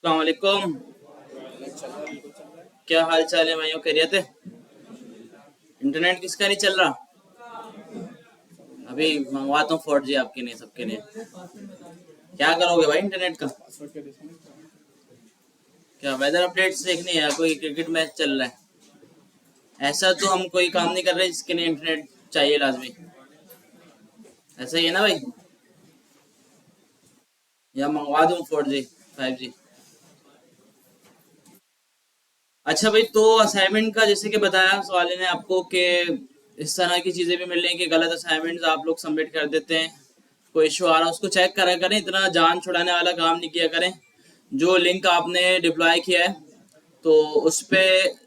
अस्सलाम वालेकुम। क्या हाल चाल है भाइयों, खैरियत है? इंटरनेट किसका नहीं चल रहा? अभी मंगवाता हूँ 4G आपके लिए, सबके लिए। क्या करोगे भाई इंटरनेट का? क्या वेदर अपडेट्स देखनी है या कोई क्रिकेट मैच चल रहा है? ऐसा तो हम कोई काम नहीं कर रहे जिसके लिए इंटरनेट चाहिए लाजमी। ऐसा ही है ना भाई? या मंगवा दूँ 4G 5G? अच्छा भाई, तो असाइनमेंट का जैसे कि बताया सवाल ने आपको कि इस तरह की चीजें भी मिल रही हैं कि गलत असाइनमेंट्स आप लोग सबमिट कर देते हैं। कोई इशू आ रहा है उसको चेक करा करें, इतना जान छुड़ाने वाला काम नहीं किया करें। जो लिंक आपने डिप्लॉय किया है तो उस पे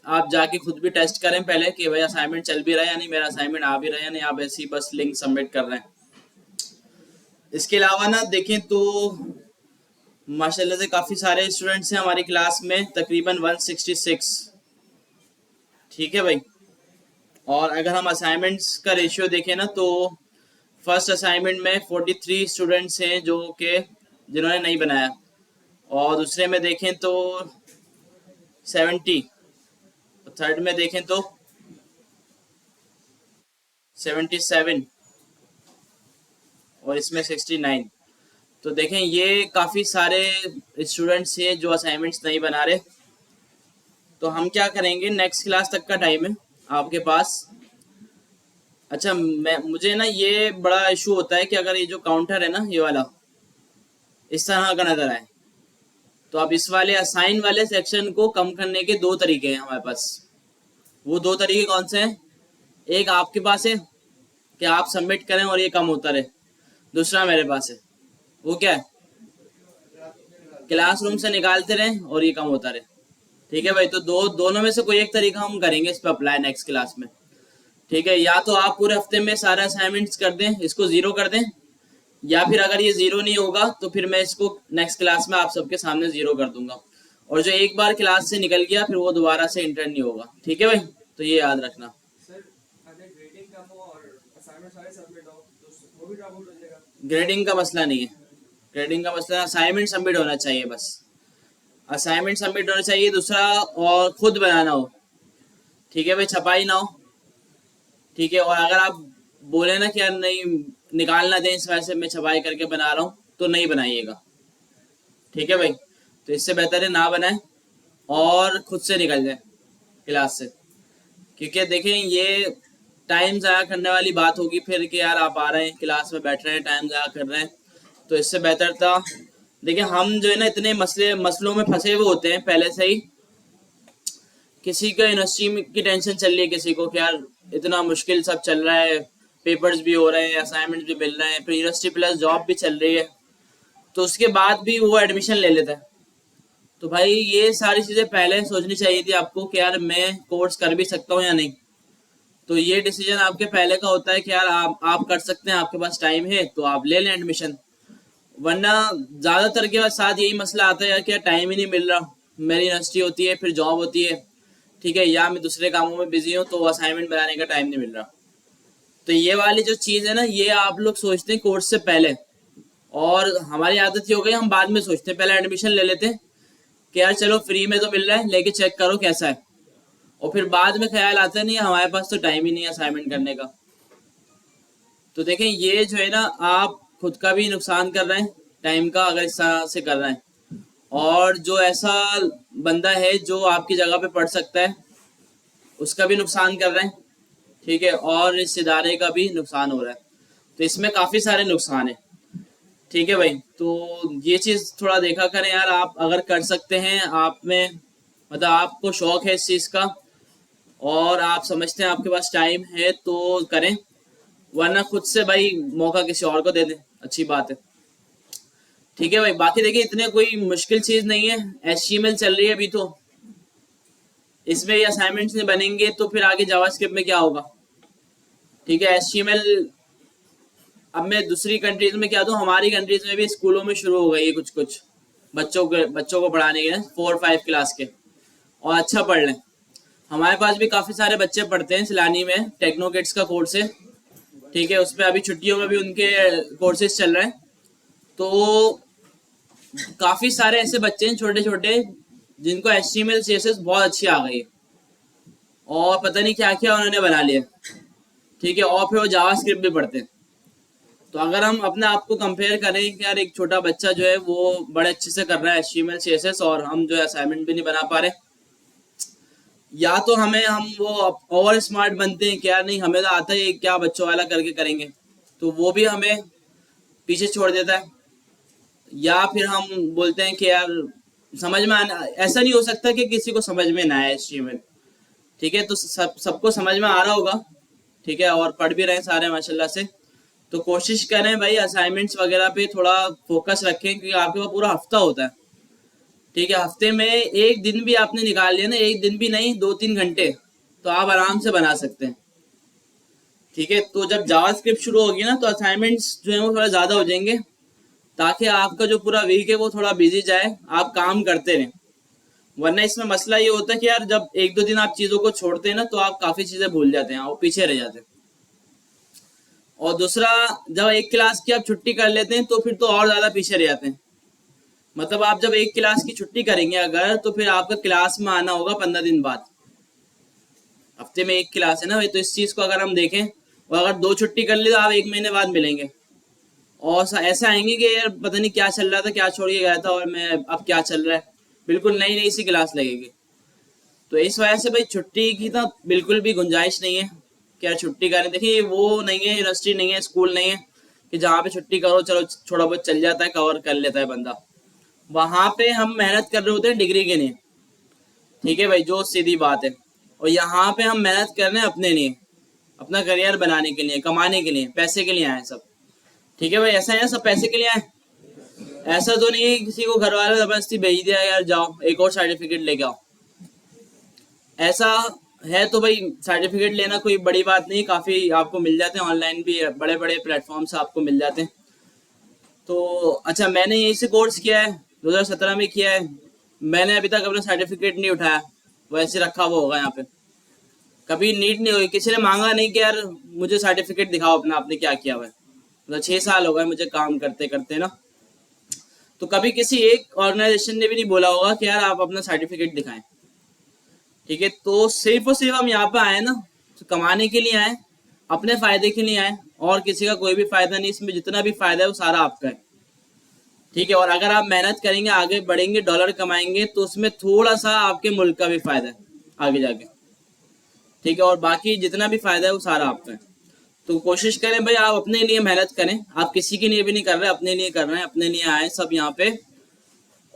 आप जाके खुद भी टेस्ट करें पहले कि भाई असाइनमेंट चल भी रहा है या नहीं, मेरा असाइनमेंट आ भी रहा है या नहीं, आप ऐसे ही बस लिंक सबमिट कर रहे हैं। इसके अलावा ना देखें तो माशाल्लाह से काफ़ी सारे स्टूडेंट्स हैं हमारी क्लास में, तकरीबन 166। ठीक है भाई। और अगर हम असाइनमेंट्स का रेशियो देखें ना तो फर्स्ट असाइनमेंट में 43 स्टूडेंट्स हैं जो कि जिन्होंने नहीं बनाया। और दूसरे में देखें तो 70। थर्ड में देखें तो 77। और इसमें 69। तो देखें ये काफ़ी सारे स्टूडेंट्स हैं जो असाइनमेंट्स नहीं बना रहे। तो हम क्या करेंगे, नेक्स्ट क्लास तक का टाइम है आपके पास। अच्छा, मैं मुझे ना ये बड़ा इशू होता है कि अगर ये जो काउंटर है ना ये वाला इस तरह का नजर आए, तो आप इस वाले असाइन वाले सेक्शन को कम करने के दो तरीके हैं हमारे पास। वो दो तरीके कौन से हैं? एक आपके पास है कि आप सबमिट करें और ये कम होता रहे। दूसरा मेरे पास है। वो क्या है? क्लासरूम से निकालते रहें और ये कम होता रहे। ठीक है भाई, तो दोनों में से कोई एक तरीका हम करेंगे इस पर अप्लाई नेक्स्ट क्लास में। ठीक है, या तो आप पूरे हफ्ते में सारे असाइनमेंट्स कर दें, इसको जीरो कर दें, या फिर अगर ये जीरो नहीं होगा तो फिर मैं इसको नेक्स्ट क्लास में आप सबके सामने जीरो कर दूंगा। और जो एक बार क्लास से निकल गया फिर वो दोबारा से इंटर नहीं होगा। ठीक है भाई, तो ये याद रखना। ग्रेडिंग का मसला नहीं है। ग्रेडिंग का मसला, असाइनमेंट सबमिट होना चाहिए बस। असाइनमेंट सबमिट होना चाहिए, दूसरा और खुद बनाना हो। ठीक है भाई, छपाई ना हो। ठीक है, और अगर आप बोले ना कि यार नहीं निकालना दें इस वजह से मैं छपाई करके बना रहा हूँ, तो नहीं बनाइएगा। ठीक है भाई, तो इससे बेहतर है ना बनाए और खुद से निकल जाए क्लास से। क्योंकि देखें ये टाइम ज़ाया करने वाली बात होगी फिर कि यार आप आ रहे हैं क्लास में बैठ रहे हैं टाइम ज़ाया कर रहे हैं। तो इससे बेहतर था, देखिए हम जो है ना इतने मसलों में फंसे हुए होते हैं पहले से ही। किसी का यूनिवर्सिटी की टेंशन चल रही है, किसी को कि यार इतना मुश्किल सब चल रहा है, पेपर्स भी हो रहे हैं, असाइनमेंट भी मिल रहे हैं, फिर यूनिवर्सिटी प्लस जॉब भी चल रही है, तो उसके बाद भी वो एडमिशन ले लेता है। तो भाई ये सारी चीज़ें पहले सोचनी चाहिए थी आपको कि यार मैं कोर्स कर भी सकता हूँ या नहीं। तो ये डिसीजन आपके पहले का होता है कि यार आप कर सकते हैं, आपके पास टाइम है तो आप ले लें एडमिशन। वरना ज़्यादातर के साथ यही मसला आता है यार कि यार टाइम ही नहीं मिल रहा। मेरी यूनिवर्सिटी होती है, फिर जॉब होती है, ठीक है, या मैं दूसरे कामों में बिजी हूँ तो असाइनमेंट बनाने का टाइम नहीं मिल रहा। तो ये वाली जो चीज़ है ना ये आप लोग सोचते हैं कोर्स से पहले। और हमारी आदत ये हो गई, हम बाद में सोचते हैं, पहले एडमिशन ले लेते हैं कि यार चलो फ्री में तो मिल रहा है लेके चेक करो कैसा है। और फिर बाद में ख्याल आता नहीं हमारे पास तो टाइम ही नहीं है असाइनमेंट करने का। तो देखें ये जो है ना आप खुद का भी नुकसान कर रहे हैं टाइम का अगर इस तरह से कर रहे हैं। और जो ऐसा बंदा है जो आपकी जगह पे पढ़ सकता है उसका भी नुकसान कर रहे हैं। ठीक है, और इस इदारे का भी नुकसान हो रहा है। तो इसमें काफ़ी सारे नुकसान है। ठीक है भाई, तो ये चीज़ थोड़ा देखा करें यार, आप अगर कर सकते हैं, आप में मतलब आपको शौक है इस चीज़ का और आप समझते हैं आपके पास टाइम है तो करें। वरना खुद से भाई मौका किसी और को दे दें, अच्छी बात है। ठीक है भाई, बाकी देखिए इतने कोई मुश्किल चीज़ नहीं है। HTML चल रही है अभी तो, इसमें ये असाइनमेंट्स नहीं बनेंगे तो फिर आगे जावास्क्रिप्ट में क्या होगा? ठीक है, HTML अब मैं दूसरी कंट्रीज में क्या दूँ, हमारी कंट्रीज में भी स्कूलों में शुरू हो गई है कुछ कुछ बच्चों को पढ़ाने के 4-5 क्लास के, और अच्छा पढ़ लें। हमारे पास भी काफ़ी सारे बच्चे पढ़ते हैं सिलानी में, टेक्नो किड्स का कोर्स है। ठीक है, उस पर अभी छुट्टियों में भी उनके कोर्सेज चल रहे हैं। तो काफी सारे ऐसे बच्चे हैं छोटे छोटे जिनको HTML CSS बहुत अच्छी आ गई है और पता नहीं क्या क्या उन्होंने बना लिया, ठीक है, और फिर वो जावास्क्रिप्ट भी पढ़ते हैं। तो अगर हम अपने आप को कंपेयर करें कि यार एक छोटा बच्चा जो है वो बड़े अच्छे से कर रहा है HTML CSS और हम जो है असाइनमेंट भी नहीं बना पा रहे, या तो हम वो ओवर स्मार्ट बनते हैं कि यार नहीं हमें तो आता है क्या बच्चों वाला करके करेंगे, तो वो भी हमें पीछे छोड़ देता है, या फिर हम बोलते हैं कि यार समझ में आना, ऐसा नहीं हो सकता कि किसी को समझ में ना आए HTML, ठीक है, तो सबको समझ में आ रहा होगा, ठीक है, और पढ़ भी रहे हैं सारे माशाल्लाह से। तो कोशिश करें भाई असाइनमेंट्स वगैरह पे थोड़ा फोकस रखें क्योंकि आपके पास पूरा हफ्ता होता है, ठीक है, हफ्ते में एक दिन भी आपने निकाल लिया ना, एक दिन भी नहीं 2-3 घंटे, तो आप आराम से बना सकते हैं, ठीक है। तो जब जावास्क्रिप्ट शुरू होगी ना तो असाइनमेंट्स जो है वो थोड़ा ज्यादा हो जाएंगे, ताकि आपका जो पूरा वीक है वो थोड़ा बिजी जाए, आप काम करते रहें। वरना इसमें मसला ये होता है कि यार जब 1-2 दिन आप चीजों को छोड़ते हैं ना तो आप काफी चीजें भूल जाते हैं और पीछे रह जाते हैं। और दूसरा, जब एक क्लास की आप छुट्टी कर लेते हैं तो फिर तो और ज्यादा पीछे रह जाते हैं। मतलब आप जब एक क्लास की छुट्टी करेंगे अगर, तो फिर आपका क्लास में आना होगा 15 दिन बाद। हफ्ते में एक क्लास है ना भाई, तो इस चीज को अगर हम देखें, और अगर 2 छुट्टी कर ली तो आप 1 महीने बाद मिलेंगे, और ऐसा आएंगे कि यार पता नहीं क्या चल रहा था, क्या छोड़ के गया था और मैं अब क्या चल रहा है, बिल्कुल नई नई सी क्लास लगेगी। तो इस वजह से भाई छुट्टी की तो बिल्कुल भी गुंजाइश नहीं है कि यार छुट्टी करें। देखिए वो नहीं है, यूनिवर्सिटी नहीं है, स्कूल नहीं है कि जहाँ पे छुट्टी करो चलो थोड़ा बहुत चल जाता है, कवर कर लेता है बंदा। वहां पे हम मेहनत कर रहे होते हैं डिग्री के लिए, ठीक है भाई, जो सीधी बात है। और यहाँ पे हम मेहनत कर रहे हैं अपने लिए, अपना करियर बनाने के लिए, कमाने के लिए, पैसे के लिए आए सब, ठीक है भाई, ऐसा है सब पैसे के लिए आए। ऐसा तो नहीं है किसी को घर वाले जबरदस्ती भेज दिया यार जाओ एक और सर्टिफिकेट लेके आओ, ऐसा है तो भाई सर्टिफिकेट लेना कोई बड़ी बात नहीं, काफी आपको मिल जाते हैं ऑनलाइन भी, बड़े बड़े प्लेटफॉर्म से आपको मिल जाते हैं। तो अच्छा, मैंने यही से कोर्स किया है, 2017 में किया है, मैंने अभी तक अपना सर्टिफिकेट नहीं उठाया, वैसे रखा हुआ होगा यहाँ पे, कभी नीड नहीं हुई, किसी ने मांगा नहीं कि यार मुझे सर्टिफिकेट दिखाओ अपना, आपने क्या किया हुआ है। मतलब 6 साल हो गए मुझे काम करते करते ना, तो कभी किसी एक ऑर्गेनाइजेशन ने भी नहीं बोला होगा कि यार आप अपना सर्टिफिकेट दिखाएं, ठीक है। तो सिर्फ और सिर्फ हम यहाँ पे आए ना तो कमाने के लिए आए, अपने फायदे के लिए आए, और किसी का कोई भी फायदा नहीं, इसमें जितना भी फायदा है वो सारा आपका है, ठीक है। और अगर आप मेहनत करेंगे, आगे बढ़ेंगे, डॉलर कमाएंगे, तो उसमें थोड़ा सा आपके मुल्क का भी फायदा है आगे जाके, ठीक है, और बाकी जितना भी फायदा है वो सारा आपका है। तो कोशिश करें भाई आप अपने लिए मेहनत करें, आप किसी के लिए भी नहीं कर रहे, अपने लिए कर रहे हैं, अपने लिए आए सब यहाँ पे,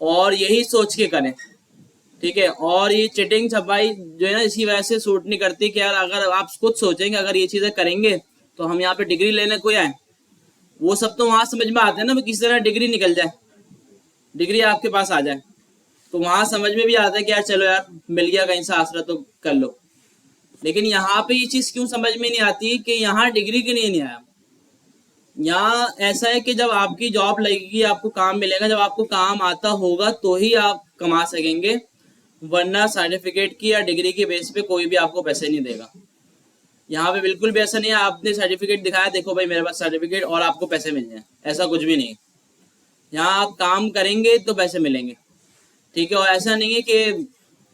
और यही सोच के करें, ठीक है। और ये चिटिंग छपाई जो है ना इसी वजह से सूट नहीं करती कि यार अगर आप खुद सोचेंगे अगर ये चीजें करेंगे तो हम यहाँ पे डिग्री लेने कोई आए, वो सब तो वहां समझ में आते हैं ना, किसी तरह डिग्री निकल जाए, डिग्री आपके पास आ जाए, तो वहां समझ में भी आता है कि यार चलो यार मिल गया कहीं से आसरा तो कर लो। लेकिन यहाँ पे ये चीज क्यों समझ में नहीं आती कि यहाँ डिग्री के लिए नहीं आया, यहाँ ऐसा है कि जब आपकी जॉब लगेगी, आपको काम मिलेगा, जब आपको काम आता होगा तो ही आप कमा सकेंगे, वरना सर्टिफिकेट की या डिग्री के बेस पे कोई भी आपको पैसे नहीं देगा। यहाँ पे बिल्कुल भी ऐसा नहीं है आपने सर्टिफिकेट दिखाया देखो भाई मेरे पास सर्टिफिकेट और आपको पैसे मिल जाए, ऐसा कुछ भी नहीं है। यहाँ आप काम करेंगे तो पैसे मिलेंगे, ठीक है, और ऐसा नहीं है कि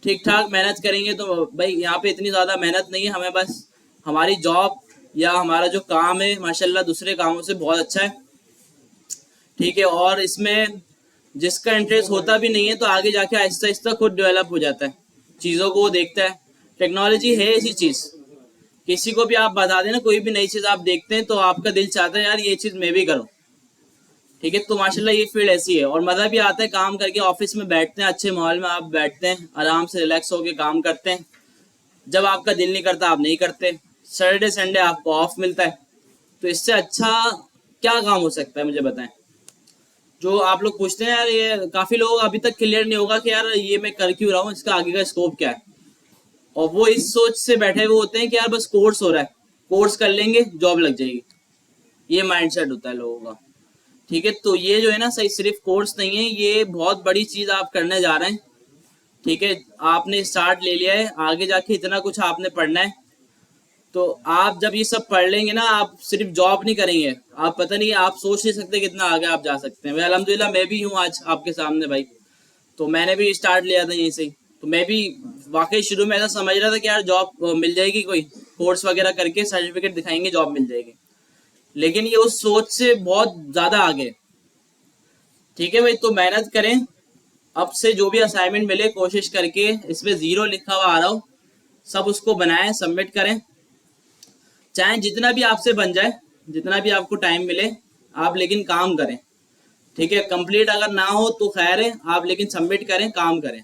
ठीक ठाक मेहनत करेंगे तो भाई यहाँ पे इतनी ज़्यादा मेहनत नहीं है, हमें बस हमारी जॉब या हमारा जो काम है माशाल्लाह दूसरे कामों से बहुत अच्छा है, ठीक है। और इसमें जिसका इंटरेस्ट होता भी नहीं है तो आगे जाके आहिस्ता आहिस्ता खुद डेवलप हो जाता है, चीज़ों को वो देखता है। टेक्नोलॉजी है ऐसी चीज़, किसी को भी आप बता देना कोई भी नई चीज़ आप देखते हैं तो आपका दिल चाहता है यार ये चीज़ मैं भी करूँ, ठीक है। तो माशाल्लाह ये फील्ड ऐसी है, और मज़ा भी आता है काम करके, ऑफिस में बैठते हैं, अच्छे माहौल में आप बैठते हैं, आराम से रिलैक्स होकर काम करते हैं, जब आपका दिल नहीं करता आप नहीं करते, सैटरडे संडे आपको ऑफ मिलता है, तो इससे अच्छा क्या काम हो सकता है मुझे बताएं। जो आप लोग पूछते हैं यार, ये काफ़ी लोग अभी तक क्लियर नहीं होगा कि यार ये मैं कर क्यों रहा हूँ, इसका आगे का स्कोप क्या है, और वो इस सोच से बैठे हुए होते हैं कि यार बस कोर्स हो रहा है, कोर्स कर लेंगे जॉब लग जाएगी, ये माइंडसेट होता है लोगों का, ठीक है। तो ये जो है ना सही सिर्फ कोर्स नहीं है, ये बहुत बड़ी चीज़ आप करने जा रहे हैं, ठीक है। आपने स्टार्ट ले लिया है, आगे जाके इतना कुछ आपने पढ़ना है, तो आप जब ये सब पढ़ लेंगे ना, आप सिर्फ जॉब नहीं करेंगे, आप पता नहीं, आप सोच नहीं सकते कितना आगे आप जा सकते हैं भाई। अल्हम्दुलिल्लाह मैं भी हूँ आज आपके सामने भाई। तो मैंने भी स्टार्ट लिया था यहीं से। तो मैं भी वाकई शुरू में ऐसा समझ रहा था कि यार जॉब मिल जाएगी, कोई कोर्स वगैरह करके सर्टिफिकेट दिखाएंगे जॉब मिल जाएगी, लेकिन ये उस सोच से बहुत ज्यादा आगे। ठीक है भाई, तो मेहनत करें। अब से जो भी असाइनमेंट मिले कोशिश करके, इसमें 0 लिखा हुआ आ रहा हो, सब उसको बनाएं, सबमिट करें, चाहे जितना भी आपसे बन जाए, जितना भी आपको टाइम मिले आप, लेकिन काम करें। ठीक है, कंप्लीट अगर ना हो तो खैर है, आप लेकिन सबमिट करें, काम करें।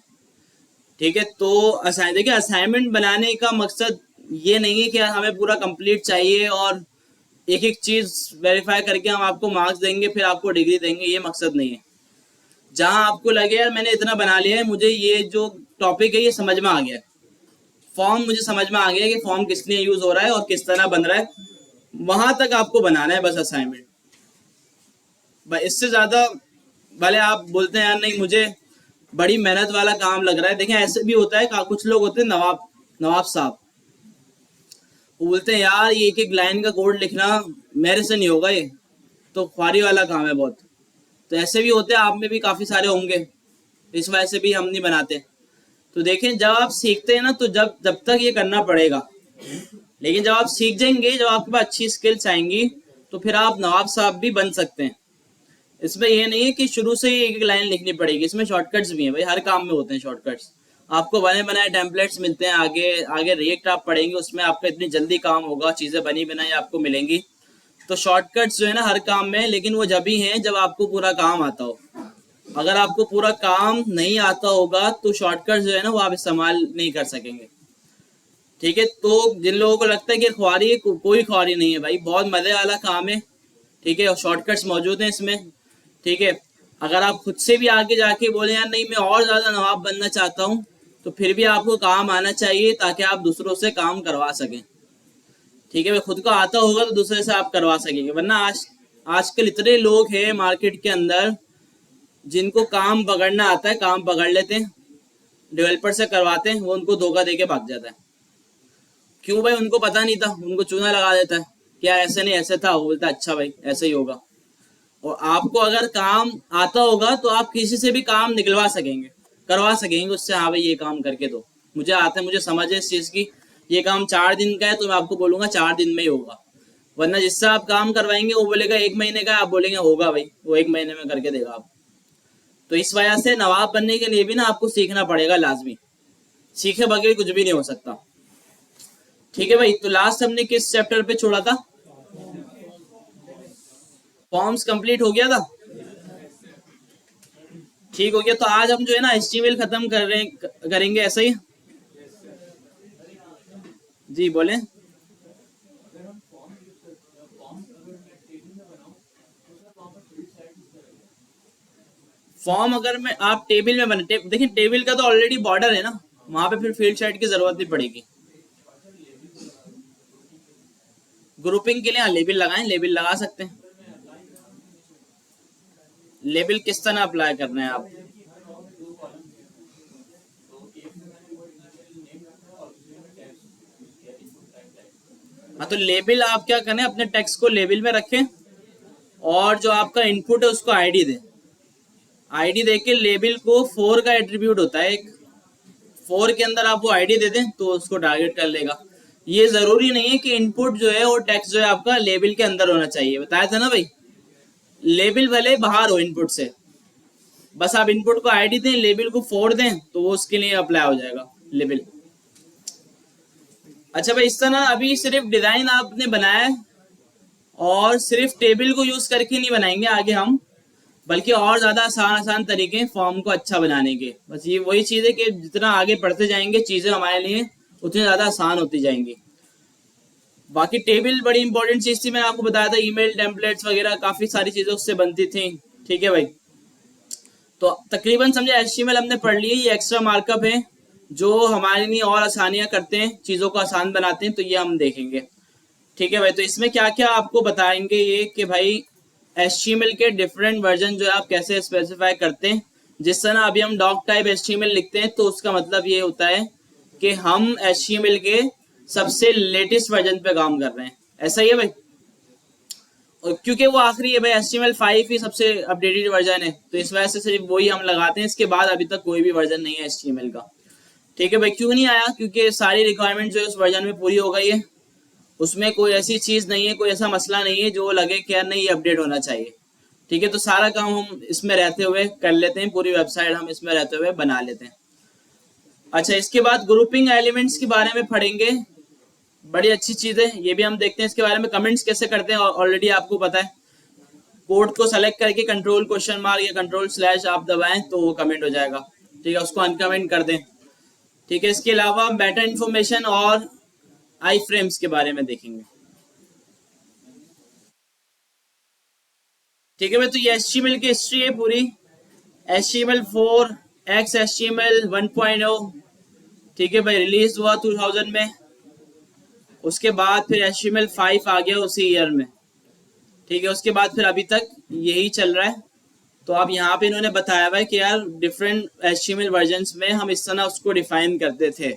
ठीक है, तो देखिए असाइनमेंट बनाने का मकसद ये नहीं है कि हमें पूरा कंप्लीट चाहिए और एक एक चीज वेरीफाई करके हम आपको मार्क्स देंगे फिर आपको डिग्री देंगे, ये मकसद नहीं है। जहां आपको लगे यार मैंने इतना बना लिया है, मुझे ये जो टॉपिक है ये समझ में आ गया है, फॉर्म मुझे समझ में आ गया कि फॉर्म किस लिए यूज हो रहा है और किस तरह बन रहा है, वहां तक आपको बनाना है बस असाइनमेंट। इससे ज्यादा भले आप बोलते हैं यार नहीं मुझे बड़ी मेहनत वाला काम लग रहा है। देखिए ऐसे भी होता है, कुछ लोग होते हैं नवाब नवाब साहब, वो बोलते हैं यार ये एक एक लाइन का कोड लिखना मेरे से नहीं होगा, ये तो ख्वारी वाला काम है बहुत। तो ऐसे भी होते हैं, आप में भी काफी सारे होंगे, इस वजह से भी हम नहीं बनाते। तो देखें जब आप सीखते हैं ना, तो जब जब तक ये करना पड़ेगा, लेकिन जब आप सीख जाएंगे, जब आपके पास अच्छी स्किल्स आएंगी, तो फिर आप नवाब साहब भी बन सकते हैं। इसमें ये नहीं है कि शुरू से ही एक एक लाइन लिखनी पड़ेगी, इसमें शॉर्टकट्स भी हैं भाई, हर काम में होते हैं शॉर्टकट्स। आपको बने बनाए टेम्पलेट्स मिलते हैं, आगे आगे रिएक्ट आप पढ़ेंगे, उसमें आपका इतनी जल्दी काम होगा, चीजें बनी बनाई आपको मिलेंगी। तो शॉर्टकट्स जो है ना हर काम में, लेकिन वो जब ही हैं जब आपको पूरा काम आता हो। अगर आपको पूरा काम नहीं आता होगा तो शॉर्टकट्स जो है ना वो आप इस्तेमाल नहीं कर सकेंगे। ठीक है, तो जिन लोगों को लगता है कि ख्वारी कोई ख्वारी नहीं है भाई, बहुत मजे वाला काम है। ठीक है, और शॉर्टकट्स मौजूद हैं इसमें। ठीक है, अगर आप खुद से भी आगे जाके बोले यार नहीं मैं और ज्यादा नवाब बनना चाहता हूँ, तो फिर भी आपको काम आना चाहिए ताकि आप दूसरों से काम करवा सकें। ठीक है, खुद को आता होगा तो दूसरे से आप करवा सकेंगे, वरना आजकल इतने लोग हैं मार्केट के अंदर जिनको काम पकड़ना आता है, काम पकड़ लेते हैं, डेवलपर से करवाते हैं, वो उनको धोखा देके भाग जाता है। क्यों भाई, उनको पता नहीं था, उनको चूना लगा देता है कि यार ऐसे नहीं ऐसे था, वो बोलता है अच्छा भाई ऐसे ही होगा। और आपको अगर काम आता होगा तो आप किसी से भी काम निकलवा सकेंगे, करवा सकेंगे उससे, हाँ भाई ये काम करके दो, मुझे आता है, मुझे समझ है इस चीज की, ये काम 4 दिन का है तो मैं आपको बोलूंगा 4 दिन में ही होगा। वरना जिससे आप काम करवाएंगे वो बोलेगा 1 महीने का, आप बोलेंगे होगा भाई, वो 1 महीने में करके देगा आप। तो इस वजह से नवाब बनने के लिए भी ना आपको सीखना पड़ेगा लाजमी, सीखे बगैर कुछ भी नहीं हो सकता। ठीक है भाई, तो लास्ट हमने किस चैप्टर पे छोड़ा था? फॉर्म्स कंप्लीट हो गया था, ठीक हो गया। तो आज हम जो है ना HTML खत्म करेंगे ऐसा ही। जी बोले। फॉर्म अगर मैं आप टेबल में बने देखिए, टेबल का तो ऑलरेडी बॉर्डर है ना, वहां पे फिर फील्ड साइड की जरूरत नहीं पड़ेगी। ग्रुपिंग के लिए हाँ लेबल लगाएं, लेबल लगा सकते हैं। लेबल किस तरह अप्लाई करना है आप? हाँ, तो लेबल आप क्या करें, अपने टेक्स्ट को लेबल में रखें और जो आपका इनपुट है उसको आईडी दें। आईडी देके लेबल को 4 का एट्रीब्यूट होता है एक, 4 के अंदर आप वो आईडी दे दें तो उसको टारगेट कर लेगा। ये जरूरी नहीं है कि इनपुट जो है वो टेक्स्ट जो है आपका लेबल के अंदर होना चाहिए, बताया था ना भाई, लेबल भले बाहर हो इनपुट से, बस आप इनपुट को आईडी दें, लेबल को 4 दें तो वो उसके लिए अप्लाई हो जाएगा लेबल। अच्छा भाई, इस तरह अभी सिर्फ डिजाइन आपने बनाया है और सिर्फ टेबल को यूज करके नहीं बनाएंगे आगे हम, बल्कि और ज्यादा आसान आसान तरीके फॉर्म को अच्छा बनाने के। बस ये वही चीज है कि जितना आगे पढ़ते जाएंगे चीजें हमारे लिए उतनी ज्यादा आसान होती जाएंगी। बाकी टेबल बड़ी इंपॉर्टेंट चीज थी, मैंने आपको बताया था, ईमेल टेम्पलेट्स वगैरह काफी सारी चीजें उससे बनती थी। ठीक है भाई, तो तकरीबन समझे HTML हमने पढ़ लिया, ये एक्स्ट्रा मार्कअप है जो हमारे लिए और आसानियां करते हैं, चीजों को आसान बनाते हैं, तो ये हम देखेंगे। ठीक है भाई, तो इसमें क्या क्या आपको बताएंगे ये कि भाई HTML के डिफरेंट वर्जन जो है आप कैसे स्पेसिफाई करते हैं। जिस तरह अभी हम डॉक टाइप HTML लिखते हैं तो उसका मतलब ये होता है कि हम HTML के सबसे लेटेस्ट वर्जन पे काम कर रहे हैं, ऐसा ही है भाई। और क्योंकि वो आखिरी है भाई, HTML5 ही सबसे अपडेटेड वर्जन है, तो इस वजह से सिर्फ वही हम लगाते हैं, इसके बाद अभी तक कोई भी वर्जन नहीं है HTML का। ठीक है भाई, क्यों नहीं आया? क्योंकि सारी रिक्वायरमेंट जो है उस वर्जन में पूरी हो गई है, उसमें कोई ऐसी चीज नहीं है, कोई ऐसा मसला नहीं है जो लगे कि यार नहीं ये अपडेट होना चाहिए। ठीक है, तो सारा काम हम इसमें रहते हुए कर लेते हैं, पूरी वेबसाइट हम इसमें रहते हुए बना लेते हैं। अच्छा, इसके बाद ग्रुपिंग एलिमेंट्स के बारे में पढ़ेंगे, बड़ी अच्छी चीज है ये भी हम देखते हैं इसके बारे में। कमेंट्स कैसे करते हैं ऑलरेडी आपको पता है, कोड को सेलेक्ट करके कंट्रोल क्वेश्चन मार्क या कंट्रोल स्लैश आप दबाएं तो वो कमेंट हो जाएगा। ठीक है, उसको अनकमेंट कर दें। ठीक है, इसके अलावा मेटा इन्फॉर्मेशन और आई फ्रेम्स के बारे में देखेंगे। ठीक है भाई, तो ये HTML की हिस्ट्री है पूरी। HTML4 एक्स HTML 1.0, ठीक है भाई, रिलीज हुआ 2000 में। उसके बाद फिर HTML5 आ गया उसी ईयर में। ठीक है, उसके बाद फिर अभी तक यही चल रहा है। तो अब यहाँ पे इन्होंने बताया हुआ है कि यार डिफरेंट HTML वर्जन्स में हम इस तरह उसको डिफाइन करते थे।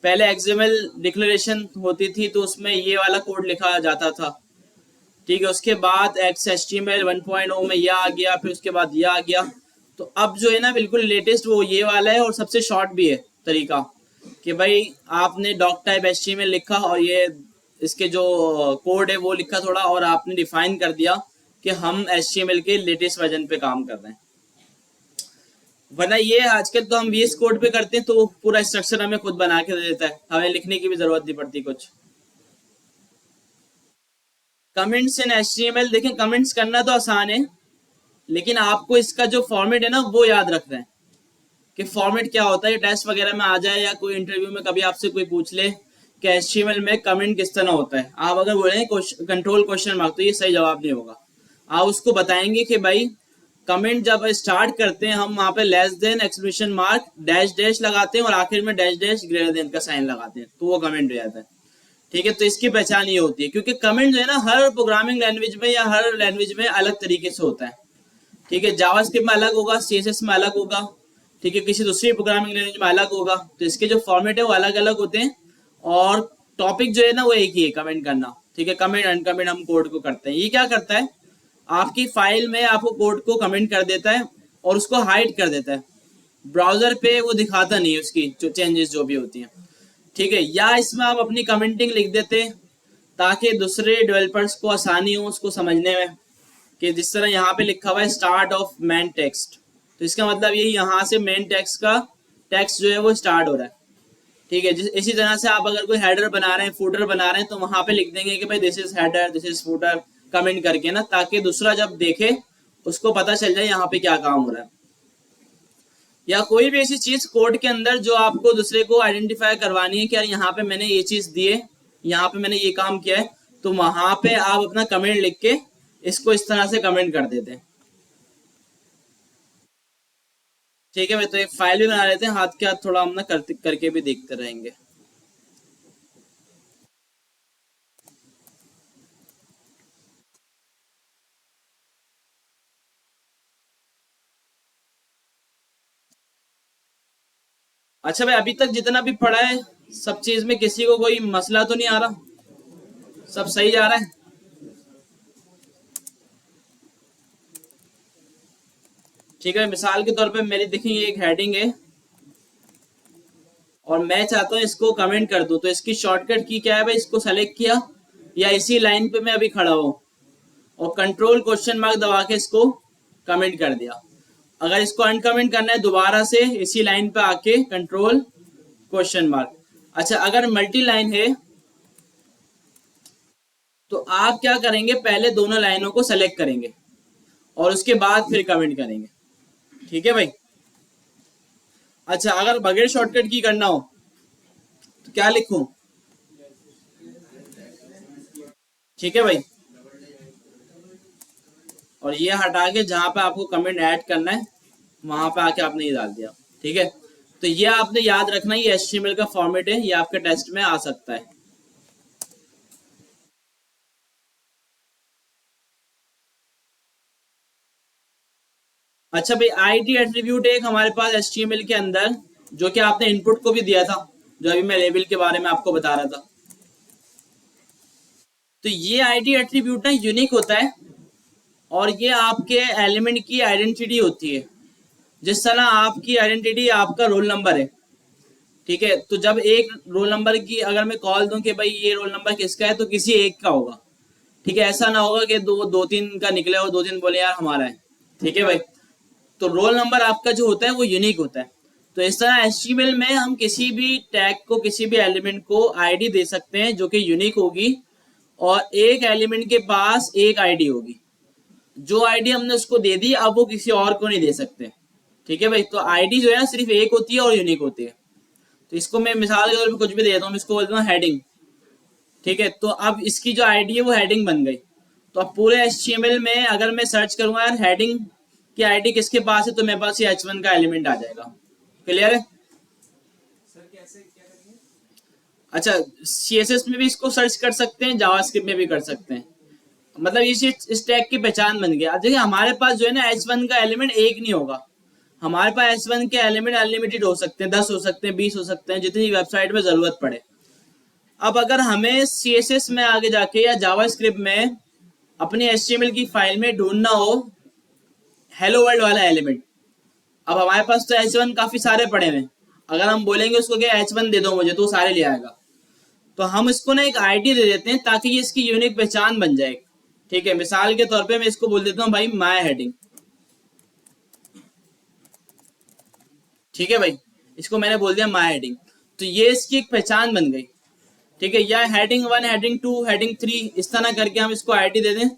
पहले XML डिक्लेरेशन होती थी तो उसमें ये वाला कोड लिखा जाता था। ठीक है, उसके बाद HTML 1.0 में यह आ गया, फिर उसके बाद यह आ गया। तो अब जो है ना बिल्कुल लेटेस्ट वो ये वाला है, और सबसे शॉर्ट भी है तरीका कि भाई आपने डॉक टाइप HTML लिखा और ये इसके जो कोड है वो लिखा थोड़ा, और आपने डिफाइन कर दिया कि हम HTML के लेटेस्ट वर्जन पे काम कर रहे हैं। वरना ये आजकल तो हम VS कोड पे करते हैं तो पूरा स्ट्रक्चर हमें खुद बना के दे देता है, हमें लिखने की भी जरूरत नहीं पड़ती कुछ। कमेंट्स इन HTML, देखें कमेंट्स करना तो आसान है, लेकिन आपको इसका जो फॉर्मेट है ना वो याद रखना है कि फॉर्मेट क्या होता है। टेस्ट वगैरह में आ जाए या कोई इंटरव्यू में कभी आपसे कोई पूछ ले कि HTML में कमेंट किस तरह होता है, आप अगर बोले कंट्रोल क्वेश्चन मार्क तो ये सही जवाब नहीं होगा। आप उसको बताएंगे कि भाई कमेंट जब स्टार्ट करते हैं हम वहां पे less than exclamation mark dash dash लगाते हैं और आखिर में डैश डैश ग्रेटर देन का साइन लगाते हैं, तो वो कमेंट हो जाता है। ठीक है, तो इसकी पहचान ये होती है, क्योंकि कमेंट जो है ना हर प्रोग्रामिंग लैंग्वेज में या हर लैंग्वेज में अलग तरीके से होता है। ठीक है, जावास्क्रिप्ट में अलग होगा, CSS में अलग होगा, ठीक है, किसी दूसरी प्रोग्रामिंग लैंग्वेज में अलग होगा, तो इसके जो फॉर्मेट है वो अलग अलग होते हैं। और टॉपिक जो है ना वो एक ही है, कमेंट करना। ठीक है, कमेंट अनकमेंट हम कोड को करते हैं। ये क्या करता है, आपकी फाइल में आपको कोड को कमेंट कर देता है और उसको हाइड कर देता है, ब्राउजर पे वो दिखाता नहीं है उसकी जो चेंजेस जो भी होती हैं। ठीक है, या इसमें आप अपनी कमेंटिंग लिख देते हैं ताकि दूसरे डेवलपर्स को आसानी हो उसको समझने में, कि जिस तरह यहाँ पे लिखा हुआ है स्टार्ट ऑफ मेन टेक्स्ट, तो इसका मतलब ये यहाँ से मेन टेक्स्ट का टेक्स्ट जो है वो स्टार्ट हो रहा है। ठीक है, इसी तरह से आप अगर कोई हेडर बना रहे हैं, फूटर बना रहे हैं, तो वहां पे लिख देंगे कि भाई this is header, this is footer, comment करके ना, ताकि दूसरा जब देखे उसको पता चल जाए यहाँ पे क्या काम हो रहा है। या कोई भी ऐसी चीज कोड के अंदर जो आपको दूसरे को आइडेंटिफाई करवानी है कि यार यहाँ पे मैंने ये चीज दी है, यहाँ पे मैंने ये काम किया है, तो वहां पे आप अपना कमेंट लिख के इसको इस तरह से कमेंट कर देते हैं। ठीक है भाई, तो एक फाइल भी बना लेते हैं हाथ के हाथ, थोड़ा हम ना करके भी देखते रहेंगे। अच्छा भाई, अभी तक जितना भी पढ़ा है सब चीज में किसी को कोई मसला तो नहीं आ रहा, सब सही जा रहा है? ठीक है, मिसाल के तौर पे मेरी देखिए एक हेडिंग है और मैं चाहता हूँ इसको कमेंट कर दूं, तो इसकी शॉर्टकट की क्या है भाई, इसको सेलेक्ट किया या इसी लाइन पे मैं अभी खड़ा हूँ और कंट्रोल क्वेश्चन मार्क दबा के इसको कमेंट कर दिया। अगर इसको अनकमेंट करना है दोबारा से इसी लाइन पे आके कंट्रोल क्वेश्चन मार्क। अच्छा, अगर मल्टी लाइन है तो आप क्या करेंगे, पहले दोनों लाइनों को सेलेक्ट करेंगे और उसके बाद फिर कमेंट करेंगे। ठीक है भाई। अच्छा, अगर बगैर शॉर्टकट की करना हो तो क्या लिखूं? ठीक है भाई, और ये हटा के जहां पे आपको कमेंट ऐड करना है वहां पे आके आपने ये डाल दिया। ठीक है, तो ये आपने याद रखना, ये HTML का फॉर्मेट है, ये आपके टेस्ट में आ सकता है। अच्छा भाई, ID एट्रीब्यूट एक हमारे पास HTML के अंदर, जो कि आपने इनपुट को भी दिया था, जो अभी मैं लेबल के बारे में आपको बता रहा था। तो ये आईडी एट्रीब्यूट ना यूनिक होता है और ये आपके एलिमेंट की आइडेंटिटी होती है। जिस तरह आपकी आइडेंटिटी आपका रोल नंबर है, ठीक है, तो जब एक रोल नंबर की अगर मैं कॉल दूं कि भाई ये रोल नंबर किसका है, तो किसी एक का होगा, ठीक है। ऐसा ना होगा कि दो दो तीन का निकले और दो तीन बोले यार हमारा है, ठीक है भाई। तो रोल नंबर आपका जो होता है वो यूनिक होता है। तो इस तरह एचटीएमएल में हम किसी भी टैग को, किसी भी एलिमेंट को आईडी दे सकते हैं जो कि यूनिक होगी, और एक एलिमेंट के पास एक आईडी होगी। जो आईडी हमने उसको दे दी अब वो किसी और को नहीं दे सकते, ठीक है भाई। तो आईडी जो है ना सिर्फ एक होती है और यूनिक होती है। तो इसको मैं मिसाल के तौर पर कुछ भी देता हूँ, इसको बोलता हूँ हेडिंग, ठीक है। तो अब इसकी जो आईडी है वो हेडिंग बन गई। तो अब पूरे एचटीएमएल में अगर मैं सर्च करूंगा यार हेडिंग की आईडी किसके पास है, तो मेरे पास ये h1 का एलिमेंट आ जाएगा। क्लियर है? अच्छा, सीएसएस में भी इसको सर्च कर सकते हैं, जावास्क्रिप्ट में भी कर सकते हैं। मतलब इस टैग की पहचान बन गया। देखिए हमारे पास जो है ना h1 का एलिमेंट एक नहीं होगा, हमारे पास h1 के एलिमेंट अनलिमिटेड हो सकते हैं, 10 हो सकते हैं, 20 हो सकते हैं, जितनी वेबसाइट में जरूरत पड़े। अब अगर हमें सीएसएस में आगे जाके या जावास्क्रिप्ट में अपनी एचटीएमएल की फाइल में ढूंढना हो हेलो वर्ल्ड वाला एलिमेंट, अब हमारे पास तो h1 काफी सारे पड़े हुए हैं। अगर हम बोलेंगे उसको कि h1 दे दो मुझे, तो सारे ले आएगा। तो हम इसको ना एक आईडी दे देते हैं ताकि ये इसकी यूनिक पहचान बन जाए, ठीक है। मिसाल के तौर पे मैं इसको बोल देता हूँ भाई माय हेडिंग, ठीक है भाई। इसको मैंने बोल दिया माय हेडिंग, तो ये इसकी एक पहचान बन गई, ठीक है। या हेडिंग 1, हेडिंग 2, हेडिंग 3 इस तरह करके हम इसको आईडी दे दें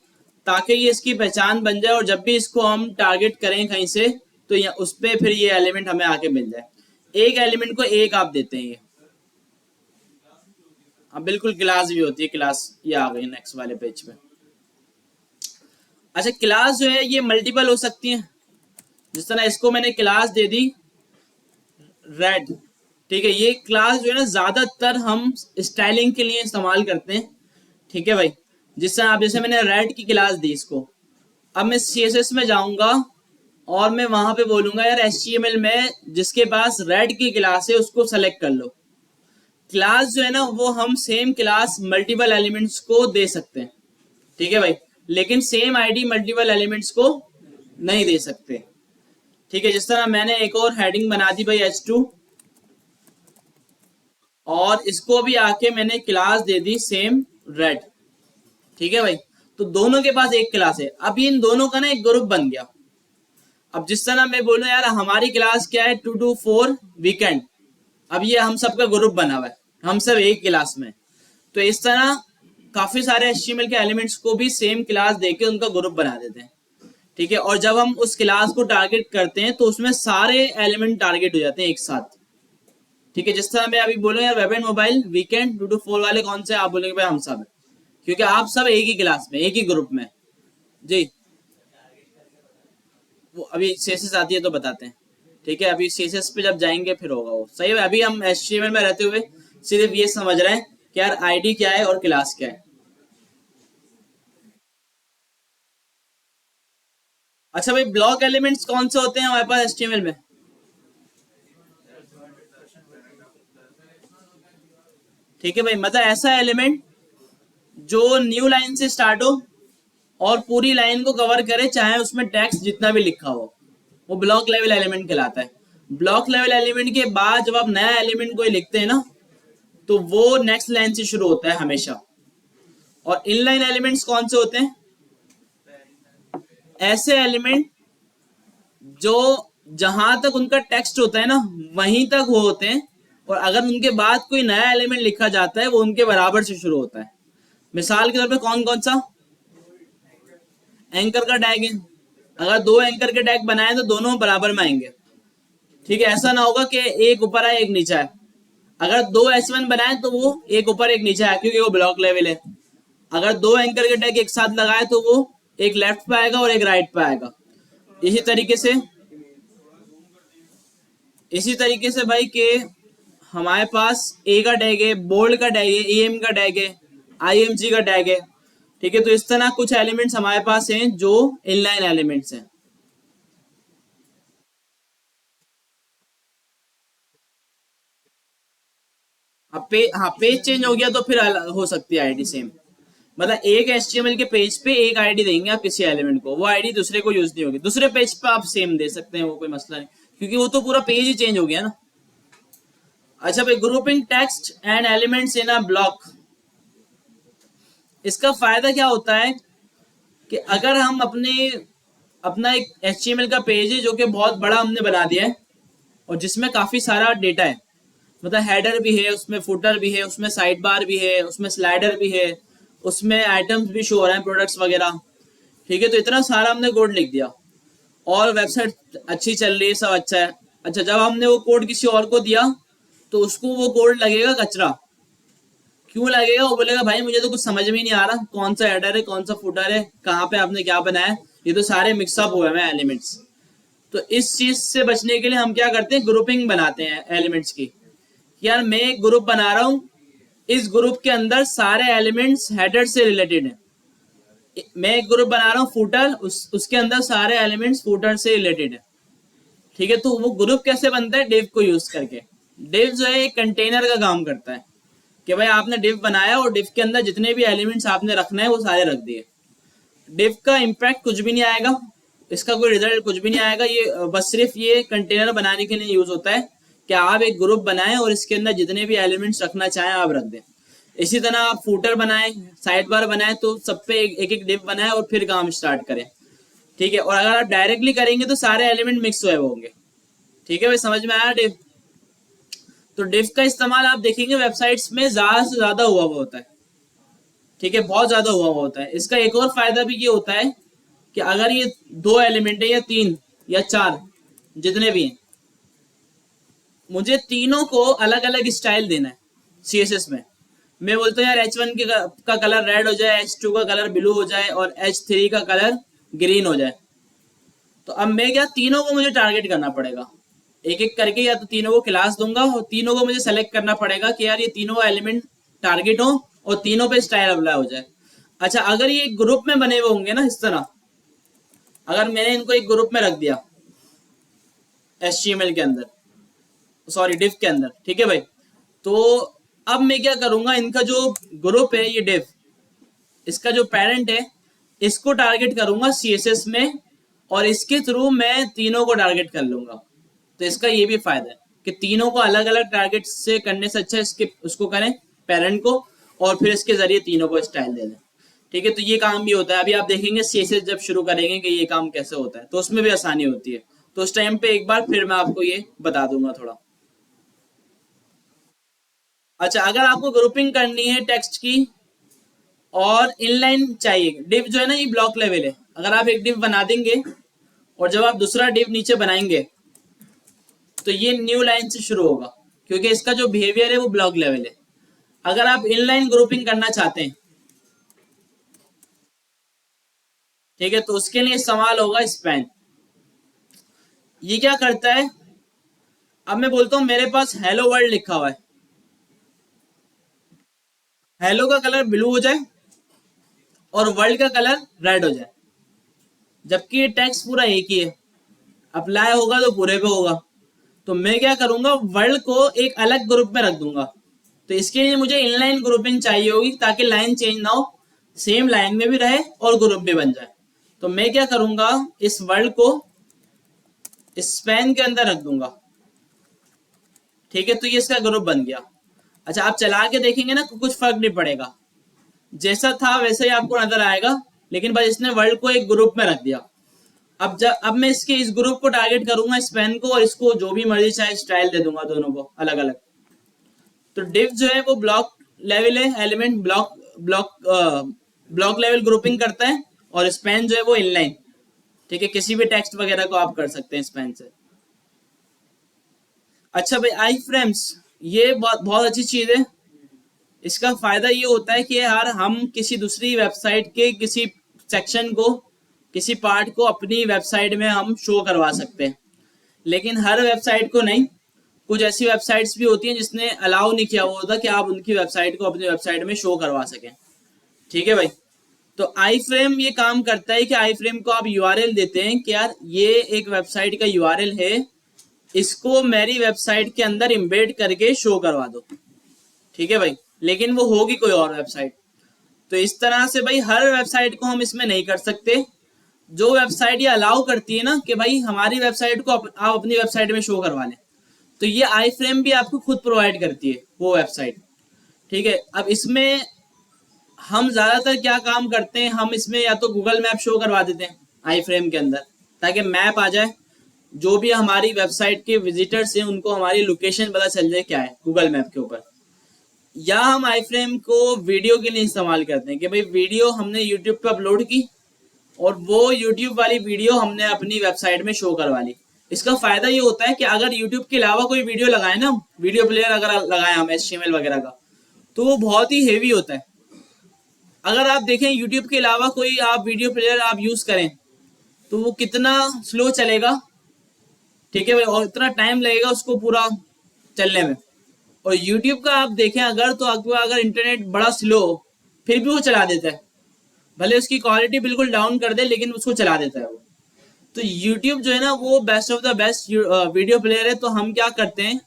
ताकि ये इसकी पहचान बन जाए, और जब भी इसको हम टारगेट करें कहीं से तो ये उस पर फिर ये एलिमेंट हमें आके मिल जाए। एक एलिमेंट को एक आप देते हैं ये। अब बिल्कुल क्लास भी होती है, क्लास ये आ गई नेक्स्ट वाले पेज पे। अच्छा, क्लास जो है ये मल्टीपल हो सकती है। जिस तरह इसको मैंने क्लास दे दी रेड, ठीक है। ये क्लास जो है ना ज्यादातर हम स्टाइलिंग के लिए इस्तेमाल करते हैं, ठीक है भाई। जिस तरह आप, जैसे मैंने रेड की क्लास दी इसको, अब मैं सीएसएस में जाऊंगा और मैं वहां पे बोलूंगा यार एचटीएमएल में जिसके पास रेड की क्लास है उसको सेलेक्ट कर लो। क्लास जो है ना वो हम सेम क्लास मल्टीपल एलिमेंट्स को दे सकते हैं, ठीक है भाई, लेकिन सेम आईडी मल्टीपल एलिमेंट्स को नहीं दे सकते, ठीक है। जिस तरह मैंने एक और हेडिंग बना दी भाई h2, और इसको भी आके मैंने class they the same red, ठीक है भाई। तो दोनों के पास एक क्लास है। अब इन दोनों का ना एक ग्रुप बन गया। अब जिस तरह मैं बोलूं यार हमारी क्लास क्या है 224 वीकेंड, अब ये हम सबका ग्रुप बना हुआ है, हम सब एक क्लास में। तो इस तरह काफी सारे एचटीएमएल के एलिमेंट्स को भी सेम क्लास देके उनका ग्रुप बना देते हैं, ठीक है। और जब हम उस क्लास को टारगेट करते हैं तो उसमें सारे एलिमेंट टारगेट हो जाते हैं एक साथ, ठीक है। जिस तरह मैं अभी बोलूं यार वेब एंड मोबाइल वीकेंड 224 वाले कौन से, आप बोलेंगे भाई हम सब है, क्योंकि आप सब एक ही क्लास में, एक ही ग्रुप में जी। वो अभी सीएसएस आती है तो बताते हैं, ठीक है। अभी सीएसएस पे जब जाएंगे फिर होगा वो सही है। अभी हम एचटीएमएल में रहते हुए सिर्फ ये समझ रहे हैं कि यार आईडी क्या है और क्लास क्या है। अच्छा भाई, ब्लॉक एलिमेंट्स कौन से होते हैं हमारे पास एचटीएमएल में? ठीक है भाई, मतलब ऐसा एलिमेंट जो न्यू लाइन से स्टार्ट हो और पूरी लाइन को कवर करे, चाहे उसमें टेक्स्ट जितना भी लिखा हो, वो ब्लॉक लेवल एलिमेंट कहलाता है। ब्लॉक लेवल एलिमेंट के बाद जब आप नया एलिमेंट कोई लिखते हैं ना, तो वो नेक्स्ट लाइन से शुरू होता है हमेशा। और इनलाइन एलिमेंट्स कौन से होते हैं? ऐसे एलिमेंट जो जहां तक उनका टेक्स्ट होता है ना वहीं तक वो होते हैं, और अगर उनके बाद कोई नया एलिमेंट लिखा जाता है वो उनके बराबर से शुरू होता है। मिसाल के तौर पे कौन कौन सा? एंकर का टैग है, अगर दो एंकर के टैग बनाए तो दोनों बराबर में आएंगे, ठीक है। ऐसा ना होगा कि एक ऊपर है एक नीचे है। अगर दो S1 बनाए तो वो एक ऊपर एक नीचे है, क्योंकि वो ब्लॉक लेवल है। अगर दो एंकर के टैग एक साथ लगाए तो वो एक लेफ्ट पे आएगा और एक राइट पे आएगा। इसी तरीके से भाई के हमारे पास ए का टैग है, बोल्ड का टैग है, एम का टैग है, आईएमजी का टैग है, ठीक है। तो इस तरह कुछ एलिमेंट्स हमारे पास हैं जो इनलाइन एलिमेंट्स हैं। हाँ पेज चेंज हो गया तो फिर हो सकती है आईडी सेम, मतलब एक HTML के पेज पे एक आईडी देंगे आप किसी एलिमेंट को, वो आईडी दूसरे को यूज नहीं होगी, दूसरे पेज पे आप सेम दे सकते हैं, वो कोई मसला नहीं, क्योंकि वो तो पूरा पेज ही चेंज हो गया ना। अच्छा भाई, grouping text and elements in a block, इसका फायदा क्या होता है कि अगर हम अपना एक HTML का पेज है जो कि बहुत बड़ा हमने बना दिया है और जिसमें काफी सारा डेटा है, मतलब हेडर भी है उसमें, फुटर भी है उसमें, साइड बार भी है उसमें, स्लाइडर भी है उसमें, आइटम्स भी शो हो रहे हैं, प्रोडक्ट्स वगैरह, ठीक है। तो इतना सारा हमने कोड लिख दिया और वेबसाइट अच्छी चल रही है, सब अच्छा है। अच्छा, जब हमने वो कोड किसी और को दिया तो उसको वो कोड लगेगा कचरा। क्यों लगेगा? वो बोलेगा भाई मुझे तो कुछ समझ में ही नहीं आ रहा, कौन सा हेडर है, कौन सा फुटर है, कहाँ पे आपने क्या बनाया, ये तो सारे मिक्सअप हुए हैं एलिमेंट्स। तो इस चीज से बचने के लिए हम क्या करते हैं, ग्रुपिंग बनाते हैं एलिमेंट्स की। यार मैं एक ग्रुप बना रहा हूँ, इस ग्रुप के अंदर सारे एलिमेंट्स हेडर से रिलेटेड है। मैं एक ग्रुप बना रहा हूँ फुटर, उसके अंदर सारे एलिमेंट्स फुटर से रिलेटेड है, ठीक है। तो वो ग्रुप कैसे बनता है? डिव को यूज करके। डिव जो है एक कंटेनर का काम करता है कि भाई आपने डिव बनाया और डिव के अंदर जितने भी एलिमेंट्स आपने रखना है वो सारे रख दिए। डिव का इम्पैक्ट कुछ भी नहीं आएगा, इसका कोई रिजल्ट कुछ भी नहीं आएगा, ये बस सिर्फ ये कंटेनर बनाने के लिए यूज होता है कि आप एक ग्रुप बनाएं और इसके अंदर जितने भी एलिमेंट्स रखना चाहें आप रख दें। इसी तरह आप फूटर बनाएं, साइड बार बनाएं, तो सब पे एक एक डिव बनाएं और फिर काम स्टार्ट करें, ठीक है। और अगर आप डायरेक्टली करेंगे तो सारे एलिमेंट मिक्स हुए होंगे, ठीक है भाई, समझ में आया डिव? तो डिव का इस्तेमाल आप देखेंगे वेबसाइट्स में ज्यादा से ज्यादा हुआ होता है, ठीक है, बहुत ज्यादा हुआ होता है। इसका एक और फायदा भी ये होता है कि अगर ये दो एलिमेंट है या तीन या चार जितने भी हैं, मुझे तीनों को अलग अलग स्टाइल देना है CSS में। मैं बोलता हूँ यार H1 का कलर रेड हो जाए, H2 का कलर ब्लू हो जाए और H3 का कलर ग्रीन हो जाए। तो अब मैं क्या, तीनों को मुझे टारगेट करना पड़ेगा एक एक करके, या तो तीनों को क्लास दूंगा और तीनों को मुझे सेलेक्ट करना पड़ेगा कि यार ये तीनों एलिमेंट टारगेट हो और तीनों पे स्टाइल अप्लाई हो जाए। अच्छा, अगर ये ग्रुप में बने हुए होंगे ना इस तरह, अगर मैंने इनको एक ग्रुप में रख दिया HTML के अंदर, सॉरी डिव के अंदर, ठीक है भाई, तो अब मैं क्या करूंगा, इनका जो ग्रुप है ये डिव, इसका जो पेरेंट है इसको टारगेट करूंगा CSS में और इसके थ्रू मैं तीनों को टारगेट कर लूंगा। तो इसका ये भी फायदा है कि तीनों को अलग अलग टारगेट से करने से अच्छा इसके उसको करें पेरेंट को और फिर इसके जरिए तीनों को स्टाइल दे दें, ठीक है। तो ये काम भी होता है। अभी आप देखेंगे CSS जब शुरू करेंगे कि ये काम कैसे होता है, तो उसमें भी आसानी होती है। तो उस टाइम पे एक बार फिर मैं आपको ये बता दूंगा थोड़ा। अच्छा, अगर आपको ग्रुपिंग करनी है टेक्स्ट की और इनलाइन चाहिए, डिव जो है ना ये ब्लॉक लेवल है, अगर आप एक डिव बना देंगे और जब आप दूसरा डिव नीचे बनाएंगे तो ये न्यू लाइन से शुरू होगा, क्योंकि इसका जो बिहेवियर है वो ब्लॉक लेवल है। अगर आप इनलाइन ग्रुपिंग करना चाहते हैं, ठीक है, तो उसके लिए इस्तेमाल होगा स्पैन। ये क्या करता है, अब मैं बोलता हूं मेरे पास हेलो वर्ल्ड लिखा हुआ है, हेलो का कलर ब्लू हो जाए और वर्ल्ड का कलर रेड हो जाए, जबकि ये टेक्स्ट पूरा एक ही है, अप्लाई होगा तो पूरे पे होगा। तो मैं क्या करूंगा, वर्ल्ड को एक अलग ग्रुप में रख दूंगा। तो इसके लिए मुझे इनलाइन ग्रुपिंग चाहिए होगी ताकि लाइन चेंज ना हो, सेम लाइन में भी रहे और ग्रुप भी बन जाए। तो मैं क्या करूंगा, इस वर्ल्ड को स्पैन के अंदर रख दूंगा, ठीक है। तो ये इसका ग्रुप बन गया। अच्छा, आप चला के देखेंगे ना कुछ फर्क नहीं पड़ेगा, जैसा था वैसे ही आपको नजर आएगा, लेकिन बस इसने वर्ल्ड को एक ग्रुप में रख दिया। अब मैं इसके इस ग्रुप को टारगेट करूंगा स्पैन को और इसको जो भी मर्जी चाहे स्टाइल दे दूंगा दोनों को अलग अलग। तो डिव जो है वो ब्लॉक लेवल है, element block block block level grouping करता है और स्पैन जो है वो इनलाइन, ठीक है, किसी भी टेक्स्ट वगैरह को आप कर सकते हैं स्पैन से। अच्छा भाई, आई फ्रेम्स ये बहुत बहुत अच्छी चीज है। इसका फायदा ये होता है कि यार हम किसी दूसरी वेबसाइट के किसी सेक्शन को, किसी पार्ट को अपनी वेबसाइट में हम शो करवा सकते हैं, लेकिन हर वेबसाइट को नहीं। कुछ ऐसी वेबसाइट्स भी होती हैं जिसने अलाउ नहीं किया हुआ होता कि आप उनकी वेबसाइट को अपनी वेबसाइट में शो करवा सकें, ठीक है भाई। तो आई फ्रेम ये काम करता है कि आई फ्रेम को आप यूआरएल देते हैं कि यार ये एक वेबसाइट का यूआरएल है, इसको मेरी वेबसाइट के अंदर इम्बेड करके शो करवा दो, ठीक है भाई, लेकिन वो होगी कोई और वेबसाइट। तो इस तरह से भाई हर वेबसाइट को हम इसमें नहीं कर सकते। जो वेबसाइट ये अलाउ करती है ना कि भाई हमारी वेबसाइट को आप अपनी वेबसाइट में शो करवा लें, तो ये आई फ्रेम भी आपको खुद प्रोवाइड करती है वो वेबसाइट। ठीक है, अब इसमें हम ज्यादातर क्या काम करते हैं, हम इसमें या तो गूगल मैप शो करवा देते हैं आई फ्रेम के अंदर, ताकि मैप आ जाए, जो भी हमारी वेबसाइट के विजिटर्स हैं उनको हमारी लोकेशन पता चल जाए क्या है गूगल मैप के ऊपर। या हम आई फ्रेम को वीडियो के लिए इस्तेमाल करते हैं कि भाई वीडियो हमने यूट्यूब पे अपलोड की और वो यूट्यूब वाली वीडियो हमने अपनी वेबसाइट में शो करवा ली। इसका फायदा ये होता है कि अगर यूट्यूब के अलावा कोई वीडियो लगाए ना, वीडियो प्लेयर अगर लगाए हम HTML वगैरह का, तो वो बहुत ही हेवी होता है। अगर आप देखें यूट्यूब के अलावा कोई आप वीडियो प्लेयर आप यूज करें तो वो कितना स्लो चलेगा, ठीक है भाई, और इतना टाइम लगेगा उसको पूरा चलने में। और यूट्यूब का आप देखें अगर, तो आपको अगर इंटरनेट बड़ा स्लो हो फिर भी वो चला देता है, भले उसकी क्वालिटी बिल्कुल डाउन कर दे लेकिन उसको चला देता है वो। तो यूट्यूब जो है ना वो best of the best video player है। तो हम क्या करते हैं,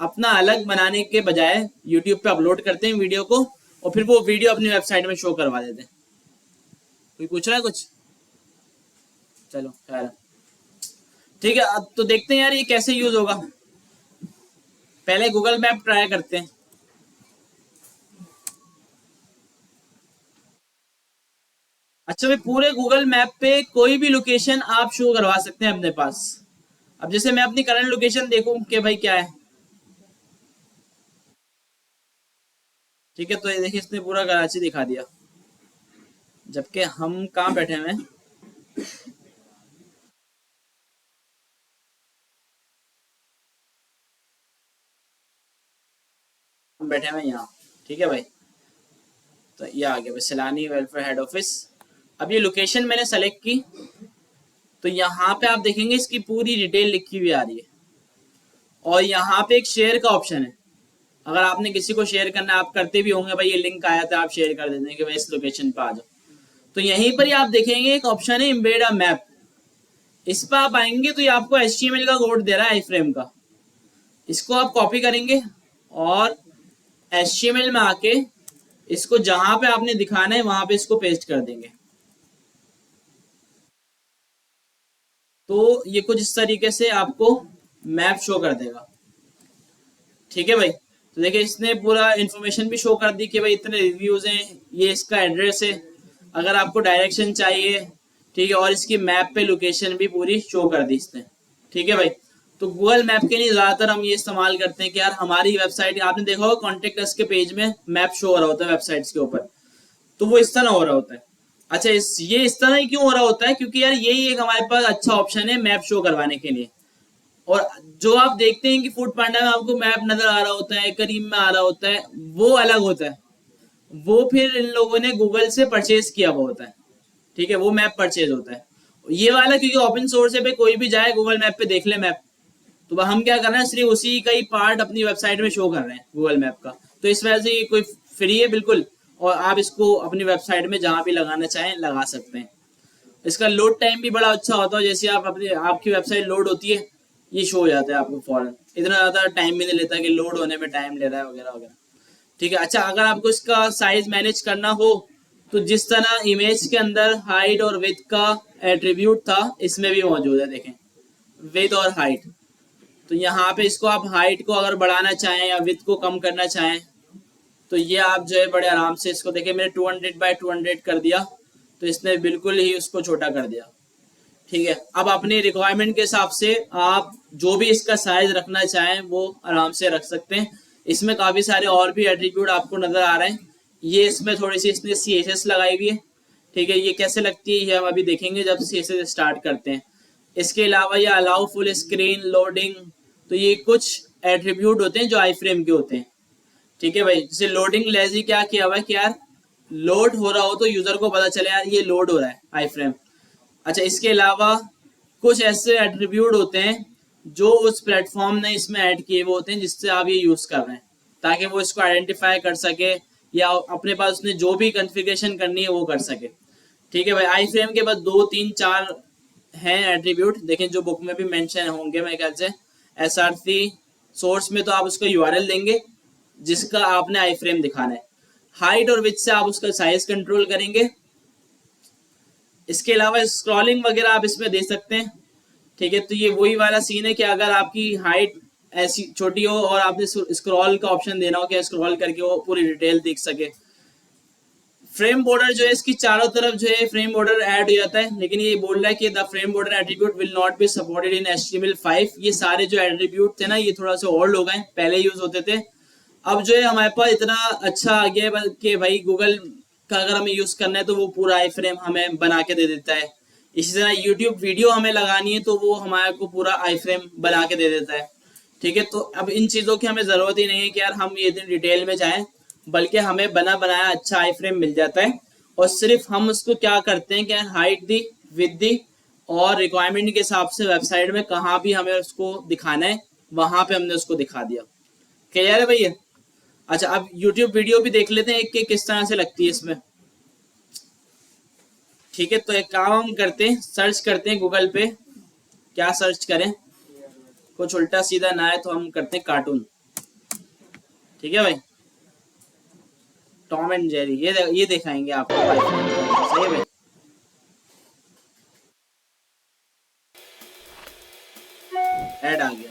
अपना अलग बनाने के बजाय यूट्यूब पे अपलोड करते हैं वीडियो को और फिर वो वीडियो अपनी वेबसाइट में शो करवा देते हैं। कोई पूछ रहा है कुछ? चलो खैर, ठीक है। अब तो देखते हैं यार ये कैसे यूज होगा। पहले गूगल मैप ट्राई करते हैं। अच्छा भाई, पूरे गूगल मैप पे कोई भी लोकेशन आप शो करवा सकते हैं अपने पास। अब जैसे मैं अपनी करंट लोकेशन देखूं कि भाई क्या है, ठीक है, तो ये देखिए इसने पूरा कराची दिखा दिया, जबकि हम कहाँ बैठे हुए हैं, हम बैठे हुए हैं यहाँ। ठीक है भाई, तो ये आ गया भाई सैलानी वेलफेयर हेड ऑफिस। अब ये लोकेशन मैंने सेलेक्ट की, तो यहाँ पे आप देखेंगे इसकी पूरी डिटेल लिखी हुई आ रही है और यहाँ पे एक शेयर का ऑप्शन है। अगर आपने किसी को शेयर करना है, आप करते भी होंगे भाई, ये लिंक आया था आप शेयर कर देते हैं कि भाई इस लोकेशन पे आ जाओ। तो यहीं पर ही आप देखेंगे एक ऑप्शन है इम्बेड अ मैप। इस पर आप आएंगे तो ये आपको HTML का कोड दे रहा है आई फ्रेम का। इसको आप कॉपी करेंगे और HTML में आके इसको जहां पे आपने दिखाना है वहां पे इसको पेस्ट कर देंगे। तो ये कुछ इस तरीके से आपको मैप शो कर देगा। ठीक है भाई, तो देखिए इसने पूरा इंफॉर्मेशन भी शो कर दी कि भाई इतने रिव्यूज हैं, ये इसका एड्रेस है, अगर आपको डायरेक्शन चाहिए, ठीक है, और इसकी मैप पे लोकेशन भी पूरी शो कर दी इसने। ठीक है भाई, तो गूगल मैप के लिए ज्यादातर हम ये इस्तेमाल करते हैं कि यार हमारी वेबसाइट, आपने देखा होगा कॉन्टेक्ट अस के पेज में मैप शो हो रहा होता है वेबसाइट्स के ऊपर, तो वो इस तरह हो रहा होता है। अच्छा, ये इस तरह ही क्यों हो रहा होता है, क्योंकि यार यही एक हमारे पास अच्छा ऑप्शन है मैप शो करवाने के लिए। और जो आप देखते हैं कि फूड पांडा में आपको मैप नजर आ रहा होता है, करीम में आ रहा होता है, वो अलग होता है, वो फिर इन लोगों ने गूगल से परचेज किया हुआ होता है। ठीक है, वो मैप परचेज होता है। ये वाला क्योंकि ओपन सोर्स है पे, कोई भी जाए गूगल मैप पे देख ले मैप, तो हम क्या कर रहे हैं, सिर्फ उसी का ही पार्ट अपनी वेबसाइट में शो कर रहे हैं गूगल मैप का। तो इस वजह से ये कोई फ्री है बिल्कुल, और आप इसको अपनी वेबसाइट में जहां भी लगाना चाहें लगा सकते हैं। इसका लोड टाइम भी बड़ा अच्छा होता है, जैसे आप अपनी आपकी वेबसाइट लोड होती है ये शो हो जाता है आपको फौरन, इतना ज्यादा टाइम भी नहीं लेता कि लोड होने में टाइम ले रहा है वगैरह वगैरह। ठीक है, अच्छा अगर आपको इसका साइज मैनेज करना हो तो जिस तरह इमेज के अंदर हाइट और विड्थ का एट्रीब्यूट था इसमें भी मौजूद है, देखें विड्थ और हाइट। तो यहाँ पे इसको आप हाइट को अगर बढ़ाना चाहें या विड्थ को कम करना चाहें तो ये आप जो है बड़े आराम से इसको, देखें मैंने 200 बाय 200 कर दिया तो इसने बिल्कुल ही उसको छोटा कर दिया। ठीक है, अब अपनी रिक्वायरमेंट के हिसाब से आप जो भी इसका साइज रखना चाहें वो आराम से रख सकते हैं। इसमें काफी सारे और भी एट्रीब्यूट आपको नजर आ रहे हैं। ये इसमें थोड़ी सी इसने CSS लगाई हुई है। ठीक है, ये कैसे लगती है ये हम अभी देखेंगे जब CSS स्टार्ट करते हैं। इसके अलावा ये अलाउ फुल स्क्रीन लोडिंग, तो ये कुछ एट्रीब्यूट होते हैं जो आई फ्रेम के होते हैं। ठीक है भाई, जैसे लोडिंग लेजी क्या किया हुआ है कि यार लोड हो रहा हो तो यूजर को पता चले यार ये लोड हो रहा है आई फ्रेम। अच्छा, इसके अलावा कुछ ऐसे एट्रीब्यूट होते हैं जो उस प्लेटफॉर्म ने इसमें ऐड किए हुए होते हैं जिससे आप ये यूज कर रहे हैं, ताकि वो इसको आइडेंटिफाई कर सके या अपने पास उसने जो भी कॉन्फ़िगरेशन करनी है वो कर सके। ठीक है भाई, आई फ्रेम के बाद 2 3 4 हैं एट्रीब्यूट, देखें जो बुक में भी मेंशन होंगे मेरे ख्याल से। SRC सोर्स में तो आप उसका URL देंगे जिसका आपने आई फ्रेम दिखाना है। हाइट और विड्थ से आप उसका साइज कंट्रोल करेंगे। इसके अलावा स्क्रॉलिंग वगैरह आप इसमें दे सकते हैं। ठीक है, तो ये वही वाला सीन है कि अगर आपकी हाइट ऐसी छोटी हो और आपने स्क्रॉल का ऑप्शन देना हो कि स्क्रॉल करके वो पूरी डिटेल देख सके। फ्रेम बॉर्डर जो है इसकी चारों तरफ जो है फ्रेम बॉर्डर ऐड हो जाता है, लेकिन ये बोल रहा है कि the frame border attribute will not be supported in HTML5। ये सारे जो एट्रीब्यूट थे ना ये थोड़ा सा ओल्ड हो गए, पहले यूज होते थे। अब जो है हमारे पास इतना अच्छा आ गया है कि भाई गूगल का अगर हमें यूज करना है तो वो पूरा आई फ्रेम हमें बना के दे देता है। इसी तरह यूट्यूब वीडियो हमें लगानी है तो वो हमारे को पूरा आई फ्रेम बना के दे देता है। ठीक है, तो अब इन चीजों की हमें जरूरत ही नहीं है कि यार हम ये इतनी डिटेल में जाएं, बल्कि हमें बना बनाया अच्छा आई फ्रेम मिल जाता है। और सिर्फ हम उसको क्या करते हैं कि हाइट दी, विड्थ दी और रिक्वायरमेंट के हिसाब से वेबसाइट में कहाँ भी हमें उसको दिखाना है वहां पे हमने उसको दिखा दिया। क्लियर है भैया? अच्छा, अब YouTube वीडियो भी देख लेते हैं एक के किस तरह से लगती है इसमें। ठीक है, तो एक काम हम करते हैं, सर्च करते हैं गूगल पे। क्या सर्च करें? कुछ उल्टा सीधा ना है तो हम करते हैं कार्टून। ठीक है भाई, टॉम एंड जेरी, ये दिखाएंगे आपको। सही है भाई। ऐड आ गया।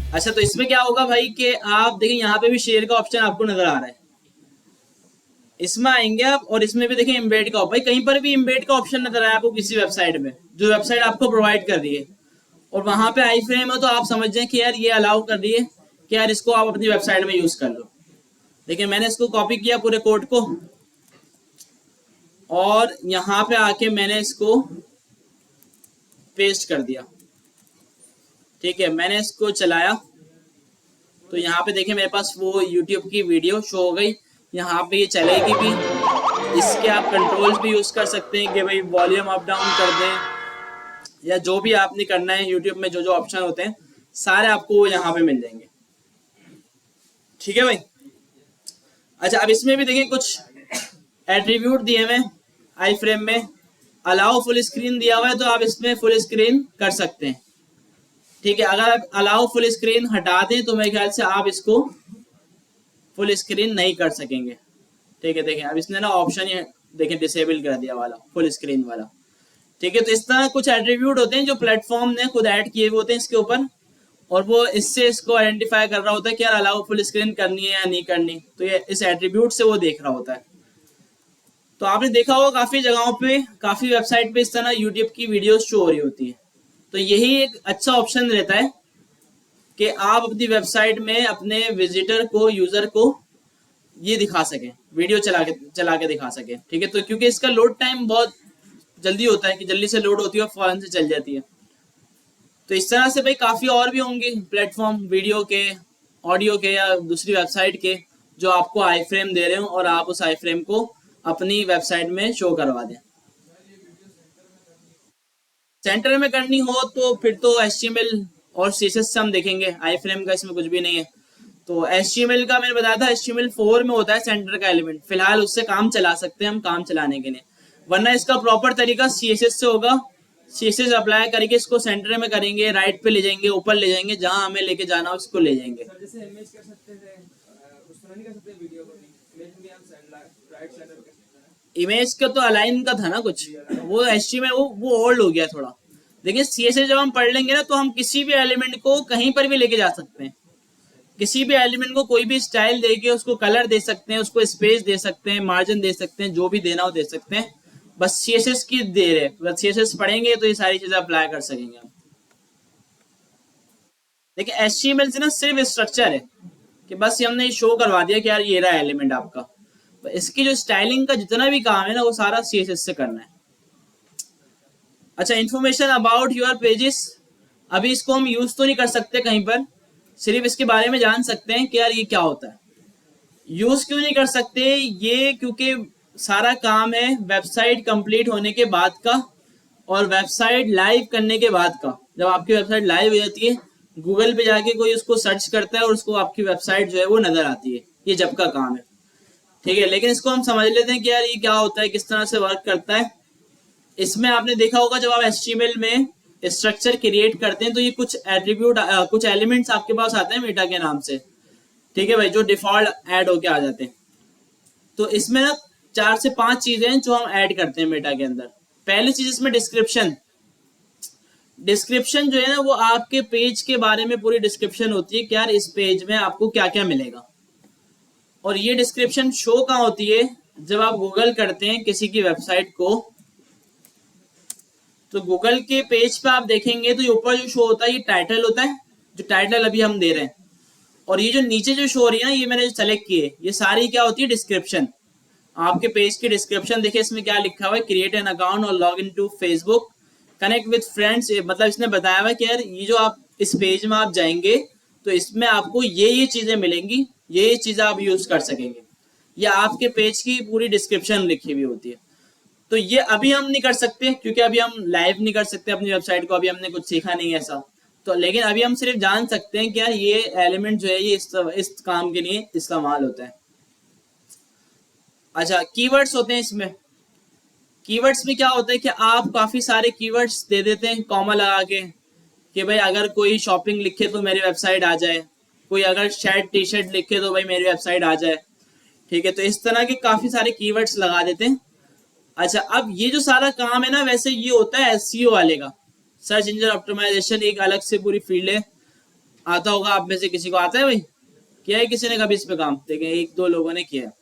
अच्छा, तो इसमें क्या होगा भाई कि आप देखिए यहाँ पे भी शेयर का ऑप्शन आपको नजर आ रहा है। इसमें आएंगे आप और इसमें भी देखिए इम्बेड का, भाई कहीं पर भी इम्बेड का ऑप्शन नजर आया आपको किसी वेबसाइट में, जो वेबसाइट आपको प्रोवाइड कर रही है, और वहां पे आई फ्रेम है, तो आप समझ जाए कि यार ये अलाउ कर रही है कि यार इसको आप अपनी वेबसाइट में यूज कर लो। देखिए मैंने इसको कॉपी किया पूरे कोड को, और यहाँ पे आके मैंने इसको पेस्ट कर दिया। ठीक है, मैंने इसको चलाया तो यहाँ पे देखिए मेरे पास वो YouTube की वीडियो शो हो गई। यहाँ पे ये चलेगी भी। इसके आप कंट्रोल्स भी यूज कर सकते हैं कि भाई वॉल्यूम अप डाउन कर दें, या जो भी आपने करना है। YouTube में जो जो ऑप्शन होते हैं सारे आपको यहाँ पे मिल जाएंगे। ठीक है भाई। अच्छा, अब इसमें भी देखिए कुछ एट्रीब्यूट दिए हुए आई फ्रेम में। अलाउ फुल स्क्रीन दिया हुआ है तो आप इसमें फुल स्क्रीन कर सकते हैं। ठीक है, अगर आप अलाउ फुल स्क्रीन हटा दें तो मेरे ख्याल से आप इसको फुल स्क्रीन नहीं कर सकेंगे। ठीक है, देखिए अब इसने ना ऑप्शन ये देखिए डिसेबल कर दिया वाला, फुल स्क्रीन वाला। ठीक है, तो इस तरह कुछ एट्रीब्यूट होते हैं जो प्लेटफॉर्म ने खुद ऐड किए हुए होते हैं इसके ऊपर, और वो इससे इसको आइडेंटिफाई कर रहा होता है कि यार अलाउ फुल स्क्रीन करनी है या नहीं करनी, तो ये इस एट्रीब्यूट से वो देख रहा होता है। तो आपने देखा होगा काफी जगहों पे, काफी वेबसाइट पे इस तरह यूट्यूब की वीडियोस शो हो रही होती है। तो यही एक अच्छा ऑप्शन रहता है कि आप अपनी वेबसाइट में अपने विजिटर को, यूजर को ये दिखा सकें, वीडियो चला के दिखा सकें। ठीक है, तो क्योंकि इसका लोड टाइम बहुत जल्दी होता है कि जल्दी से लोड होती है और फौरन से चल जाती है। तो इस तरह से भाई काफी और भी होंगे प्लेटफॉर्म वीडियो के, ऑडियो के या दूसरी वेबसाइट के, जो आपको आई फ्रेम दे रहे हो और आप उस आई फ्रेम को अपनी वेबसाइट में शो करवा दें। सेंटर में करनी हो तो फिर तो HTML और CSS से हम देखेंगे, आई फ्रेम का इसमें कुछ भी नहीं है। तो HTML का मैंने बताया था HTML4 में होता है सेंटर का एलिमेंट, फिलहाल उससे काम चला सकते हैं हम, काम चलाने के लिए। वरना इसका प्रॉपर तरीका CSS से होगा। CSS अप्लाई करके इसको सेंटर में करेंगे, राइट पे ले जाएंगे, ऊपर ले जाएंगे, जहां हमें लेके जाना हो उसको ले जाएंगे। जैसे इमेज कर सकते थे, उस तरह नहीं कर सकते वीडियो को भी, इमेज भी हम राइट साइड कर सकते हैं। इमेज का तो अलाइन का था ना कुछ, वो HTML वो ओल्ड हो गया थोड़ा। देखिए CSS जब हम पढ़ लेंगे ना तो हम किसी भी एलिमेंट को कहीं पर भी लेके जा सकते हैं। किसी भी एलिमेंट को कोई भी स्टाइल देके उसको कलर दे सकते हैं, उसको स्पेस दे सकते हैं, मार्जिन दे सकते हैं, जो भी देना हो दे सकते हैं। बस CSS की देर है, बस CSS पढ़ेंगे तो ये सारी चीजें अप्लाई कर सकेंगे हम। देखिए HTML से ना सिर्फ स्ट्रक्चर है कि बस हमने ये शो करवा दिया कि यार ये रहा एलिमेंट आपका। तो इसकी जो स्टाइलिंग का जितना भी काम है ना वो सारा CSS से करना है। अच्छा, इंफॉर्मेशन अबाउट योर पेजेस, अभी इसको हम यूज तो नहीं कर सकते कहीं पर, सिर्फ इसके बारे में जान सकते हैं कि यार ये क्या होता है। यूज क्यों नहीं कर सकते ये? क्योंकि सारा काम है वेबसाइट कंप्लीट होने के बाद का और वेबसाइट लाइव करने के बाद का। जब आपकी वेबसाइट लाइव हो जाती है, गूगल पे जाके कोई उसको सर्च करता है और उसको आपकी वेबसाइट जो है वो नजर आती है, ये जब का काम है। ठीक है, लेकिन इसको हम समझ लेते हैं कि यार ये क्या होता है, किस तरह से वर्क करता है। इसमें आपने देखा होगा जब आप HTML में स्ट्रक्चर क्रिएट करते हैं तो ये कुछ एट्रीब्यूट, कुछ एलिमेंट्स आपके पास आते हैं मेटा के नाम से। ठीक है भाई, जो डिफॉल्ट ऐड होके आ जाते हैं। तो इसमें ना 4 से 5 चीजें हैं जो हम ऐड करते हैं मेटा के अंदर। पहली चीज इसमें डिस्क्रिप्शन। डिस्क्रिप्शन जो है ना वो आपके पेज के बारे में पूरी डिस्क्रिप्शन होती है कि यार इस पेज में आपको क्या क्या मिलेगा। और ये डिस्क्रिप्शन शो कहाँ होती है, जब आप गूगल करते हैं किसी की वेबसाइट को, तो गूगल के पेज पे आप देखेंगे तो ये ऊपर जो शो होता है ये टाइटल होता है, जो टाइटल अभी हम दे रहे हैं। और ये जो नीचे जो शो हो रही है ना, ये मैंने जो सेलेक्ट की है, ये सारी क्या होती है, डिस्क्रिप्शन। आपके पेज की डिस्क्रिप्शन देखिए, इसमें क्या लिखा हुआ है, क्रिएट एन अकाउंट और log in to Facebook, connect with friends. मतलब इसने बताया हुआ कि यार ये जो आप इस पेज में आप जाएंगे तो इसमें आपको ये चीजें मिलेंगी, ये चीजें आप यूज कर सकेंगे। या आपके पेज की पूरी डिस्क्रिप्शन लिखी हुई होती है। तो ये अभी हम नहीं कर सकते क्योंकि अभी हम लाइव नहीं कर सकते अपनी वेबसाइट को, अभी हमने कुछ सीखा नहीं है ऐसा। तो लेकिन अभी हम सिर्फ जान सकते हैं कि यार ये एलिमेंट जो है ये इस काम के लिए इस्तेमाल होता है। अच्छा, कीवर्ड्स होते हैं इसमें। कीवर्ड्स में क्या होता है कि आप काफी सारे कीवर्ड्स दे देते हैं कॉमा लगा के, कि भाई अगर कोई शॉपिंग लिखे तो मेरी वेबसाइट आ जाए, कोई अगर शर्ट टी शर्ट लिखे तो भाई मेरी वेबसाइट आ जाए। ठीक है, तो इस तरह के काफी सारे कीवर्ड्स लगा देते हैं। अच्छा, अब ये जो सारा काम है ना, वैसे ये होता है एसईओ वाले का। सर्च इंजन ऑप्टिमाइजेशन एक अलग से पूरी फील्ड है। आता होगा आप में से किसी को आता है भाई, किया है किसी ने कभी इस पे काम? देखें, 1-2 लोगों ने किया है।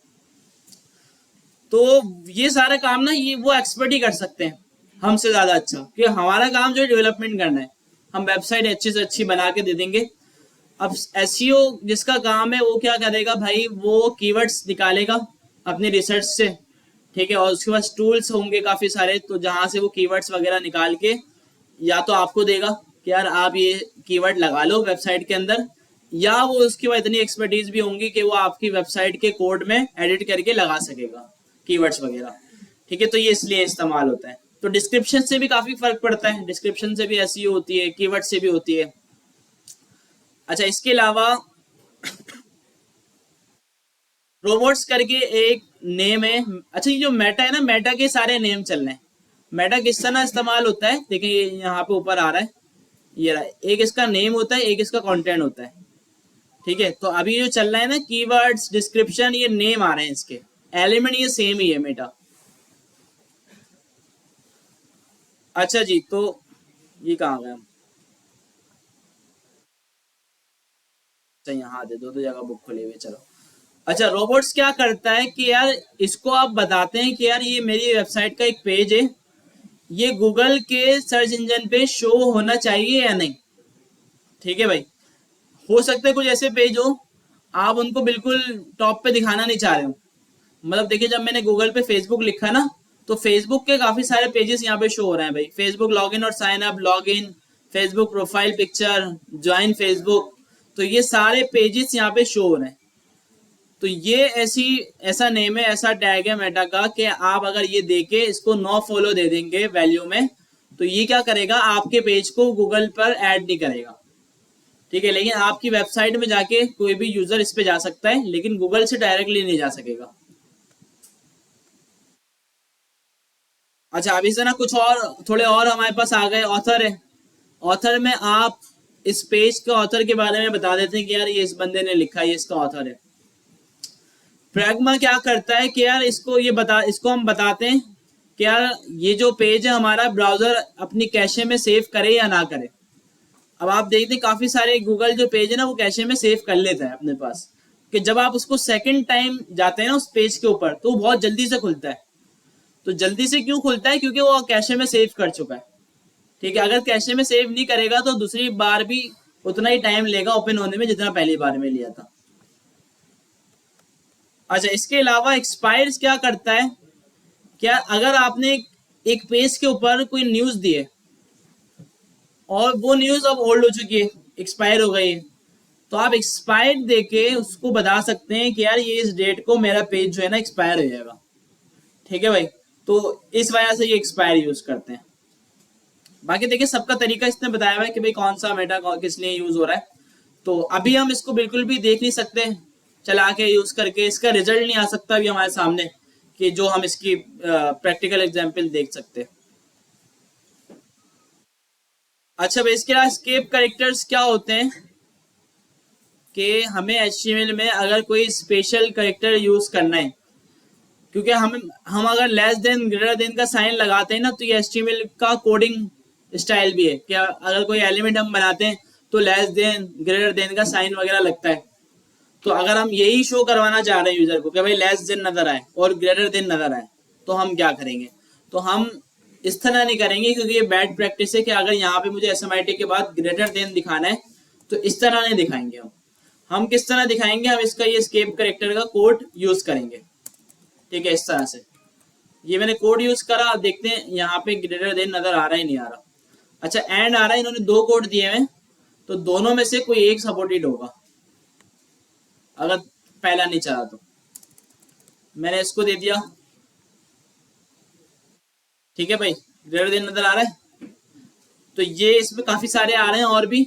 तो ये सारा काम ना ये वो एक्सपर्ट ही कर सकते हैं हमसे ज्यादा अच्छा, क्योंकि हमारा काम जो है डेवलपमेंट करना है। हम वेबसाइट अच्छी से अच्छी बना के दे देंगे। अब एसईओ जिसका काम है वो क्या करेगा भाई, वो कीवर्ड्स निकालेगा अपनी रिसर्च से। ठीक है, और उसके पास टूल्स होंगे काफी सारे, तो जहां से वो कीवर्ड्स वगैरह निकाल के या तो आपको देगा कि यार आप ये कीवर्ड लगा लो वेबसाइट के अंदर, या वो उसके बाद इतनी एक्सपर्टीज भी होंगी कि वो आपकी वेबसाइट के कोड में एडिट करके लगा सकेगा कीवर्ड्स वगैरह। ठीक है, तो ये इसलिए इस्तेमाल होता है। तो डिस्क्रिप्शन से भी काफी फर्क पड़ता है, डिस्क्रिप्शन से भी एसईओ होती है, कीवर्ड से भी होती है। अच्छा, इसके अलावा रोबोट्स करके एक नेम है। अच्छा, ये जो मेटा है ना, मेटा के सारे नेम चल रहे हैं। मेटा किस तरह इस्तेमाल होता है, देखिए ये यहाँ पे ऊपर आ रहा है, ये रहा है। एक इसका नेम होता है, एक इसका कंटेंट होता है। ठीक है, तो अभी जो चल रहा है ना कीवर्ड्स, डिस्क्रिप्शन, ये नेम आ रहे हैं इसके, एलिमेंट ये सेम ही है मेटा। अच्छा जी, तो ये कहाँ गए हम? अच्छा, यहाँ दे दो, तो जगह बुक खुली हुई, चलो। अच्छा, रोबोट्स क्या करता है कि यार इसको आप बताते हैं कि यार ये मेरी वेबसाइट का एक पेज है, ये गूगल के सर्च इंजन पे शो होना चाहिए या नहीं। ठीक है भाई, हो सकता है कुछ ऐसे पेज हो आप उनको बिल्कुल टॉप पे दिखाना नहीं चाह रहे हो। मतलब देखिए, जब मैंने गूगल पे फेसबुक लिखा ना, तो फेसबुक के काफी सारे पेजेस यहाँ पे शो हो रहे हैं भाई। फेसबुक लॉग इन और sign up, log in, Facebook profile picture, join Facebook, तो ये सारे पेजेस यहाँ पे शो हो रहे हैं। तो ये ऐसा नेम है, ऐसा टैग है मेटा का कि आप अगर ये देके इसको नो फॉलो दे देंगे वैल्यू में, तो ये क्या करेगा, आपके पेज को गूगल पर ऐड नहीं करेगा। ठीक है, लेकिन आपकी वेबसाइट में जाके कोई भी यूजर इस पे जा सकता है, लेकिन गूगल से डायरेक्टली नहीं जा सकेगा। अच्छा, अभी से ना कुछ और थोड़े और हमारे पास आ गए। ऑथर है, ऑथर में आप इस पेज के ऑथर के बारे में बता देते हैं कि यार ये इस बंदे ने लिखा है, ये इसका ऑथर है। प्रैग्मा क्या करता है कि यार इसको हम बताते हैं कि यार ये जो पेज है हमारा, ब्राउजर अपनी कैशे में सेव करे या ना करे। अब आप देखते हैं काफी सारे गूगल जो पेज है ना वो कैशे में सेव कर लेता है अपने पास, कि जब आप उसको सेकंड टाइम जाते हैं ना उस पेज के ऊपर, तो वो बहुत जल्दी से खुलता है। तो जल्दी से क्यों खुलता है, क्योंकि वो कैशे में सेव कर चुका है। ठीक है, अगर कैशे में सेव नहीं करेगा तो दूसरी बार भी उतना ही टाइम लेगा ओपन होने में जितना पहली बार में लिया था। अच्छा, इसके अलावा एक्सपायर्स क्या करता है, क्या अगर आपने एक पेज के ऊपर कोई न्यूज दी है और वो न्यूज अब ओल्ड हो चुकी है, एक्सपायर हो गई है, तो आप एक्सपायर्ड देके उसको बता सकते हैं कि यार ये इस डेट को मेरा पेज जो है ना एक्सपायर हो जाएगा। ठीक है भाई, तो इस वजह से ये एक्सपायर यूज करते हैं। बाकी देखिए सबका तरीका इसने बताया हुआ है कि भाई कौन सा मेटा किस लिए यूज हो रहा है। तो अभी हम इसको बिल्कुल भी देख नहीं सकते चला के यूज करके, इसका रिजल्ट नहीं आ सकता अभी हमारे सामने कि जो हम इसकी प्रैक्टिकल एग्जाम्पल देख सकते हैं। अच्छा भाई, इसके अलावा एस्केप कैरेक्टर्स क्या होते हैं कि हमें HTML में अगर कोई स्पेशल कैरेक्टर यूज करना है, क्योंकि हम अगर लेस देन ग्रेटर देन का साइन लगाते हैं ना, तो ये HTML का कोडिंग स्टाइल भी है कि अगर कोई एलिमेंट हम बनाते हैं तो लेस देन ग्रेटर देन का साइन वगैरह लगता है। तो अगर हम यही शो करवाना चाह रहे हैं यूजर को कि भाई लेस देन नजर आए और ग्रेटर देन नजर आए, तो हम क्या करेंगे? तो हम इस तरह नहीं करेंगे, क्योंकि ये बैड प्रैक्टिस है कि अगर यहाँ पे मुझे SMIT के बाद ग्रेटर देन दिखाना है तो इस तरह नहीं दिखाएंगे हम किस तरह दिखाएंगे? हम इसका ये एस्केप कैरेक्टर का कोड यूज करेंगे, ठीक है, इस तरह से। ये मैंने कोड यूज करा, आप देखते हैं यहाँ पे ग्रेटर देन नजर आ रहा है नहीं आ रहा? अच्छा, एंड आ रहा है। इन्होंने दो कोड दिए हैं, तो दोनों में से कोई एक सपोर्टेड होगा अगर पहला नहीं चला तो। मैंने इसको दे दिया, ठीक है भाई, ग्रेटर देन नजर आ रहा है। तो ये इसमें काफी सारे आ रहे हैं और भी,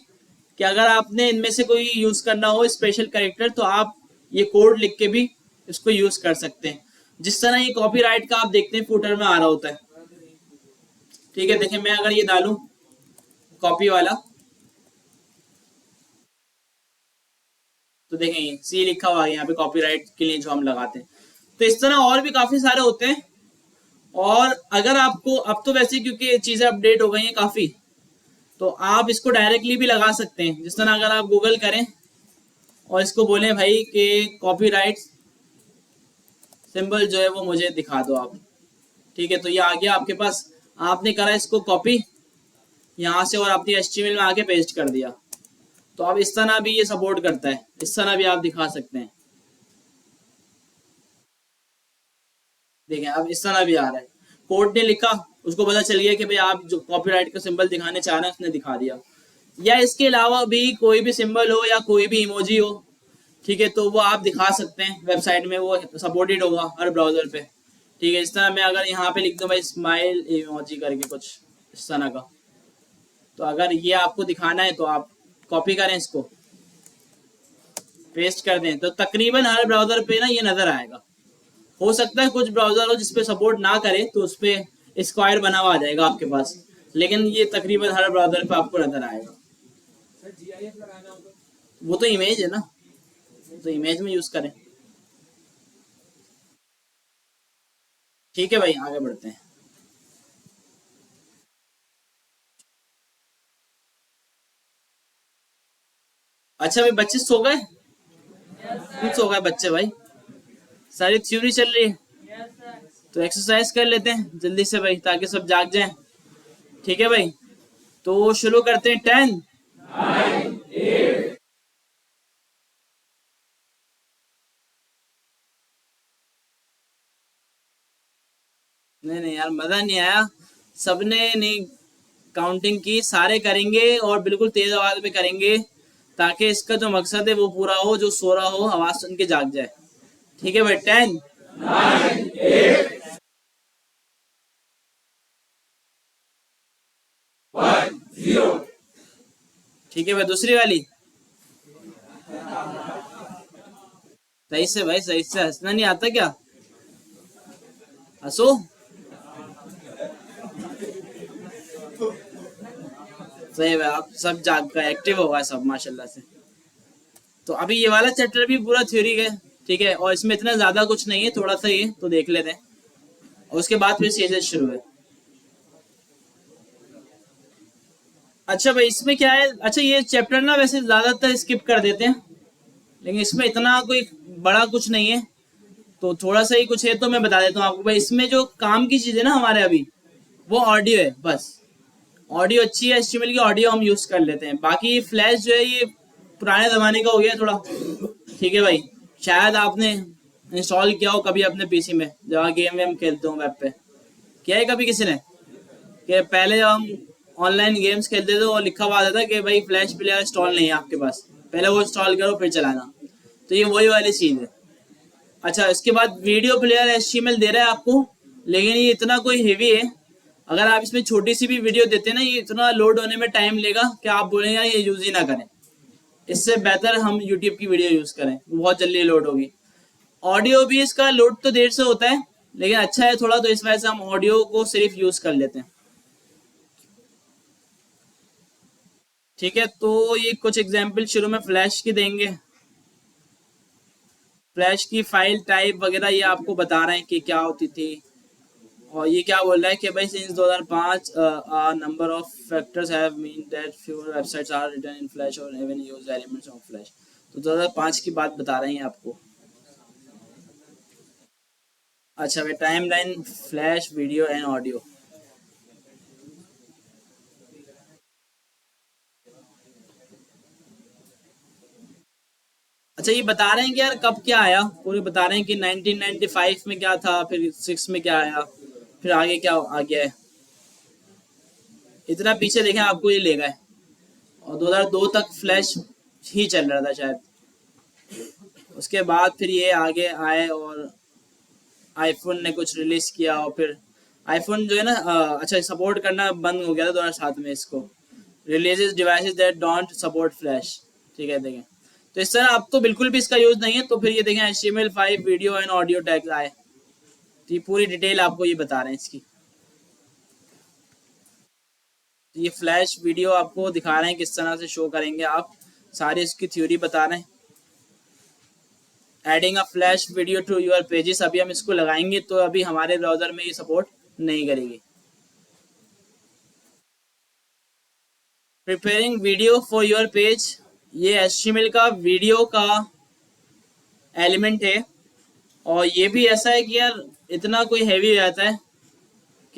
कि अगर आपने इनमें से कोई यूज करना हो स्पेशल कैरेक्टर, तो आप ये कोड लिख के भी इसको यूज कर सकते हैं। जिस तरह ये कॉपीराइट का आप देखते हैं फुटर में आ रहा होता है, ठीक है। देखिए, मैं अगर ये डालूं कॉपी वाला, तो देखें सी लिखा हुआ है यहाँ पे कॉपीराइट के लिए जो हम लगाते हैं। तो इस तरह और भी काफी सारे होते हैं। और अगर आपको अब तो वैसे क्योंकि चीजें अपडेट हो गई हैं काफी, तो आप इसको डायरेक्टली भी लगा सकते हैं। जिस तरह अगर आप गूगल करें और इसको बोलें भाई कि कॉपीराइट सिंबल जो है वो मुझे दिखा दो आप, ठीक है, तो ये आ गया आपके पास। आपने करा इसको कॉपी यहाँ से और अपनी HTML में आके पेस्ट कर दिया। तो अब इस तरह भी ये सपोर्ट करता है, इस तरह भी आप दिखा सकते हैं। देखें, अब इस तरह भी आ रहा है। कोड ने लिखा, उसको पता चल गया कि भाई आप जो कॉपीराइट का सिंबल दिखाने चाह रहे हैं उसने दिखा दिया। या इसके अलावा भी कोई भी सिंबल हो या कोई भी इमोजी हो, ठीक है, तो वो आप दिखा सकते हैं वेबसाइट में, वो सपोर्टेड होगा हर ब्राउजर पे, ठीक है। इस तरह मैं अगर यहाँ पे लिख दूं भाई स्माइल इमोजी करके कुछ इस तरह का, तो अगर ये आपको दिखाना है तो आप कॉपी करें, इसको पेस्ट कर दें, तो तकरीबन हर ब्राउजर पे ना ये नजर आएगा। हो सकता है कुछ ब्राउजर हो जिसपे सपोर्ट ना करे, तो उस पे स्क्वायर बना हुआ आ जाएगा आपके पास, लेकिन ये तकरीबन हर ब्राउजर पे आपको नजर आएगा। सर GIF लगाना हो तो? वो तो इमेज है ना, तो इमेज में यूज करें। ठीक है भाई, आगे बढ़ते हैं। अच्छा भाई, बच्चे सो गए? खुद सो गए बच्चे भाई, सारी थ्योरी चल रही है। तो एक्सरसाइज कर लेते हैं जल्दी से भाई, ताकि सब जाग जाएं। ठीक है भाई, तो शुरू करते हैं। 10 नहीं नहीं यार, मजा नहीं आया। सबने नहीं काउंटिंग की, सारे करेंगे और बिल्कुल तेज आवाज में करेंगे, ताकि इसका जो मकसद है वो पूरा हो। जो सो रहा हो आवाज सुन के जाग जाए। ठीक है भाई, 10 ठीक है भाई, दूसरी वाली सही से भाई, सही से। हंसना नहीं आता क्या? हंसो। सही भाई, आप सब जाग का एक्टिव होगा सब माशाल्लाह से। तो अभी ये वाला चैप्टर भी पूरा थ्योरी है, ठीक है, और इसमें इतना ज्यादा कुछ नहीं है, थोड़ा सा ही है, तो देख लेते हैं। और उसके बाद फिर सीरीज शुरू है। अच्छा भाई, इसमें क्या है? अच्छा, ये चैप्टर ना वैसे ज्यादातर स्किप कर देते हैं, लेकिन इसमें इतना कोई बड़ा कुछ नहीं है, तो थोड़ा सा ही कुछ है, तो मैं बता देता हूँ आपको भाई। इसमें जो काम की चीज है ना हमारे अभी, वो ऑडियो है बस। ऑडियो अच्छी है, HTML की ऑडियो हम यूज कर लेते हैं। बाकी फ्लैश जो है ये पुराने जमाने का हो गया थोड़ा, ठीक है भाई। शायद आपने इंस्टॉल किया हो कभी अपने पीसी में, जहाँ गेम वेम खेलते हो वेब पे। किया है कभी किसी ने? कि पहले जब हम ऑनलाइन गेम्स खेलते थे और लिखा हुआ आता था कि भाई फ्लैश प्लेयर इंस्टॉल नहीं है आपके पास, पहले वो इंस्टॉल करो फिर चलाना। तो ये वही वाली चीज है। अच्छा, इसके बाद वीडियो प्लेयर HTML दे रहा है आपको, लेकिन ये इतना कोई हेवी है। अगर आप इसमें छोटी सी भी वीडियो देते हैं ना, ये इतना लोड होने में टाइम लेगा कि आप बोलेंगे यार ये यूज ही ना करें। इससे बेहतर हम यूट्यूब की वीडियो यूज करें, वो बहुत जल्दी लोड होगी। ऑडियो भी इसका लोड तो देर से होता है, लेकिन अच्छा है थोड़ा, तो इस वजह से हम ऑडियो को सिर्फ यूज कर लेते हैं। ठीक है, तो ये कुछ एग्जाम्पल शुरू में फ्लैश के देंगे। फ्लैश की फाइल टाइप वगैरह ये आपको बता रहे हैं कि क्या होती थी। और ये क्या बोल रहा है कि भाई since 2005 number of factors have mean that fewer websites are written in flash और even use elements of flash. तो 2005 की बात बता रहे हैं आपको। अच्छा भाई timeline flash video and audio. अच्छा ये बता रहे हैं कि यार कब क्या आया, पूरे बता रहे हैं कि 1995 में क्या था, फिर 6 में क्या आया, फिर आगे क्या आ गया है। इतना पीछे देखें आपको ये ले गए। और 2002 तक फ्लैश ही चल रहा था शायद। उसके बाद फिर ये आगे आए और आईफोन ने कुछ रिलीज किया और फिर आईफोन जो है ना अच्छा सपोर्ट करना बंद हो गया था 2007 में इसको। Releases devices that don't support flash. ठीक है देखें। तो इस तरह अब तो बिल्कुल भी इसका यूज नहीं है। तो फिर ये देखें HTML5 video and audio tags आए। तो ये पूरी डिटेल आपको ये बता रहे हैं इसकी। तो ये फ्लैश वीडियो आपको दिखा रहे हैं किस तरह से शो करेंगे आप। सारी इसकी थ्योरी बता रहे हैं। Adding a flash video to your pages, अभी हम इसको लगाएंगे तो अभी हमारे ब्राउजर में ये सपोर्ट नहीं करेगी। Preparing video for your page, ये HTML का वीडियो का एलिमेंट है। और ये भी ऐसा है कि यार इतना कोई हैवी हो जाता है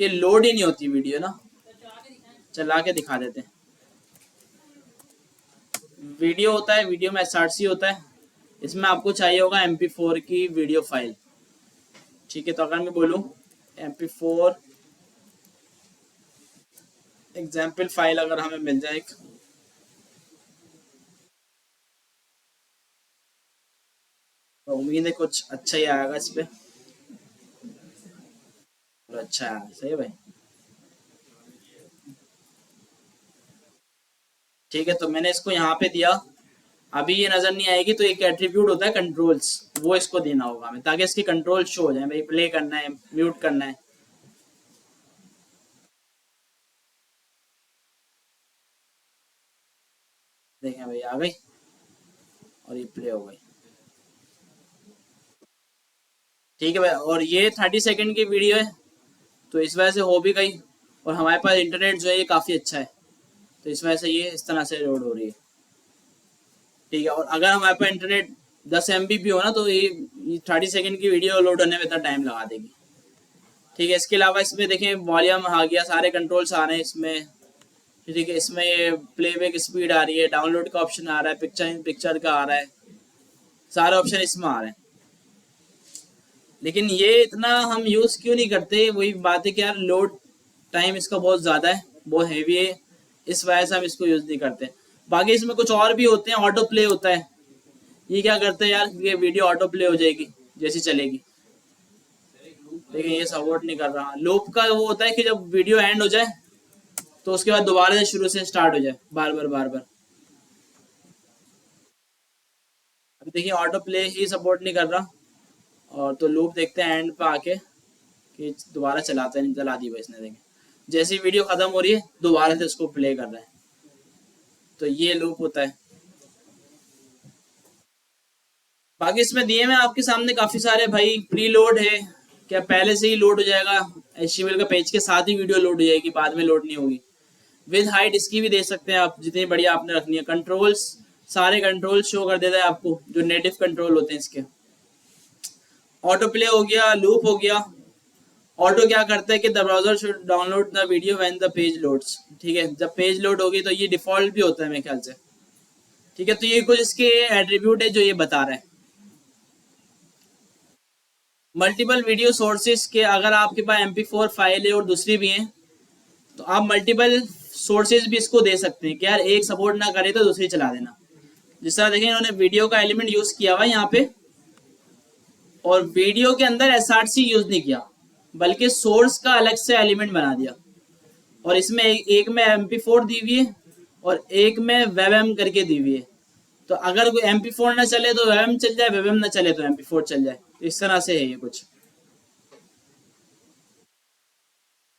कि लोड ही नहीं होती वीडियो ना। चला के दिखा देते हैं। वीडियो होता है, वीडियो में SRC होता है। इसमें आपको चाहिए होगा MP4 की वीडियो फाइल। ठीक है तो अगर मैं बोलूँ MP4 एग्जाम्पल फाइल अगर हमें मिल जाए, तो उम्मीद है कुछ अच्छा ही आएगा इस पे। और अच्छा है, सही है भाई। ठीक है तो मैंने इसको यहाँ पे दिया। अभी ये नजर नहीं आएगी तो एक एट्रीब्यूट होता है कंट्रोल्स, वो इसको देना होगा हमें ताकि इसकी कंट्रोल शो हो जाए। भाई प्ले करना है, म्यूट करना है। देखें भाई आ गई और ये प्ले हो गई। ठीक है भाई और ये 30 सेकंड की वीडियो है तो इस वजह से हो भी गई। और हमारे पास इंटरनेट जो है ये काफ़ी अच्छा है तो इस वजह से ये इस तरह से लोड हो रही है। ठीक है और अगर हमारे पास इंटरनेट 10 MB भी हो ना तो ये 30 सेकंड की वीडियो लोड होने में इतना टाइम लगा देगी। ठीक है इसके अलावा इसमें देखें वॉल्यूम आ गया, सारे कंट्रोल्स आ रहे हैं इसमें। ठीक है इसमें ये प्लेबैक स्पीड आ रही है, डाउनलोड का ऑप्शन आ रहा है, पिक्चर इन पिक्चर का आ रहा है, सारे ऑप्शन इसमें आ रहे हैं। लेकिन ये इतना हम यूज़ क्यों नहीं करते, वही बात है कि यार लोड टाइम इसका बहुत ज़्यादा है, बहुत हैवी है, इस वजह से हम इसको यूज़ नहीं करते। बाकी इसमें कुछ और भी होते हैं, ऑटो प्ले होता है। ये क्या करते हैं यार, ये वीडियो ऑटो प्ले हो जाएगी जैसी चलेगी। लेकिन ये सपोर्ट नहीं कर रहा। लूप का वो होता है कि जब वीडियो एंड हो जाए तो उसके बाद दोबारा से शुरू से स्टार्ट हो जाए बार बार बार बार। अभी देखिए ऑटो प्ले ही सपोर्ट नहीं कर रहा। और तो लूप देखते हैं एंड पे आके कि दोबारा चलाते नहीं, चला दी भाई इसने। देखें जैसी वीडियो खत्म हो रही है दोबारा से उसको प्ले कर रहा है। तो ये लूप होता है। बाकी इसमें दिए में आपके सामने काफी सारे भाई प्री लोड है, क्या पहले से ही लोड हो जाएगा। HTML का पेज के साथ ही वीडियो लोड हो जाएगी, बाद में लोड नहीं होगी। विद हाइट इसकी भी दे सकते हैं आप, जितनी बढ़िया आपने रखनी है। कंट्रोल्स, सारे कंट्रोल शो कर देता है आपको जो नेटिव कंट्रोल होते हैं इसके। ऑटो प्ले हो गया, लूप हो गया। ऑटो क्या करता है कि the browser should download the video when the page loads. ठीक है जब पेज लोड होगी तो ये डिफॉल्ट भी होता है मेरे ख्याल से। ठीक है तो ये कुछ इसके एट्रीब्यूट है जो ये बता रहे हैं। मल्टीपल वीडियो सोर्सेज के, अगर आपके पास MP4 फाइल है और दूसरी भी है तो आप मल्टीपल सोर्सेज भी इसको दे सकते हैं कि यार एक सपोर्ट ना करे तो दूसरी चला देना। जिस तरह देखें इन्होंने वीडियो का एलिमेंट यूज किया हुआ है यहाँ पे, और वीडियो के अंदर SRC यूज नहीं किया बल्कि सोर्स का अलग से एलिमेंट बना दिया। और इसमें एक में MP4 दी हुई है और एक में WebM करके दी हुई है। तो अगर कोई MP4 ना चले तो WebM चल जाए, WebM ना चले तो MP4 चल जाए। इस तरह से है ये कुछ।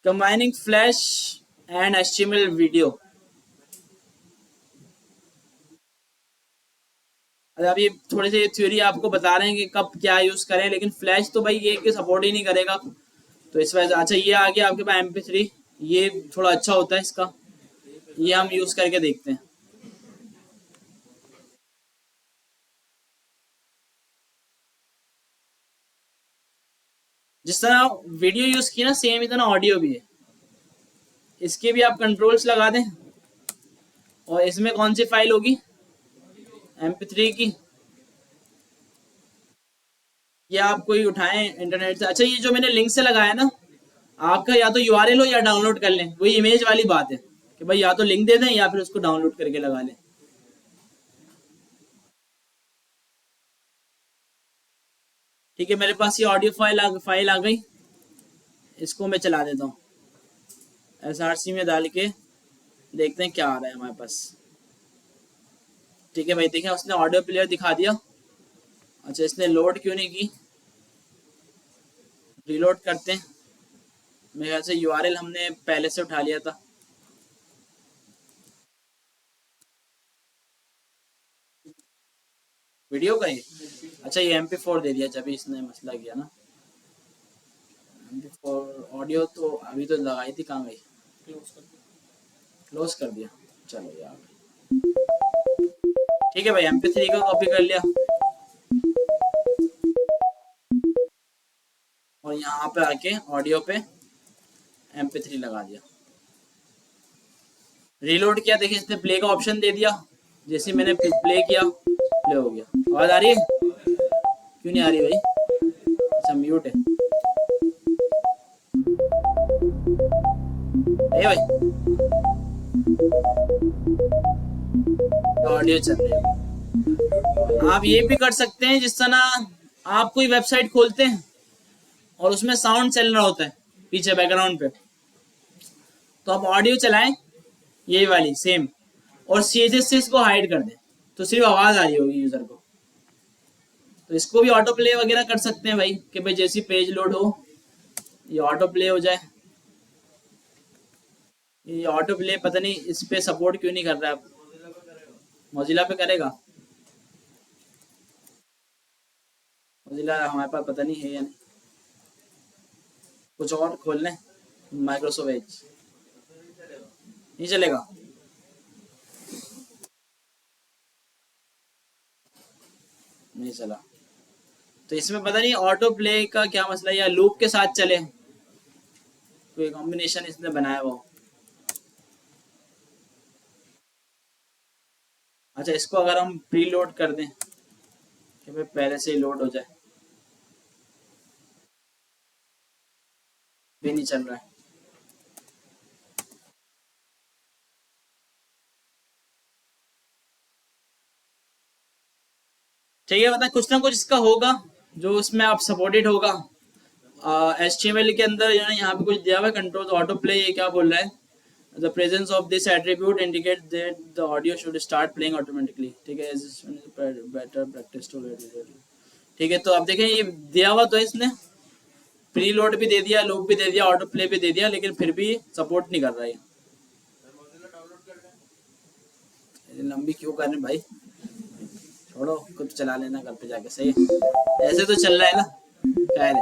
Combining flash and HTML video. अभी थोड़ी सी थ्योरी आपको बता रहे हैं कि कब क्या यूज करें, लेकिन फ्लैश तो भाई ये कि सपोर्ट ही नहीं करेगा, तो इस वजह से। अच्छा ये आ गया आपके पास MP3, ये थोड़ा अच्छा होता है इसका, ये हम यूज करके देखते हैं। जिस तरह वीडियो यूज की ना, सेम इतना ऑडियो भी है। इसके भी आप कंट्रोल्स लगा दें, और इसमें कौन सी फाइल होगी, MP3 की। ये आप कोई उठाएं इंटरनेट से। अच्छा ये जो मैंने लिंक से लगाया ना, आपका या तो URL हो या डाउनलोड कर लें, वही इमेज वाली बात है कि भाई या तो लिंक दे दें या फिर उसको डाउनलोड करके लगा लें। ठीक है, मेरे पास ये ऑडियो फाइल आ गई, इसको मैं चला देता हूँ SRC में डाल के, देखते हैं क्या आ रहा है हमारे पास। ठीक है भाई, देखें उसने ऑडियो प्लेयर दिखा दिया। अच्छा इसने लोड क्यों नहीं की, रीलोड करते हैं। मेरे ख्याल से URL हमने पहले से उठा लिया था। वीडियो का ही, अच्छा ये MP4 दे दिया जब इसने मसला किया ना। MP4 ऑडियो तो अभी तो लगाई थी, कहाँ गई, क्लोज कर दिया। चलो यार ठीक है भाई, MP3 का कॉपी कर लिया और यहाँ पे आके ऑडियो पे MP3 लगा दिया, रीलोड किया। देखिए इसने प्ले का ऑप्शन दे दिया, जैसे मैंने प्ले किया प्ले हो गया। आवाज आ रही है, क्यों नहीं आ रही भाई, अच्छा म्यूट है। ए भाई ऑडियो चल रही है। आप ये भी कर सकते हैं, जिस तरह आप कोई वेबसाइट खोलते हैं और उसमें साउंड चल रहा होता है पीछे बैकग्राउंड पे, तो आप ऑडियो चलाएं यही वाली सेम, और CSS से इसको हाइड कर दें, तो सिर्फ आवाज आ रही होगी यूजर को। तो इसको भी ऑटो प्ले वगैरह कर सकते हैं भाई, कि भाई जैसी पेज लोड हो ये ऑटो प्ले हो जाए। ये ऑटो प्ले पता नहीं इस पे सपोर्ट क्यों नहीं कर रहा है, मोजिला पे करेगा। मोजिला हमारे पास पता नहीं है या नहीं, कुछ और खोल लें, माइक्रोसॉफ्ट एज नहीं चलेगा। नहीं चला, तो इसमें पता नहीं ऑटो प्ले का क्या मसला है, या लूप के साथ चले, कोई कॉम्बिनेशन इसने बनाया हुआ। अच्छा इसको अगर हम प्री लोड कर दें कि भाई पहले से ही लोड हो जाए, भी नहीं चल रहा है। ठीक है, मतलब कुछ ना कुछ इसका होगा जो उसमें आप सपोर्टेड होगा। HTML के अंदर यहाँ पे कुछ दिया हुआ है, कंट्रोल ऑटो प्ले, ये क्या बोल रहा है, the presence of this attribute indicate that the audio should start playing automatically. ठीक है, बेटर प्रैक्टिस टू। ठीक है, तो अब देखें ये दिया हुआ तो है इसने, प्री लोड भी दे दिया, लूप भी दे दिया, ऑटो प्ले भी दे दिया, लेकिन फिर भी सपोर्ट नहीं कर रहा है। लंबी क्यों करने भाई, छोड़ो, खुद चला लेना घर पे जाके, सही है ऐसे तो चल रहा है ना, क्या है।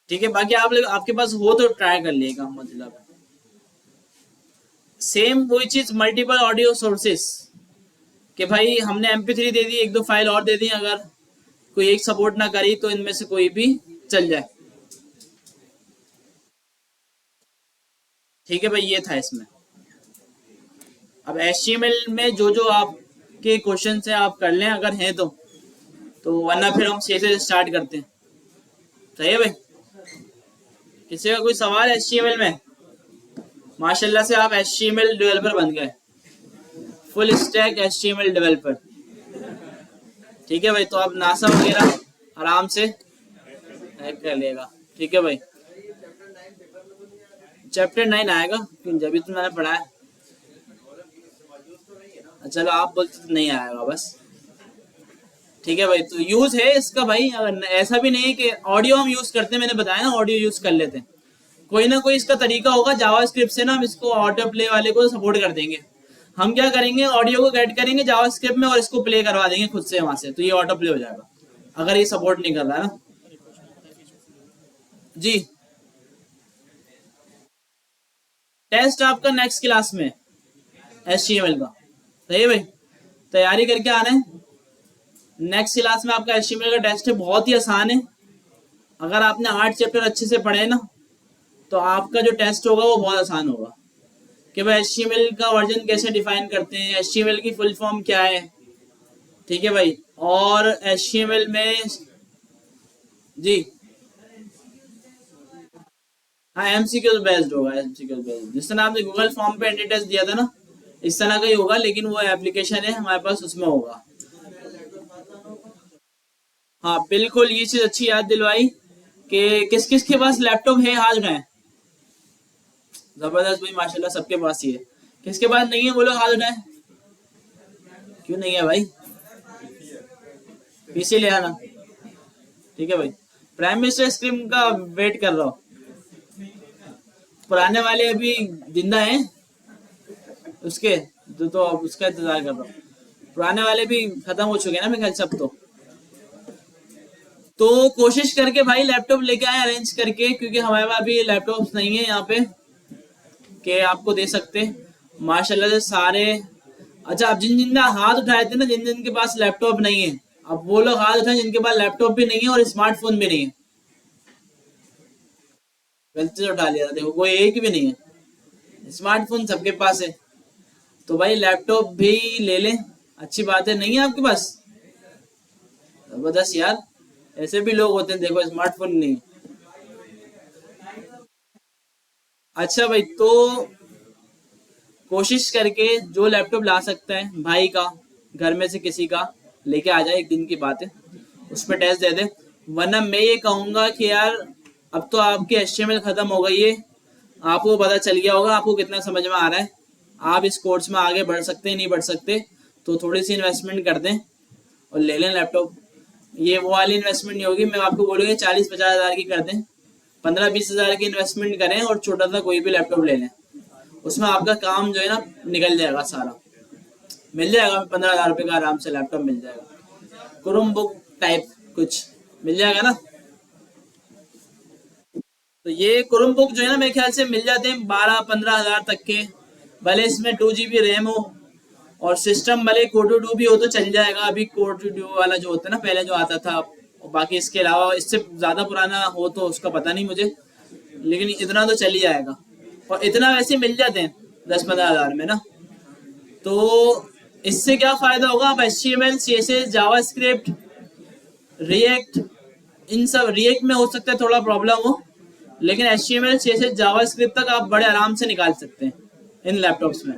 ठीक है, बाकी आप लोग आपके पास हो तो ट्राई कर लिएगा मोजिला पे। सेम वही चीज, मल्टीपल ऑडियो सोर्सेस, कि भाई हमने MP3 दे दी, एक दो फाइल और दे दी, अगर कोई एक सपोर्ट ना करी तो इनमें से कोई भी चल जाए। ठीक है भाई, ये था इसमें। अब HTML में जो जो आपके क्वेश्चन है आप कर लें अगर हैं तो वरना फिर हम से स्टार्ट करते हैं। सही है भाई, किसी का कोई सवाल HTML में? माशाल्लाह से आप HTML डेवलपर बन गए, फुल स्टैक HTML डेवलपर। ठीक है भाई, तो आप नासा वगैरह आराम से हैक कर लेगा। ठीक है भाई, चैप्टर 9 आएगा, जब तो मैंने पढ़ा है। चलो आप बोलते तो नहीं आएगा बस। ठीक है भाई, तो यूज है इसका भाई, ऐसा भी नहीं कि ऑडियो हम यूज करते हैं, मैंने बताया ना ऑडियो यूज कर लेते हैं, कोई ना कोई इसका तरीका होगा। जावास्क्रिप्ट से ना हम इसको ऑटो प्ले वाले को सपोर्ट कर देंगे। हम क्या करेंगे, ऑडियो को गेट करेंगे जावास्क्रिप्ट में और इसको प्ले करवा देंगे खुद से वहां से, तो ये ऑटो प्ले हो जाएगा अगर ये सपोर्ट नहीं कर रहा है ना। जी टेस्ट आपका नेक्स्ट क्लास में HTML का, सही है भाई, तैयारी करके आना है। नेक्स्ट क्लास में आपका HTML का टेस्ट है, बहुत ही आसान है। अगर आपने 8 चैप्टर अच्छे से पढ़े ना तो आपका जो टेस्ट होगा वो बहुत आसान होगा कि भाई HTML का वर्जन कैसे डिफाइन करते हैं, HTML की फुल फॉर्म क्या है, ठीक है भाई। और HTML में जी हाँ MCQ बेस्ड होगा, MCQ बेस्ड, जिस तरह आपने गूगल फॉर्म पे एंट्री टेस्ट दिया था ना इस तरह का ही होगा, लेकिन वो एप्लीकेशन है हमारे पास उसमें होगा। हाँ बिल्कुल, ये चीज अच्छी याद दिलवाई कि किस किस के पास लैपटॉप है हाथ उठाएं। जबरदस्त भाई, माशाल्लाह सबके पास ही है। किसके पास नहीं है वो लोग हाथ उठाएं। क्यों नहीं है भाई, पीसी ले आना, ठीक है भाई। प्राइम मिनिस्टर स्क्रीम का वेट कर रहा हूँ, पुराने वाले अभी जिंदा हैं उसके, तो अब उसका इंतजार कर रहा हूँ। पुराने वाले भी खत्म हो चुके हैं ना मेरे ख्याल से अब तो कोशिश करके भाई लैपटॉप लेके आए अरेंज करके, क्योंकि हमारे पास अभी लैपटॉप नहीं है यहाँ पे कि आपको दे सकते माशाल्लाह से सारे। अच्छा, अब जिन जिन ने हाथ उठाए थे ना, जिन जिन के पास लैपटॉप नहीं है, अब वो लोग हाथ उठाए जिनके पास लैपटॉप भी नहीं है और स्मार्टफोन भी नहीं है। गलती से उठा लिया था, देखो कोई एक भी नहीं है, स्मार्टफोन सबके पास है। तो भाई लैपटॉप भी ले लें, अच्छी बात है। नहीं है आपके पास, जबरदस्त यार, ऐसे भी लोग होते हैं देखो स्मार्टफोन नहीं। अच्छा भाई, तो कोशिश करके जो लैपटॉप ला सकता है भाई का, घर में से किसी का लेके आ जाए, एक दिन की बात है, उस पर टेस्ट दे दे। वरना मैं ये कहूंगा कि यार अब तो आपकी HTML खत्म हो गई है, आपको पता चल गया होगा आपको कितना समझ में आ रहा है, आप इस कोर्स में आगे बढ़ सकते हैं नहीं बढ़ सकते, तो थोड़ी सी इन्वेस्टमेंट कर दें और ले लें लैपटॉप। ये वो वाली इन्वेस्टमेंट नहीं होगी, मैं आपको बोलूँगी 40-50 हज़ार की कर दें, 15-20 हज़ार की इन्वेस्टमेंट करें और छोटा सा कोई भी लैपटॉप ले लें, उसमें आपका काम जो है ना निकल जाएगा सारा, मिल जाएगा 15,000 रुपये का आराम से लैपटॉप मिल जाएगा, क्रोम बुक टाइप कुछ मिल जाएगा ना। तो ये क्रोम बुक जो है ना मेरे ख्याल से मिल जाते हैं 12-15 हज़ार तक के, भले इसमें 2 GB रैम हो और सिस्टम भले कोर 2 भी हो तो चल जाएगा। अभी कोर 2 वाला जो होता है ना पहले जो आता था, और बाकी इसके अलावा इससे ज़्यादा पुराना हो तो उसका पता नहीं मुझे, लेकिन इतना तो चल ही जाएगा। और इतना वैसे मिल जाते हैं 10-15 हज़ार में ना। तो इससे क्या फ़ायदा होगा, आप HTML CSS जावास्क्रिप्ट रिएक्ट, इन सब, रिएक्ट में हो सकता है थोड़ा प्रॉब्लम हो, लेकिन HTML CSS जावास्क्रिप्ट तक आप बड़े आराम से निकाल सकते हैं इन लैपटॉप्स में।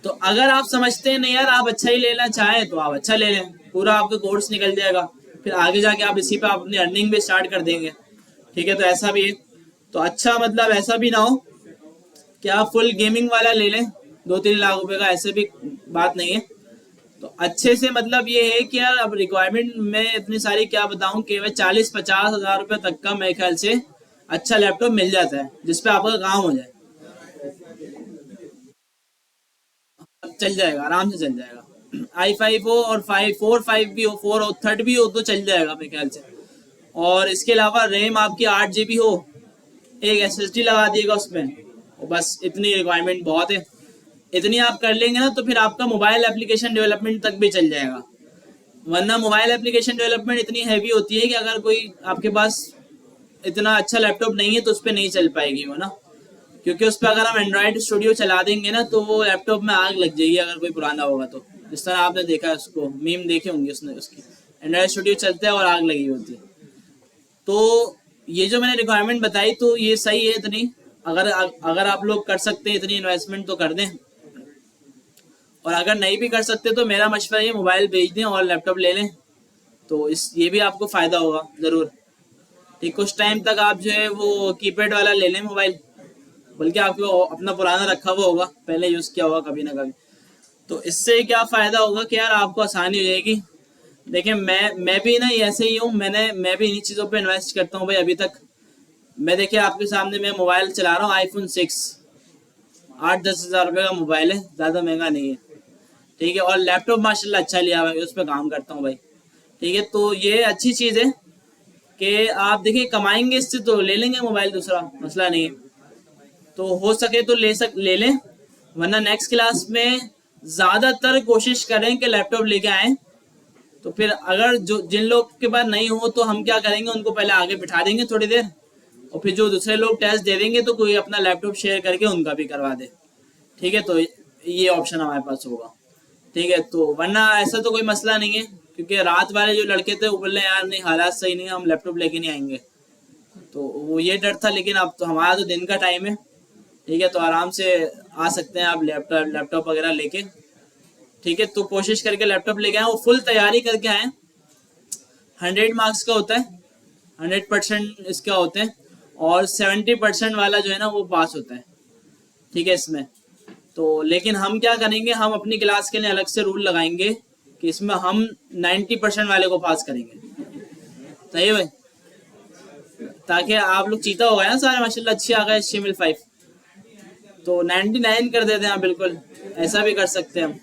तो अगर आप समझते हैं नहीं यार आप अच्छा ही लेना चाहें तो आप अच्छा ले लें, पूरा आपका कोर्स निकल जाएगा, फिर आगे जाके आप इसी पे अपनी अर्निंग भी स्टार्ट कर देंगे, ठीक है। तो ऐसा भी है, तो अच्छा मतलब ऐसा भी ना हो कि आप फुल गेमिंग वाला ले लें 2-3 लाख रुपए का, ऐसे भी बात नहीं है। तो अच्छे से मतलब ये है कि यार अब रिक्वायरमेंट में इतनी सारी क्या बताऊं कि वह 40-50 हज़ार रुपये तक का मेरे ख्याल से अच्छा लैपटॉप मिल जाता है जिसपे आपका काम हो जाए, चल जाएगा आराम से चल जाएगा। i5 हो और 4-5 भी हो, 4 हो, 3 भी हो तो चल जाएगा मेरे ख्याल से। और इसके अलावा रैम आपकी 8 GB हो, एक SSD लगा दिएगा उसमें, और बस इतनी रिक्वायरमेंट बहुत है। इतनी आप कर लेंगे ना तो फिर आपका मोबाइल एप्लीकेशन डेवलपमेंट तक भी चल जाएगा। वरना मोबाइल एप्लीकेशन डेवलपमेंट इतनी हैवी होती है कि अगर कोई आपके पास इतना अच्छा लैपटॉप नहीं है तो उस पर नहीं चल पाएगी वो ना, क्योंकि उस पर अगर हम एंड्रॉयड स्टूडियो चला देंगे ना तो वो लैपटॉप में आग लग जाएगी अगर कोई पुराना होगा तो। जिस तरह आपने देखा है उसको, मीम देखे होंगे उसने, उसकी एंड्रॉयड स्टूडियो चलता है और आग लगी होती है। तो ये जो मैंने रिक्वायरमेंट बताई तो ये सही है इतनी, अगर आप लोग कर सकते हैं इतनी इन्वेस्टमेंट तो कर दें, और अगर नहीं भी कर सकते तो मेरा मशवरा ये मोबाइल बेच दें और लैपटॉप ले लें, तो इस ये भी आपको फ़ायदा होगा ज़रूर। ठीक, कुछ टाइम तक आप जो है वो कीपैड वाला ले लें मोबाइल, बल्कि आपको अपना पुराना रखा हुआ होगा, पहले यूज़ किया होगा कभी ना कभी, तो इससे क्या फ़ायदा होगा कि यार आपको आसानी हो जाएगी। देखिए मैं भी ना ऐसे ही हूँ, मैं भी इन्हीं चीज़ों पे इन्वेस्ट करता हूँ भाई। अभी तक मैं देखिए आपके सामने मैं मोबाइल चला रहा हूँ iPhone 6, 8-10 हज़ार रुपये का मोबाइल है, ज़्यादा महंगा नहीं है। ठीक है, और लैपटॉप माशाल्लाह अच्छा लिया हुआ है, उस पर काम करता हूँ भाई। ठीक है, तो ये अच्छी चीज़ है कि आप देखिए कमाएंगे इससे तो ले लेंगे मोबाइल, दूसरा मसला नहीं है। तो हो सके तो ले लें, वरना नेक्स्ट क्लास में ज़्यादातर कोशिश करें कि लैपटॉप लेके आएँ। तो फिर अगर जो जिन लोग के पास नहीं हो तो हम क्या करेंगे, उनको पहले आगे बिठा देंगे थोड़ी देर, और फिर जो दूसरे लोग टेस्ट दे देंगे तो कोई अपना लैपटॉप शेयर करके उनका भी करवा दे। ठीक है, तो ये ऑप्शन हमारे पास होगा। ठीक है, तो वरना ऐसा तो कोई मसला नहीं है, क्योंकि रात वाले जो लड़के थे वो बोल रहे यार नहीं हालात सही नहीं है, हम लैपटॉप लेके नहीं आएंगे, तो वो ये डर था। लेकिन अब तो हमारा तो दिन का टाइम है। ठीक है, तो आराम से आ सकते हैं आप लैपटॉप वगैरह लेके। ठीक है, तो कोशिश करके लैपटॉप लेके आए, वो फुल तैयारी करके आए। 100 मार्क्स का होता है, 100% इसका होते हैं, और 70% वाला जो है ना वो पास होता है। ठीक है, इसमें तो लेकिन हम क्या करेंगे, हम अपनी क्लास के लिए अलग से रूल लगाएंगे कि इसमें हम 90% वाले को पास करेंगे। सही है भाई, ताकि आप लोग चीता हो गए ना सारे माशाल्लाह, अच्छी आ गए HTML5, तो 99 कर देते हैं आप, बिल्कुल ऐसा भी कर सकते हैं हम।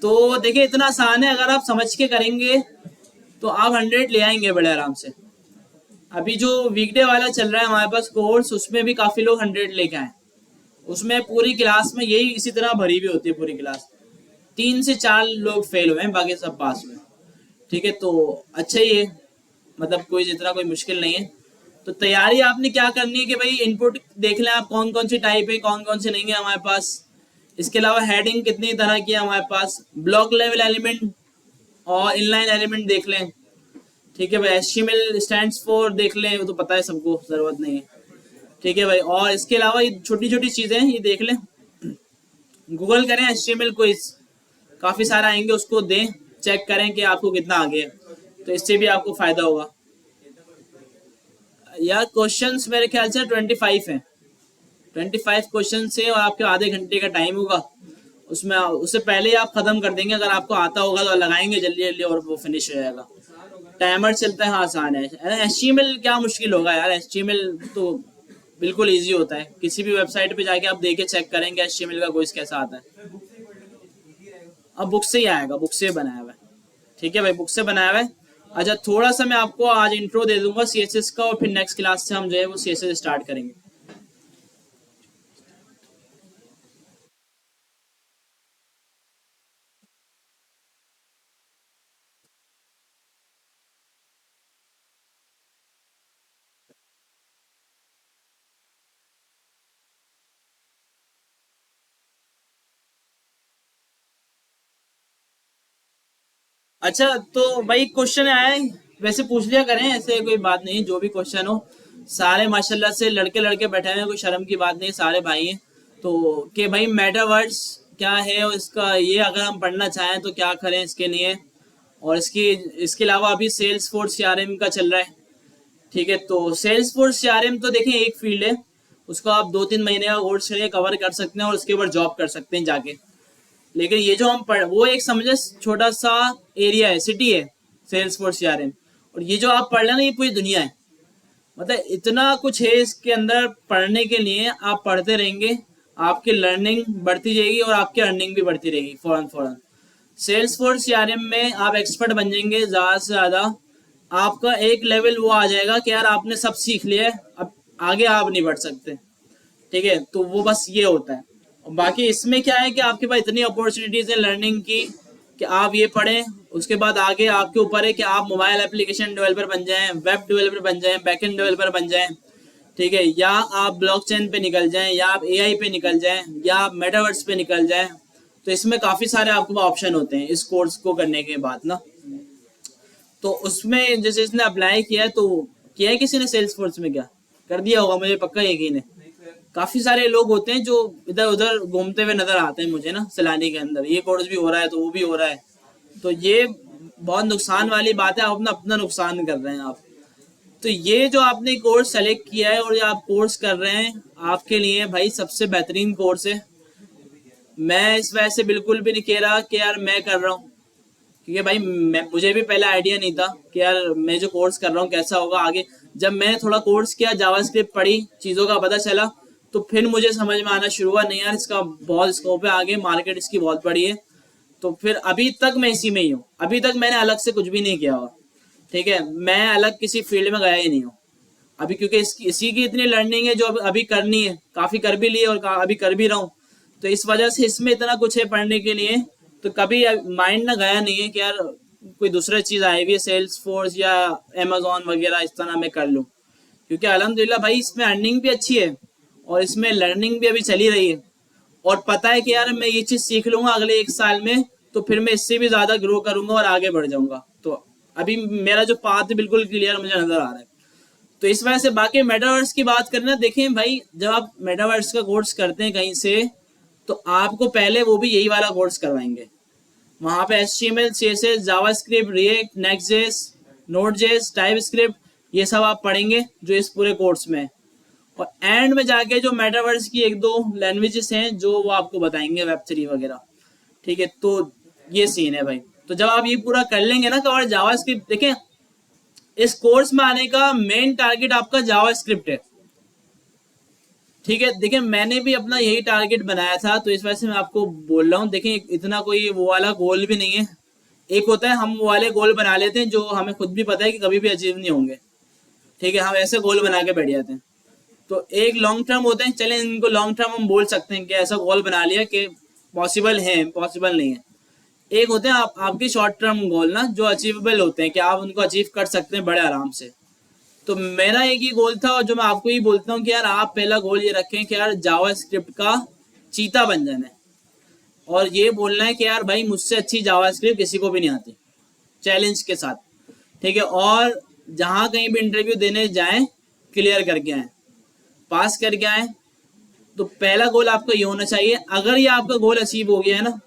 तो देखिए इतना आसान है, अगर आप समझ के करेंगे तो आप 100 ले आएंगे बड़े आराम से। अभी जो वीकडे वाला चल रहा है हमारे पास कोर्स, उसमें भी काफ़ी लोग 100 लेके आए। उसमें पूरी क्लास में यही इसी तरह भरी भी होती है पूरी क्लास, 3 से 4 लोग फेल हुए हैं, बाकी सब पास हुए। ठीक है, तो अच्छा ही है, मतलब कोई जितना कोई मुश्किल नहीं है। तो तैयारी आपने क्या करनी है कि भाई इनपुट देख लें आप, कौन कौन सी टाइप है, कौन कौन सी नहीं है हमारे पास। इसके अलावा हेडिंग कितनी तरह की है हमारे पास, ब्लॉक लेवल एलिमेंट और इनलाइन एलिमेंट देख लें। ठीक है भाई, HTML स्टैंड्स फॉर देख लें, वो तो पता है सबको, ज़रूरत नहीं है। ठीक है भाई, और इसके अलावा ये छोटी छोटी चीज़ें हैं, ये देख लें। गूगल करें HTML क्विज, काफ़ी सारा आएंगे, उसको दें, चेक करें कि आपको कितना आ गया, तो इससे भी आपको फ़ायदा होगा। यार क्वेश्चंस मेरे ख्याल से 25 हैं, 25 क्वेश्चन से, और आपके आधे घंटे का टाइम होगा उसमें। उससे पहले ही आप ख़त्म कर देंगे, अगर आपको आता होगा तो लगाएंगे जल्दी जल्दी और वो फिनिश हो जाएगा। टाइमर चलता है, हाँ आसान है। HTML क्या मुश्किल होगा यार, HTML तो बिल्कुल इजी होता है। किसी भी वेबसाइट पे जाके आप देखे चेक करेंगे HTML का कोर्स कैसा आता है। अब बुक से ही आएगा, बुक से बनाया हुआ है। ठीक है भाई, बुक से बनाया हुआ है। अच्छा, थोड़ा सा मैं आपको आज इंट्रो दे दूंगा CSS का, और फिर नेक्स्ट क्लास से हम जो है वो CSS स्टार्ट करेंगे। अच्छा, तो भाई क्वेश्चन आया है, वैसे पूछ लिया करें, ऐसे कोई बात नहीं, जो भी क्वेश्चन हो। सारे माशाल्लाह से लड़के लड़के बैठे हुए हैं, कोई शर्म की बात नहीं, सारे भाई हैं। तो कि भाई मेटावर्स क्या है, और इसका ये अगर हम पढ़ना चाहें तो क्या करें इसके लिए, और इसके अलावा अभी सेल्स फोर्स CRM का चल रहा है। ठीक है, तो सेल्स फोर्स CRM तो देखें एक फील्ड है, उसको आप 2-3 महीने का कोर्स करके कवर कर सकते हैं, और उसके ऊपर जॉब कर सकते हैं जाके। लेकिन ये जो हम पढ़, वो एक समझे छोटा सा एरिया है, सिटी है सेल्स फोर्स CRM, और ये जो आप पढ़ रहे हैं ना ये पूरी दुनिया है। मतलब इतना कुछ है इसके अंदर पढ़ने के लिए, आप पढ़ते रहेंगे, आपकी लर्निंग बढ़ती जाएगी और आपकी अर्निंग भी बढ़ती रहेगी फौरन फौरन। सेल्स फोर्स CRM में आप एक्सपर्ट बन जाएंगे, ज़्यादा से ज़्यादा आपका एक लेवल वो आ जाएगा कि यार आपने सब सीख लिया है, अब आगे आप नहीं बढ़ सकते। ठीक है, तो वो बस ये होता है। और बाकी इसमें क्या है कि आपके पास इतनी अपॉर्चुनिटीज है लर्निंग की कि आप ये पढ़ें, उसके बाद आगे आपके ऊपर है कि आप मोबाइल एप्लीकेशन डेवलपर बन जाएं, वेब डेवलपर बन जाएं, बैकएंड डेवलपर बन जाएं। ठीक है, या आप ब्लॉकचेन पे निकल जाएं, या आप AI पे निकल जाएं, या आप मेटावर्स पे निकल जाएं। तो इसमें काफ़ी सारे आपको ऑप्शन होते हैं इस कोर्स को करने के बाद ना। तो उसमें जैसे इसने अप्लाई किया है, तो किया है किसी ने सेल्स फोर्स में, क्या कर दिया होगा, मुझे पक्का यकीन है। काफी सारे लोग होते हैं जो इधर उधर घूमते हुए नजर आते हैं मुझे ना सैलानी के अंदर, ये कोर्स भी हो रहा है तो वो भी हो रहा है, तो ये बहुत नुकसान वाली बात है, आप अपना अपना नुकसान कर रहे हैं आप। तो ये जो आपने कोर्स सेलेक्ट किया है और ये आप कोर्स कर रहे हैं, आपके लिए भाई सबसे बेहतरीन कोर्स है। मैं इस वजह से बिल्कुल भी नहीं कह रहा कि यार मैं कर रहा हूँ, क्योंकि भाई मुझे भी पहले आइडिया नहीं था कि यार मैं जो कोर्स कर रहा हूँ कैसा होगा आगे। जब मैंने थोड़ा कोर्स किया, जावास्क्रिप्ट पढ़ी, चीज़ों का पता चला, तो फिर मुझे समझ में आना शुरू हुआ, नहीं यार इसका बहुत स्कोप है आगे, मार्केट इसकी बहुत बड़ी है। तो फिर अभी तक मैं इसी में ही हूँ, अभी तक मैंने अलग से कुछ भी नहीं किया हुआ, ठीक है, मैं अलग किसी फील्ड में गया ही नहीं हूँ अभी, क्योंकि इसी की इतनी लर्निंग है जो अभी करनी है, काफी कर भी ली है और अभी कर भी रहा हूँ। तो इस वजह से इसमें इतना कुछ है पढ़ने के लिए, तो कभी माइंड ना गया नहीं है कि यार कोई दूसरा चीज आई हुई है सेल्स फोर्स या अमेजोन वगैरह इस तरह मैं कर लूँ, क्योंकि अल्हम्दुलिल्लाह भाई इसमें अर्निंग भी अच्छी है और इसमें लर्निंग भी अभी चली रही है, और पता है कि यार मैं ये चीज सीख लूंगा अगले 1 साल में, तो फिर मैं इससे भी ज्यादा ग्रो करूंगा और आगे बढ़ जाऊंगा। तो अभी मेरा जो पाथ है बिल्कुल क्लियर मुझे नजर आ रहा है। तो इस वजह से बाकी मेटावर्स की बात करना, देखें भाई जब आप मेटावर्स का कोर्स करते हैं कहीं से, तो आपको पहले वो भी यही वाला कोर्स करवाएंगे, वहां पे HTML CSS JavaScript React Next JS Node JS TypeScript ये सब आप पढ़ेंगे जो इस पूरे कोर्स में है। और एंड में जाके जो मेटावर्स की 1-2 लैंग्वेजेस हैं जो वो आपको बताएंगे Web3 वगैरह, ठीक है। तो ये सीन है भाई। तो जब आप ये पूरा कर लेंगे ना कवर जावास्क्रिप्ट, देखें इस कोर्स में आने का मेन टारगेट आपका जावास्क्रिप्ट है, ठीक है। देखिए मैंने भी अपना यही टारगेट बनाया था, तो इस वजह से मैं आपको बोल रहा हूँ। देखिए इतना कोई वो वाला गोल भी नहीं है, एक होता है हम वो वाले गोल बना लेते हैं जो हमें खुद भी पता है कि कभी भी अचीव नहीं होंगे, ठीक है, हम ऐसे गोल बना के बैठ जाते हैं। तो एक लॉन्ग टर्म होते हैं, चलें इनको लॉन्ग टर्म हम बोल सकते हैं कि ऐसा गोल बना लिया कि पॉसिबल है पॉसिबल नहीं है। एक होते हैं आपके शॉर्ट टर्म गोल ना, जो अचीवेबल होते हैं कि आप उनको अचीव कर सकते हैं बड़े आराम से। तो मेरा एक ही गोल था और जो मैं आपको ही बोलता हूँ कि यार आप पहला गोल ये रखें कि यार जावास्क्रिप्ट का चीता बन जाना है, और ये बोलना है कि यार भाई मुझसे अच्छी जावास्क्रिप्ट किसी को भी नहीं आती, चैलेंज के साथ, ठीक है। और जहाँ कहीं भी इंटरव्यू देने जाएं क्लियर करके आए, पास करके आए। तो पहला गोल आपका ये होना चाहिए। अगर ये आपका गोल अचीव हो गया है ना,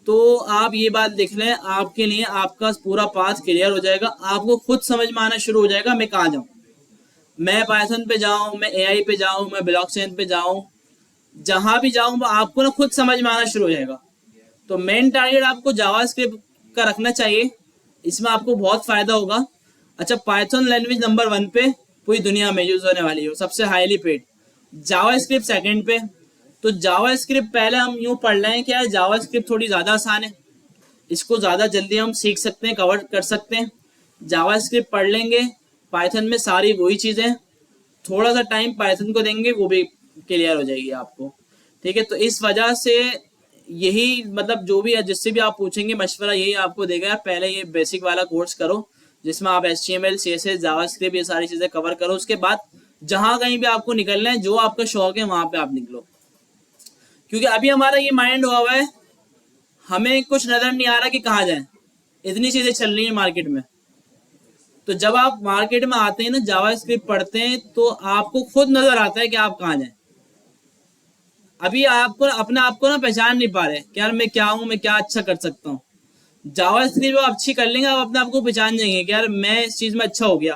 तो आप ये बात देख लें, आपके लिए आपका पूरा पाथ क्लियर हो जाएगा, आपको खुद समझ में आना शुरू हो जाएगा मैं कहाँ जाऊँ, मैं पाइथन पे जाऊँ, मैं AI पे जाऊँ, मैं ब्लॉकचेन पे जाऊँ, जहाँ भी जाऊँ आपको ना खुद समझ में आना शुरू हो जाएगा। तो मेन टारगेट आपको जावास्क्रिप्ट का रखना चाहिए, इसमें आपको बहुत फायदा होगा। अच्छा, पाइथन लैंग्वेज नंबर 1 पे पूरी दुनिया में यूज होने वाली है, सबसे हाईली पेड। जावास्क्रिप्ट सेकंड पे। तो जावास्क्रिप्ट पहले हम यूं पढ़ रहे हैं कि यार जावास्क्रिप्ट थोड़ी ज़्यादा आसान है, इसको ज़्यादा जल्दी हम सीख सकते हैं, कवर कर सकते हैं। जावास्क्रिप्ट पढ़ लेंगे, पाइथन में सारी वही चीज़ें, थोड़ा सा टाइम पाइथन को देंगे वो भी क्लियर हो जाएगी आपको, ठीक है। तो इस वजह से यही मतलब जो भी है जिससे भी आप पूछेंगे मशवरा यही आपको देगा, पहले ये बेसिक वाला कोर्स करो जिसमें आप HTML CSS जावास्क्रिप्ट ये सारी चीज़ें कवर करो। उसके बाद जहाँ कहीं भी आपको निकलना है, जो आपका शौक है वहाँ पे आप निकलो, क्योंकि अभी हमारा ये माइंड हुआ है हमें कुछ नजर नहीं आ रहा कि कहाँ जाए, इतनी चीजें चल रही है मार्केट में। तो जब आप मार्केट में आते हैं ना, जावास्क्रिप्ट पढ़ते हैं, तो आपको खुद नजर आता है कि आप कहाँ जाए। अभी आपको अपने आप को ना पहचान नहीं पा रहे कि यार मैं क्या हूँ, मैं क्या अच्छा कर सकता हूँ। जावास्क्रिप्ट आप अच्छी कर लेंगे, आप अपने आप को पहचान जाएंगे कि यार मैं इस चीज में अच्छा हो गया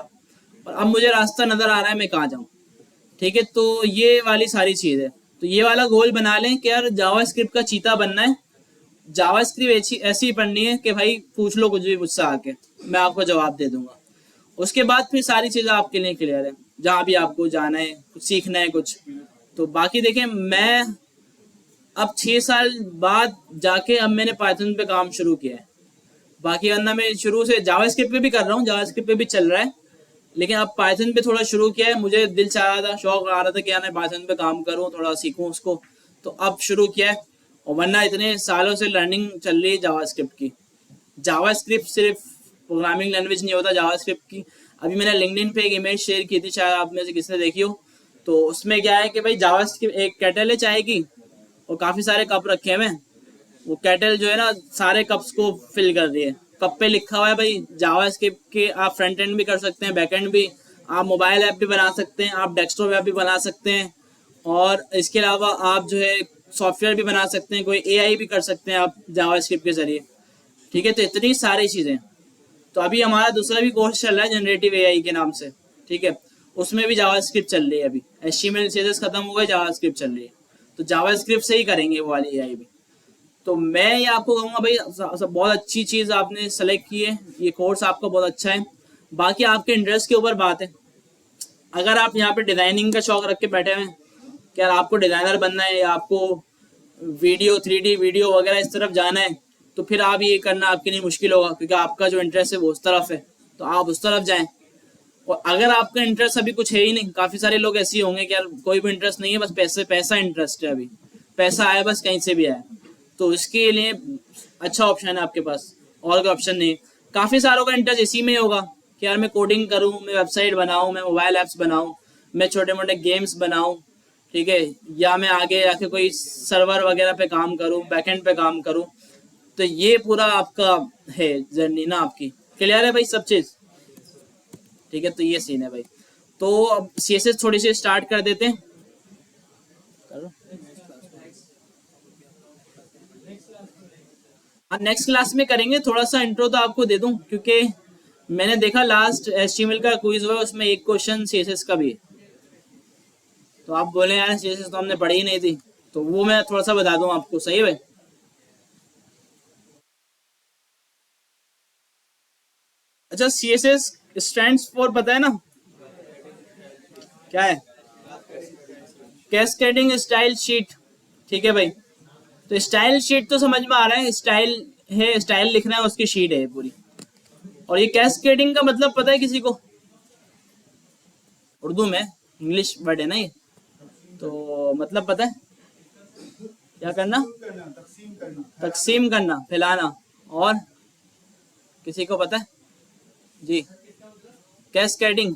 और अब मुझे रास्ता नजर आ रहा है मैं कहाँ जाऊँ, ठीक है। तो ये वाली सारी चीज है। तो ये वाला गोल बना लें कि यार जावास्क्रिप्ट का चीता बनना है, जावास्क्रिप्ट ऐसी ही पढ़नी है कि भाई पूछ लो कुछ भी मुझसे आके, मैं आपको जवाब दे दूंगा। उसके बाद फिर सारी चीज़ें आपके लिए क्लियर है, जहाँ भी आपको जाना है, कुछ सीखना है कुछ। तो बाकी देखें, मैं अब 6 साल बाद जाके अब मैंने पाइथन पे काम शुरू किया है। बाकी वरना मैं शुरू से जावास्क्रिप्ट पे भी कर रहा हूँ, जावास्क्रिप्ट पे भी चल रहा है, लेकिन अब पाइथन पे थोड़ा शुरू किया है। मुझे दिल चाह रहा था, शौक आ रहा था कि यार मैं पाइथन पे काम करूँ, थोड़ा सीखूँ उसको, तो अब शुरू किया है। और वरना इतने सालों से लर्निंग चल रही है जावास्क्रिप्ट की। जावास्क्रिप्ट सिर्फ प्रोग्रामिंग लैंग्वेज नहीं होता जावास्क्रिप्ट की। अभी मैंने लिंक्डइन पे एक इमेज शेयर की थी, शायद आप में से किसी ने देखी हो। तो उसमें क्या है कि भाई जावास्क्रिप्ट एक केटल है चाय की और काफ़ी सारे कप रखे हुए हैं। वो केटल जो है ना सारे कप्स को फिल कर रही है। कप पे लिखा हुआ है भाई जावास्क्रिप्ट के आप फ्रंट एंड भी कर सकते हैं, बैक एंड भी, आप मोबाइल ऐप भी बना सकते हैं, आप डेस्कटॉप ऐप भी बना सकते हैं, और इसके अलावा आप जो है सॉफ्टवेयर भी बना सकते हैं, कोई AI भी कर सकते हैं आप जावास्क्रिप्ट के जरिए, ठीक है। तो इतनी सारी चीज़ें। तो अभी हमारा दूसरा भी कोर्स चल रहा है जनरेटिव AI के नाम से, ठीक है, उसमें भी जावास्क्रिप्ट चल रही है। अभी HTML CSS खत्म हो गए, जावास्क्रिप्ट चल रही है, तो जावास्क्रिप्ट से ही करेंगे वो वाली AI भी। तो मैं ये आपको कहूँगा भाई बहुत अच्छी चीज़ आपने सेलेक्ट की है, ये कोर्स आपका बहुत अच्छा है। बाकी आपके इंटरेस्ट के ऊपर बात है। अगर आप यहाँ पे डिज़ाइनिंग का शौक रख के बैठे हुए हैं कि यार आपको डिजाइनर बनना है या आपको वीडियो 3D वीडियो वगैरह इस तरफ जाना है, तो फिर आप ये करना आपके लिए मुश्किल होगा, क्योंकि आपका जो इंटरेस्ट है वो उस तरफ है, तो आप उस तरफ जाएं। और अगर आपका इंटरेस्ट अभी कुछ है ही नहीं, काफी सारे लोग ऐसे ही होंगे कि यार कोई भी इंटरेस्ट नहीं है, बस पैसे पैसा इंटरेस्ट है, अभी पैसा आया बस कहीं से भी आया, तो इसके लिए अच्छा ऑप्शन है आपके पास, और कोई ऑप्शन नहीं। काफी सारों का इंटरेस्ट इसी में होगा कि यार मैं कोडिंग करूं, मैं वेबसाइट बनाऊं, मैं मोबाइल ऐप्स बनाऊं, मैं छोटे मोटे गेम्स बनाऊं, ठीक है, या मैं आगे जाके कोई सर्वर वगैरह पे काम करूं, बैकएंड पे काम करूं। तो ये पूरा आपका है जर्नी ना आपकी। क्लियर है भाई सब चीज? ठीक है, तो ये सीन है भाई। तो अब सीएसएस थोड़ी सी स्टार्ट कर देते हैं। नेक्स्ट क्लास में करेंगे, थोड़ा सा इंट्रो तो आपको दे दूं, क्योंकि मैंने देखा लास्ट एचटीएमएल का क्विज हुआ, उसमें एक क्वेश्चन सीएसएस का भी है, तो आप बोले यार सीएसएस तो हमने पढ़ी ही नहीं थी, तो वो मैं थोड़ा सा बता दूं आपको। सही है भाई? अच्छा, सीएसएस स्टैंड्स फॉर पता है ना क्या है? Cascading style sheet. ठीक है भाई, तो स्टाइल शीट तो समझ में आ रहा है, स्टाइल है, स्टाइल लिखना है, उसकी शीट है पूरी। और ये कैस्केडिंग का मतलब पता है किसी को? उर्दू में इंग्लिश वर्ड है ना ये, तो मतलब पता है क्या करना? तकसीम करना, फैलाना। और किसी को पता है जी? Cascading,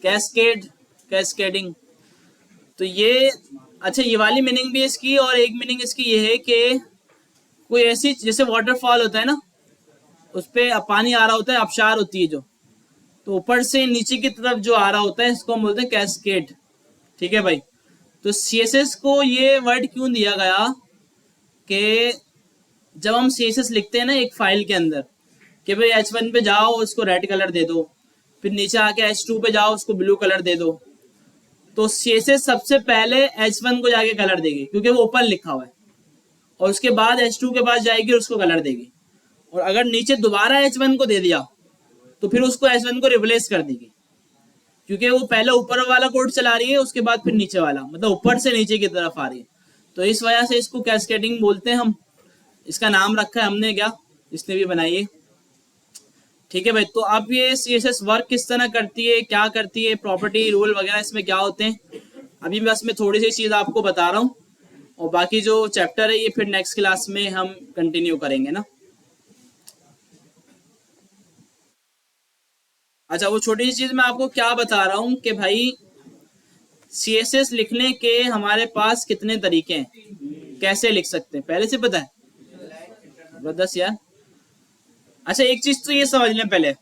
cascade, cascading. तो ये अच्छा, ये वाली मीनिंग भी है इसकी, और एक मीनिंग इसकी ये है कि कोई ऐसी, जैसे वाटरफॉल होता है ना, उस पे पानी आ रहा होता है, आबशार होती है जो, तो ऊपर से नीचे की तरफ जो आ रहा होता है, इसको हम बोलते हैं कैस्केड। ठीक है भाई, तो सीएसएस को ये वर्ड क्यों दिया गया कि जब हम सीएसएस लिखते हैं ना एक फाइल के अंदर, कि भाई H1 पे जाओ उसको रेड कलर दे दो, फिर नीचे आके H2 पे जाओ उसको ब्लू कलर दे दो, तो सीएसएस सबसे पहले H1 को जाके कलर देगी, क्योंकि वो ऊपर लिखा हुआ है, और उसके बाद H2 के पास जाएगी और उसको कलर देगी। और अगर नीचे दोबारा H1 को दे दिया तो फिर उसको H1 को रिप्लेस कर देगी, क्योंकि वो पहले ऊपर वाला कोड चला रही है, उसके बाद फिर नीचे वाला, मतलब ऊपर से नीचे की तरफ आ रही है। तो इस वजह से इसको कैस्केडिंग बोलते हैं हम, इसका नाम रखा है हमने, क्या इसने भी बनाई है। ठीक है भाई, तो अब ये सीएसएस वर्क किस तरह करती है, क्या करती है, प्रॉपर्टी रूल वगैरह इसमें क्या होते हैं, अभी बस मैं थोड़ी सी चीज आपको बता रहा हूँ, और बाकी जो चैप्टर है ये फिर नेक्स्ट क्लास में हम कंटिन्यू करेंगे ना। अच्छा, वो छोटी सी चीज मैं आपको क्या बता रहा हूँ कि भाई सीएसएस लिखने के हमारे पास कितने तरीके हैं, कैसे लिख सकते हैं, पहले से पता है? जबरदस्त यार। अच्छा, एक चीज तो ये समझ लें पहले,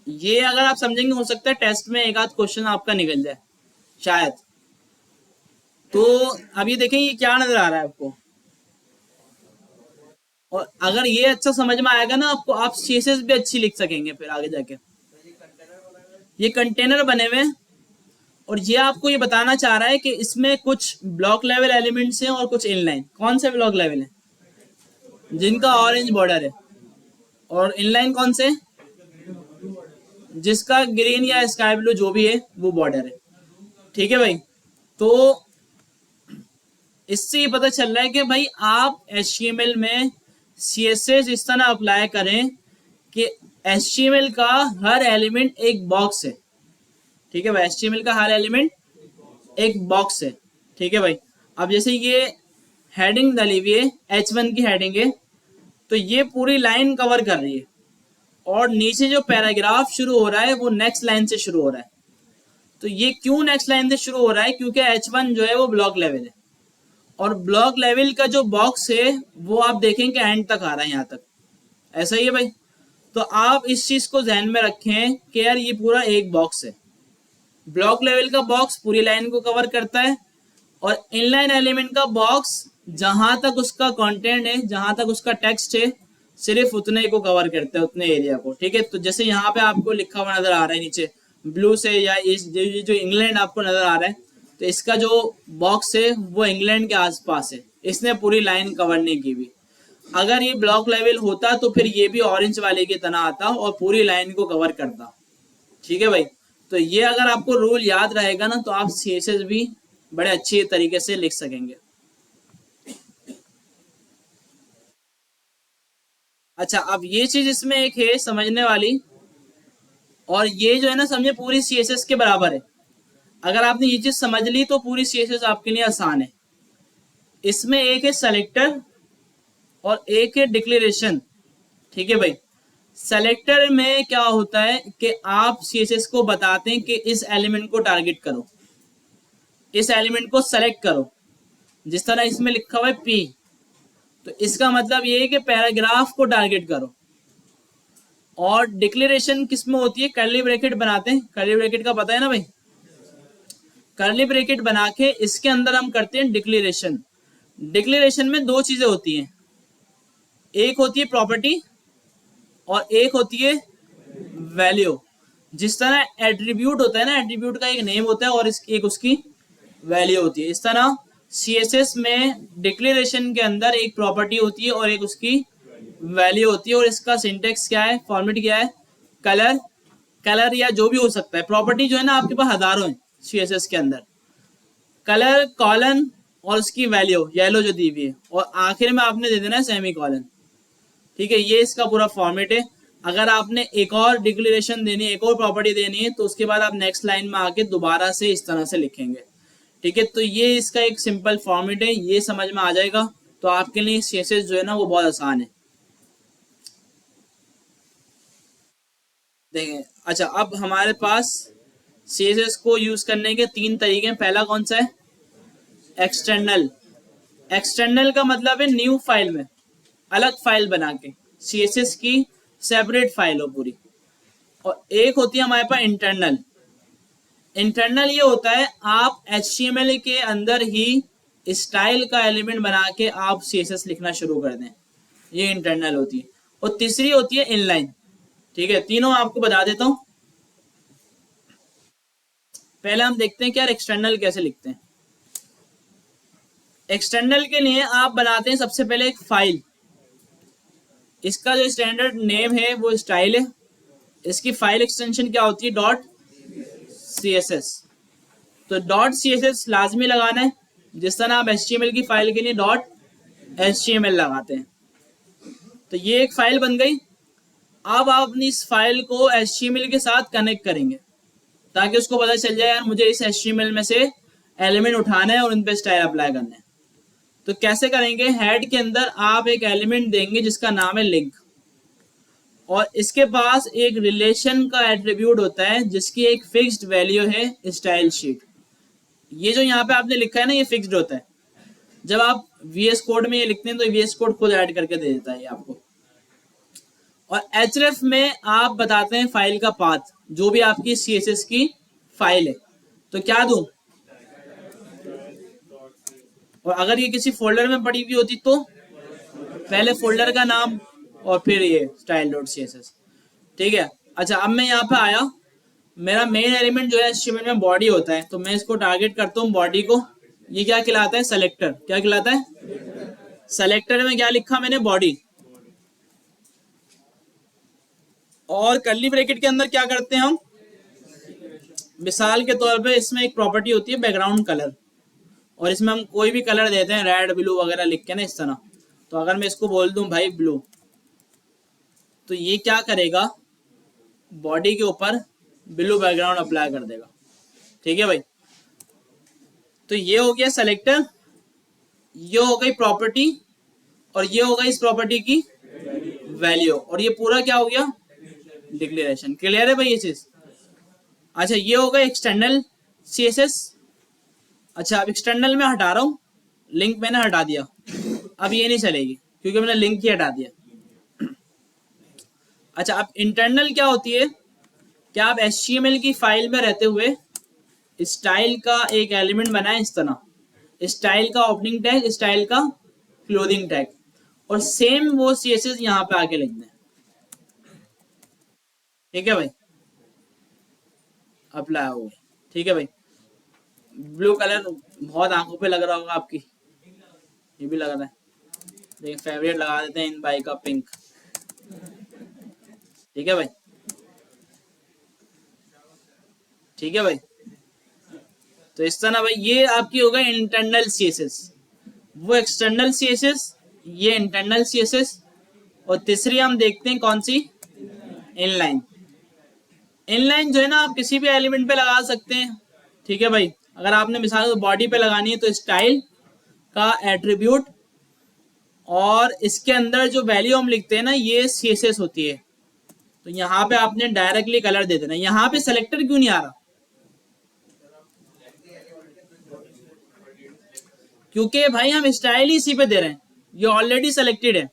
ये अगर आप समझेंगे हो सकता है टेस्ट में एक आध क्वेश्चन आपका निकल जाए शायद। तो अब ये देखें, ये क्या नजर आ रहा है आपको, और अगर ये अच्छा समझ में आएगा ना आपको, आप सीएसएस भी अच्छी लिख सकेंगे फिर आगे जाके। ये कंटेनर बने हुए हैं, और ये आपको ये बताना चाह रहा है कि इसमें कुछ ब्लॉक लेवल एलिमेंट्स हैं और कुछ इनलाइन। कौन से ब्लॉक लेवल है? जिनका ऑरेंज बॉर्डर है। और इनलाइन कौन से? जिसका ग्रीन या स्काई ब्लू जो भी है वो बॉर्डर है। ठीक है भाई, तो इससे ये पता चल रहा है कि भाई आप HTML में CSS इस तरह अप्लाई करें कि HTML का हर एलिमेंट एक बॉक्स है। ठीक है भाई, HTML का हर एलिमेंट एक बॉक्स है। ठीक है भाई, अब जैसे ये हेडिंग डाली हुई है, H1 की हेडिंग है, तो ये पूरी लाइन कवर कर रही है, और नीचे जो पैराग्राफ शुरू हो रहा है वो नेक्स्ट लाइन से शुरू हो रहा है। तो ये क्यों नेक्स्ट लाइन से शुरू हो रहा है? क्योंकि H1 जो है वो ब्लॉक लेवल है, और ब्लॉक लेवल का जो बॉक्स है वो आप देखेंगे एंड तक आ रहा है, यहाँ तक। ऐसा ही है भाई, तो आप इस चीज को ध्यान में रखें कि यार ये पूरा एक बॉक्स है। ब्लॉक लेवल का बॉक्स पूरी लाइन को कवर करता है, और इनलाइन एलिमेंट का बॉक्स जहां तक उसका कंटेंट है, जहां तक उसका टेक्स्ट है, सिर्फ उतने को कवर करते हैं, उतने एरिया को। ठीक है, तो जैसे यहाँ पे आपको लिखा हुआ नजर आ रहा है नीचे ब्लू से, या इस जो इंग्लैंड आपको नजर आ रहा है, तो इसका जो बॉक्स है वो इंग्लैंड के आसपास है, इसने पूरी लाइन कवर नहीं की हुई। अगर ये ब्लॉक लेवल होता तो फिर ये भी ऑरेंज वाले की तरह आता और पूरी लाइन को कवर करता। ठीक है भाई, तो ये अगर आपको रूल याद रहेगा ना तो आप सीएसएस भी बड़े अच्छे तरीके से लिख सकेंगे। अच्छा, अब ये चीज इसमें एक है समझने वाली, और ये जो है ना समझे पूरी सीएसएस के बराबर है। अगर आपने ये चीज समझ ली तो पूरी सीएसएस आपके लिए आसान है। इसमें एक है सेलेक्टर और एक है डिक्लेरेशन। ठीक है भाई, सेलेक्टर में क्या होता है कि आप सीएसएस को बताते हैं कि इस एलिमेंट को टारगेट करो, इस एलिमेंट को सेलेक्ट करो। जिस तरह इसमें लिखा हुआ है पी, तो इसका मतलब ये है कि पैराग्राफ को टारगेट करो। और डिक्लेरेशन किस में होती है, कर्ली ब्रैकेट बनाते हैं, कर्ली ब्रैकेट का पता है ना भाई, कर्ली ब्रैकेट बना के इसके अंदर हम करते हैं डिक्लेरेशन। डिक्लेरेशन में दो चीजें होती हैं, एक होती है प्रॉपर्टी और एक होती है वैल्यू। जिस तरह एट्रीब्यूट होता है ना, एट्रीब्यूट का एक नेम होता है और एक उसकी वैल्यू होती है। इस तरह सीएसएस में डिक्लेरेशन के अंदर एक प्रॉपर्टी होती है और एक उसकी वैल्यू होती है। और इसका सिंटेक्स क्या है, फॉर्मेट क्या है, कलर, कलर या जो भी हो सकता है। प्रॉपर्टी जो है ना आपके पास हजारों है सीएसएस के अंदर, कलर, कॉलन और उसकी वैल्यू येलो जो दी हुई है, और आखिर में आपने दे देना है सेमी कॉलन। ठीक है, ये इसका पूरा फॉर्मेट है। अगर आपने एक और डिक्लेरेशन देनी है, एक और प्रॉपर्टी देनी है, तो उसके बाद आप नेक्स्ट लाइन में आके दोबारा से इस तरह से लिखेंगे। ठीक है, तो ये इसका एक सिंपल फॉर्मेट है, ये समझ में आ जाएगा तो आपके लिए सीएसएस जो है ना वो बहुत आसान है। देखें, अच्छा अब हमारे पास सीएसएस को यूज करने के तीन तरीके हैं। पहला कौन सा है, एक्सटर्नल। एक्सटर्नल का मतलब है न्यू फाइल में, अलग फाइल बना के, सीएसएस की सेपरेट फाइल हो पूरी। और एक होती है हमारे पास इंटरनल। इंटरनल ये होता है आप HTML के अंदर ही स्टाइल का एलिमेंट बना के आप CSS लिखना शुरू कर दें, ये इंटरनल होती है। और तीसरी होती है इनलाइन। ठीक है, तीनों आपको बता देता हूं। पहले हम देखते हैं कि यार एक्सटर्नल कैसे लिखते हैं। एक्सटर्नल के लिए आप बनाते हैं सबसे पहले एक फाइल। इसका जो स्टैंडर्ड नेम है वो स्टाइल है। इसकी फाइल एक्सटेंशन क्या होती है, डॉट CSS। तो डॉट CSS लाजमी लगाना है, जिस तरह आप HTML की फाइल के लिए डॉट HTML लगाते हैं। तो ये एक फाइल बन गई। अब आप अपनी इस फाइल को HTML के साथ कनेक्ट करेंगे ताकि उसको पता चल जाए यार मुझे इस HTML में से एलिमेंट उठाना है और उन पे स्टाइल अप्लाई करना है। तो कैसे करेंगे, हेड के अंदर आप एक एलिमेंट देंगे जिसका नाम है लिंक, और इसके पास एक रिलेशन का एट्रीब्यूट होता है जिसकी एक फिक्स्ड वैल्यू है स्टाइल शीट। ये जो यहाँ पे आपने लिखा है ना ये फिक्स्ड होता है। जब आप VS कोड में ये लिखते हैं तो VS कोड खुद ऐड करके दे देता है आपको। और href में आप बताते हैं फाइल का पाथ, जो भी आपकी CSS की फाइल है। तो क्या दूं, और अगर ये किसी फोल्डर में पड़ी हुई होती तो पहले फोल्डर का नाम और फिर ये style.css। ठीक है, अच्छा अब मैं यहाँ पे आया, मेरा मेन एलिमेंट जो है HTML में बॉडी होता है, तो मैं इसको टारगेट करता हूँ बॉडी को। ये क्या कहलाता है, सेलेक्टर। क्या कहलाता है, सेलेक्टर में क्या लिखा मैंने, बॉडी। और कर्ली ब्रैकेट के अंदर क्या करते हैं हम, मिसाल के तौर पे इसमें एक प्रॉपर्टी होती है बैकग्राउंड कलर, और इसमें हम कोई भी कलर देते हैं, रेड, ब्लू वगैरह लिख के ना इस तरह। तो अगर मैं इसको बोल दूं भाई ब्लू, तो ये क्या करेगा, बॉडी के ऊपर ब्लू बैकग्राउंड अप्लाई कर देगा। ठीक है भाई, तो ये हो गया सेलेक्टर, ये हो गई प्रॉपर्टी, और ये हो गई इस प्रॉपर्टी की वैल्यू, और ये पूरा क्या हो गया, डिक्लेरेशन। क्लियर है भाई ये चीज। अच्छा ये हो गया एक्सटर्नल CSS। अच्छा अब एक्सटर्नल में हटा रहा हूँ, लिंक मैंने हटा दिया, अब ये नहीं चलेगी क्योंकि मैंने लिंक ही हटा दिया। अच्छा अब इंटरनल क्या होती है, क्या आप HTML की फाइल में रहते हुए स्टाइल का एक एलिमेंट बनाए इस तरह, स्टाइल का ओपनिंग टैग, स्टाइल का क्लोजिंग टैग, और सेम वो CSS यहाँ पे आके लिख दें। ठीक है भाई, अप्लाई हो गई। ठीक है भाई, ब्लू कलर बहुत आंखों पे लग रहा होगा आपकी, ये भी लग रहा है। देखिए फेवरेट लगा देते हैं इन बाई का पिंक। ठीक है भाई, ठीक है भाई। तो इस तरह भाई ये आपकी होगा इंटरनल सीएसएस, वो एक्सटर्नल सीएसएस, ये इंटरनल सीएसएस। और तीसरी हम देखते हैं कौन सी, इनलाइन। इनलाइन जो है ना आप किसी भी एलिमेंट पे लगा सकते हैं, ठीक है भाई। अगर आपने मिसाल बॉडी पे लगानी है तो स्टाइल का एट्रीब्यूट, और इसके अंदर जो वैल्यू हम लिखते हैं ना ये सीएसएस होती है। तो यहाँ पे आपने डायरेक्टली कलर दे देना। यहाँ पे सेलेक्टर क्यों नहीं आ रहा, क्योंकि भाई हम स्टाइल ही इसी पे दे रहे हैं, ये ऑलरेडी सेलेक्टेड है।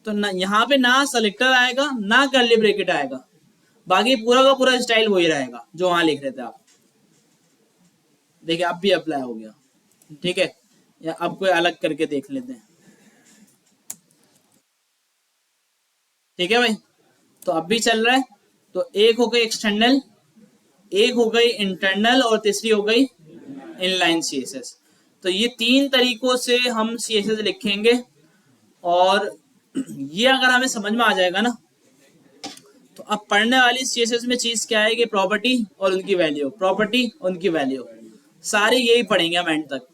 तो ना यहाँ पे ना सेलेक्टर आएगा ना कर्ली ब्रैकेट आएगा, बाकी पूरा का पूरा स्टाइल वही रहेगा जो वहां लिख रहे थे आप। देखिए अब भी अप्लाई हो गया, ठीक है। या अब कोई अलग करके देख लेते हैं, ठीक है भाई। तो अब भी चल रहा है। तो एक हो गई एक्सटर्नल, एक हो गई इंटरनल, और तीसरी हो गई इनलाइन सीएसएस। तो ये तीन तरीकों से हम सीएसएस लिखेंगे। और ये अगर हमें समझ में आ जाएगा ना, तो अब पढ़ने वाली सीएसएस में चीज क्या है कि प्रॉपर्टी और उनकी वैल्यू, प्रॉपर्टी उनकी वैल्यू, सारे यही पढ़ेंगे हम एंड तक,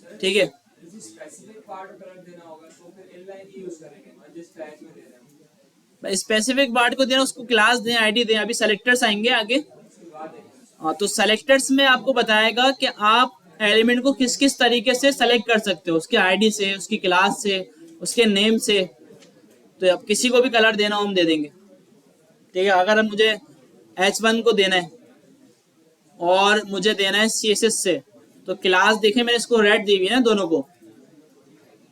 ठीक है। किसी स्पेसिफिक पार्ट कलर देना होगा तो फिर इनलाइन ही यूज करेंगे, और जिस टैग में दे रहे हैं स्पेसिफिक पार्ट को देना, उसको क्लास दें, आईडी दें। अभी सेलेक्टर्स आएंगे आगे। उसके बाद है। हाँ, तो सेलेक्टर्स में आपको बताएगा कि आप एलिमेंट को किस किस तरीके से सेलेक्ट कर सकते हो, उसके आईडी से, उसकी क्लास से, उसके नेम से। तो अब किसी को भी कलर देना हो हम दे देंगे, ठीक है। अगर मुझे H1 को देना है और मुझे देना है CSS से, तो क्लास देखे मैंने इसको रेड दी हुई है ना दोनों को।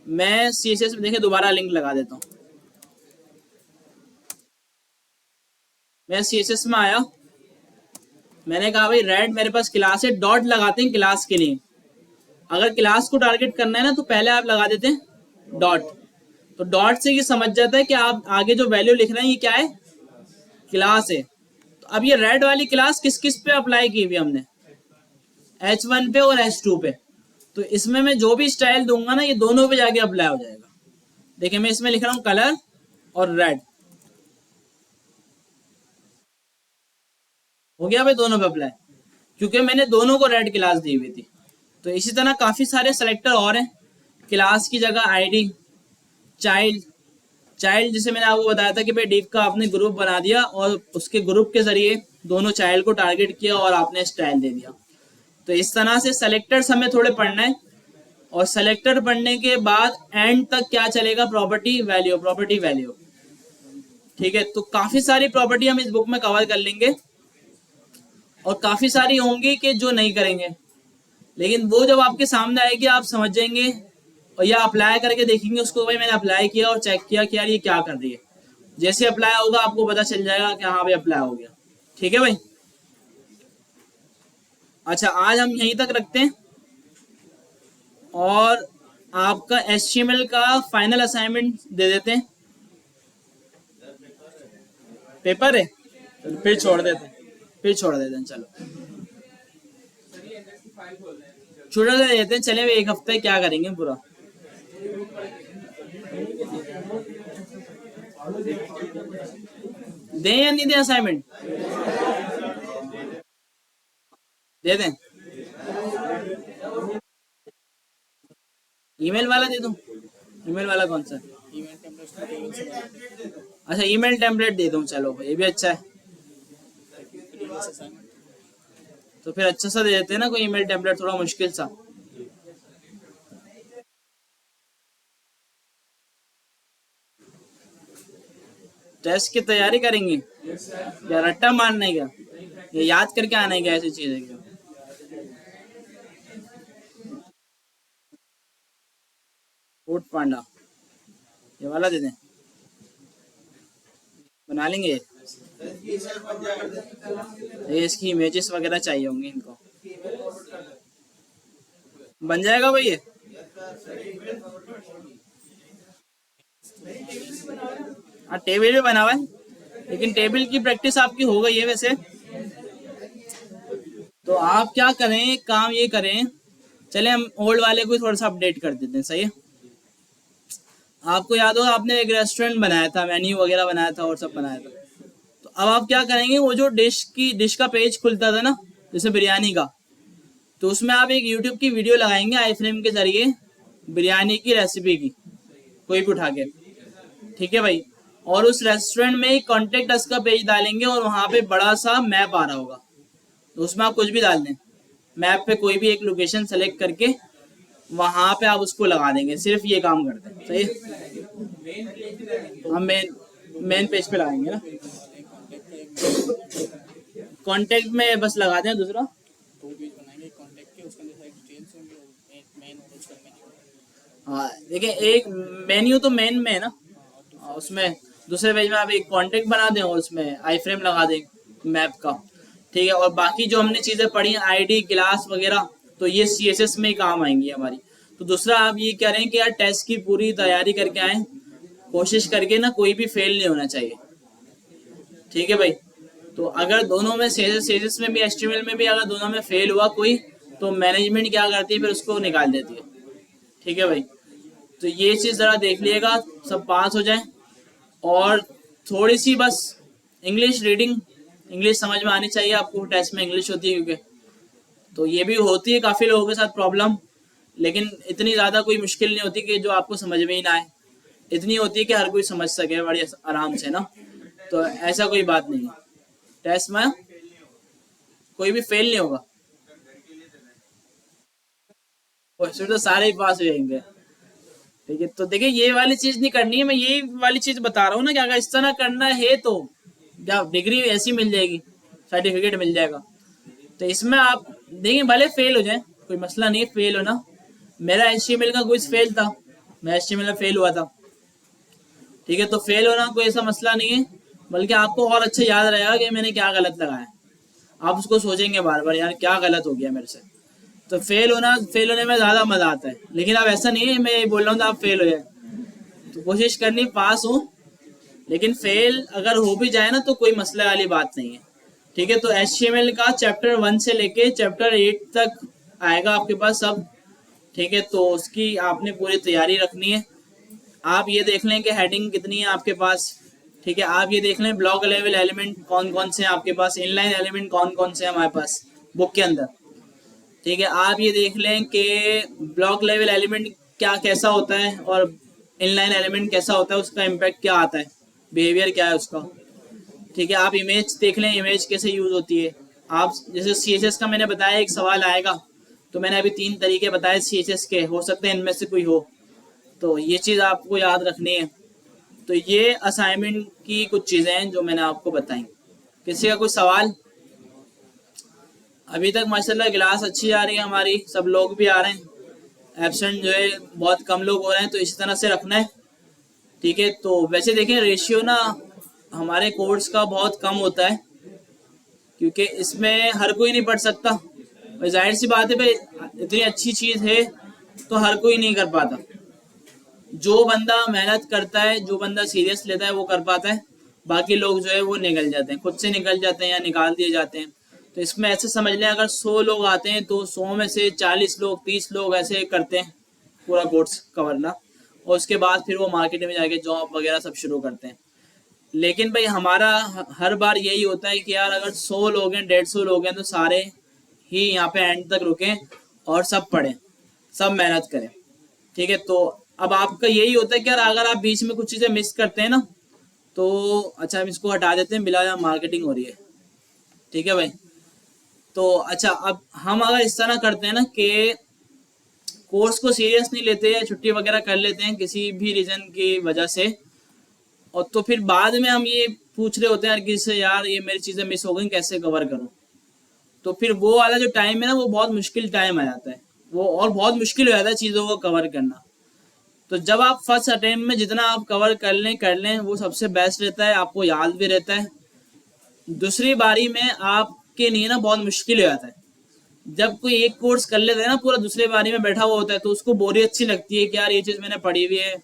मैं CSS में देखे दोबारा लिंक लगा देता हूँ। मैं CSS में आया, मैंने कहा भाई रेड मेरे पास क्लास है, डॉट लगाते हैं क्लास के लिए। अगर क्लास को टारगेट करना है ना तो पहले आप लगा देते हैं डॉट। तो डॉट से ये समझ जाता है कि आप आगे जो वैल्यू लिख रहे हैं ये क्या है, क्लास है। तो अब ये रेड वाली क्लास किस किस पे अप्लाई की हुई हमने, H1 पे और H2 पे। तो इसमें मैं जो भी स्टाइल दूंगा ना ये दोनों पे जाके अप्लाई हो जाएगा। देखिए मैं इसमें लिख रहा हूँ कलर और रेड, हो गया भाई दोनों पे अप्लाई, क्योंकि मैंने दोनों को रेड क्लास दी हुई थी। तो इसी तरह काफी सारे सेलेक्टर और हैं। क्लास की जगह आईडी, चाइल्ड, चाइल्ड जिसे मैंने आपको बताया था कि भाई डिव का आपने ग्रुप बना दिया और उसके ग्रुप के जरिए दोनों चाइल्ड को टारगेट किया और आपने स्टाइल दे दिया। तो इस तरह से सेलेक्टर्स हमें थोड़े पढ़ना है। और सेलेक्टर पढ़ने के बाद एंड तक क्या चलेगा, प्रॉपर्टी वैल्यू, प्रॉपर्टी वैल्यू, ठीक है। तो काफी सारी प्रॉपर्टी हम इस बुक में कवर कर लेंगे, और काफी सारी होंगी कि जो नहीं करेंगे, लेकिन वो जब आपके सामने आएगी आप समझ जाएंगे। और या अप्लाई करके देखेंगे उसको, भाई मैंने अप्लाई किया और चेक किया कि यार ये क्या कर रही है। जैसे अप्लाई होगा आपको पता चल जाएगा कि हाँ भाई अप्लाई हो गया, ठीक है भाई। अच्छा आज हम यहीं तक रखते हैं, और आपका HTML का फाइनल असाइनमेंट दे देते हैं। पेपर है, चलो फिर छोड़ देते हैं, चलो सर ये इंडेक्स की फाइल खोल रहे हैं। छोटा सा देते हैं। चले एक हफ्ते क्या करेंगे पूरा, दें या नहीं दें असाइनमेंट, दे दें। ईमेल वाला दे दूं, ईमेल वाला कौन सा, अच्छा ईमेल टेम्पलेट दे दूं, चलो ये भी अच्छा है। तो फिर अच्छा सा दे देते हैं ना कोई ईमेल टेम्पलेट, थोड़ा मुश्किल सा। टेस्ट की तैयारी करेंगे या रट्टा मारने का, ये याद करके आने का, ऐसी चीज है क्या। फूड पांडा ये वाला दे दें, बना लेंगे। ये इसकी इमेजेस वगैरह चाहिए होंगी इनको, बन जाएगा भाई ये। हाँ टेबल भी बना हुआ है, लेकिन टेबल की प्रैक्टिस आपकी हो गई है वैसे। तो आप क्या करें, एक काम ये करें, चले हम ओल्ड वाले को थोड़ा सा अपडेट कर देते हैं, सही है। आपको याद हो आपने एक रेस्टोरेंट बनाया था, मेन्यू वगैरह बनाया था और सब बनाया था। तो अब आप क्या करेंगे, वो जो डिश का पेज खुलता था ना जैसे बिरयानी का, तो उसमें आप एक यूट्यूब की वीडियो लगाएंगे आई फ्रेम के जरिए बिरयानी की रेसिपी की, कोई भी उठा के, ठीक है भाई। और उस रेस्टोरेंट में कॉन्टेक्ट अस का पेज डालेंगे और वहां पे बड़ा सा मैप आ रहा होगा, तो उसमें आप कुछ भी डाल दें, मैप पे कोई भी एक लोकेशन सेलेक्ट करके वहां पे आप उसको लगा देंगे, सिर्फ ये काम करते हैं, सही है। हम मेन पेज पे लगाएंगे ना, कांटेक्ट में बस लगा दें। दूसरा दो पेज बनाएंगे, कांटेक्ट के, उसके अंदर सारी डिटेल्स होंगी और मेन और उसका मेन्यू। हाँ देखिए, एक मेन्यू तो मेन में है ना, उसमें दूसरे पेज में आप एक कांटेक्ट बना दें और उसमें आई फ्रेम लगा दें मैप का, ठीक है। और बाकी जो हमने चीज़ें पढ़ी आईडी क्लास वगैरह, तो ये CSS में ही काम आएंगी हमारी। तो दूसरा आप ये कह रहे हैं कि यार टेस्ट की पूरी तैयारी करके आए, कोशिश करके ना कोई भी फेल नहीं होना चाहिए, ठीक है भाई। तो अगर दोनों में CSS में भी HTML में भी अगर दोनों में फेल हुआ कोई, तो मैनेजमेंट क्या करती है, फिर उसको निकाल देती है, ठीक है भाई। तो ये चीज़ ज़रा देख लीजिएगा, सब पास हो जाए। और थोड़ी सी बस इंग्लिश रीडिंग, इंग्लिश समझ में आनी चाहिए आपको, टेस्ट में इंग्लिश होती है क्योंकि, तो ये भी होती है काफ़ी लोगों के साथ प्रॉब्लम, लेकिन इतनी ज़्यादा कोई मुश्किल नहीं होती कि जो आपको समझ में ही ना आए, इतनी होती है कि हर कोई समझ सके बड़ी आराम से ना, तो ऐसा कोई बात नहीं है। टेस्ट में कोई भी फेल नहीं होगा, क्वेश्चन तो सारे ही पास हो जाएंगे, ठीक है। तो देखिए ये वाली चीज नहीं करनी है, मैं यही वाली चीज बता रहा हूँ ना कि अगर इस तरह करना है तो क्या डिग्री ऐसी मिल जाएगी, सर्टिफिकेट मिल जाएगा। तो इसमें आप देखिए भले फेल हो जाए कोई मसला नहीं है, फेल होना। मेरा HTML का क्विज फेल था, मैं HTML में फेल हुआ था, ठीक है। तो फेल होना कोई ऐसा मसला नहीं है, बल्कि आपको और अच्छा याद रहेगा कि मैंने क्या गलत लगाया, आप उसको सोचेंगे बार बार यार क्या गलत हो गया मेरे से। तो फेल होने में ज़्यादा मज़ा आता है, लेकिन अब ऐसा नहीं है मैं ये बोल रहा हूँ तो आप फेल हो जाए, तो कोशिश करनी पास हो। लेकिन फेल अगर हो भी जाए ना तो कोई मसले वाली बात नहीं है, ठीक है। तो HTML का चैप्टर 1 से लेके चैप्टर 8 तक आएगा आपके पास सब, ठीक है। तो उसकी आपने पूरी तैयारी रखनी है। आप ये देख लें कि हेडिंग कितनी है आपके पास, ठीक है। आप ये देख लें ब्लॉक लेवल एलिमेंट कौन कौन से हैं आपके पास, इनलाइन एलिमेंट कौन कौन से हैं हमारे पास बुक के अंदर, ठीक है। आप ये देख लें कि ब्लॉक लेवल एलिमेंट क्या कैसा होता है और इनलाइन एलिमेंट कैसा होता है, उसका इम्पैक्ट क्या आता है, बिहेवियर क्या है उसका, ठीक है। आप इमेज देख लें, इमेज कैसे यूज़ होती है। आप जैसे CSS का मैंने बताया एक सवाल आएगा, तो मैंने अभी 3 तरीके बताए CSS के, हो सकते हैं इनमें से कोई हो, तो ये चीज़ आपको याद रखनी है। तो ये असाइनमेंट की कुछ चीज़ें हैं जो मैंने आपको बताई। किसी का कोई सवाल? अभी तक माशाल्लाह क्लास अच्छी आ रही है हमारी, सब लोग भी आ रहे हैं, एब्सेंट जो है बहुत कम लोग हो रहे हैं, तो इसी तरह से रखना है, ठीक है। तो वैसे देखें रेशियो ना हमारे कोर्स का बहुत कम होता है, क्योंकि इसमें हर कोई नहीं पढ़ सकता, और जाहिर सी बात है भाई इतनी अच्छी चीज़ है तो हर कोई नहीं कर पाता। जो बंदा मेहनत करता है, जो बंदा सीरियस लेता है वो कर पाता है, बाकी लोग जो है वो निकल जाते हैं, खुद से निकल जाते हैं या निकाल दिए जाते हैं। तो इसमें ऐसे समझ लें अगर 100 लोग आते हैं तो 100 में से 40 लोग 30 लोग ऐसे करते हैं पूरा कोर्स कवर ना, और उसके बाद फिर वो मार्केट में जाके जॉब वगैरह सब शुरू करते हैं। लेकिन भाई हमारा हर बार यही होता है कि यार अगर 100 लोग हैं 150 लोग हैं तो सारे ही यहाँ पे एंड तक रुकें और सब पढ़ें, सब मेहनत करें, ठीक है। तो अब आपका यही होता है कि यार अगर आप बीच में कुछ चीज़ें मिस करते हैं ना, तो अच्छा हम इसको हटा देते हैं, बिला मार्केटिंग हो रही है, ठीक है भाई। तो अच्छा अब हम अगर इस तरह करते हैं ना कि कोर्स को सीरियस नहीं लेते या छुट्टी वगैरह कर लेते हैं किसी भी रीज़न की वजह से, और तो फिर बाद में हम ये पूछ रहे होते हैं यार किससे, यार ये मेरी चीज़ें मिस हो गई कैसे कवर करूँ, तो फिर वो वाला जो टाइम है ना वो बहुत मुश्किल टाइम आ जाता है, वो और बहुत मुश्किल हो जाता है चीज़ों को कवर करना। तो जब आप फर्स्ट अटेम्प्ट में जितना आप कवर कर लें वो सबसे बेस्ट रहता है, आपको याद भी रहता है। दूसरी बारी में आपके लिए ना बहुत मुश्किल हो जाता है, जब कोई एक कोर्स कर लेता है ना पूरा, दूसरे बारी में बैठा हुआ होता है तो उसको बोरियत अच्छी लगती है कि यार ये चीज़ मैंने पढ़ी हुई है,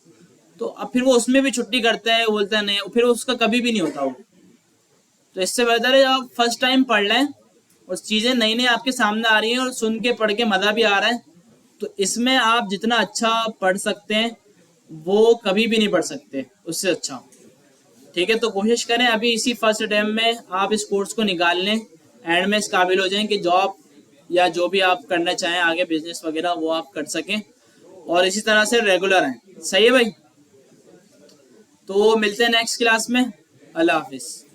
तो अब फिर वो उसमें भी छुट्टी करता है, बोलता है नहीं, फिर उसका कभी भी नहीं होता वो। तो इससे बेहतर है आप फर्स्ट टाइम पढ़ लें और चीज़ें नई नई आपके सामने आ रही हैं और सुन के पढ़ के मज़ा भी आ रहा है, तो इसमें आप जितना अच्छा पढ़ सकते हैं वो कभी भी नहीं पढ़ सकते उससे अच्छा, ठीक है, तो कोशिश करें अभी इसी फर्स्ट अटेम्प्ट में आप इस कोर्स को निकाल लें, एंड में इस काबिल हो जाएं कि जॉब या जो भी आप करना चाहें आगे बिजनेस वगैरह वो आप कर सकें, और इसी तरह से रेगुलर हैं। सही है भाई, तो मिलते हैं नेक्स्ट क्लास में। अल्लाह हाफिज़।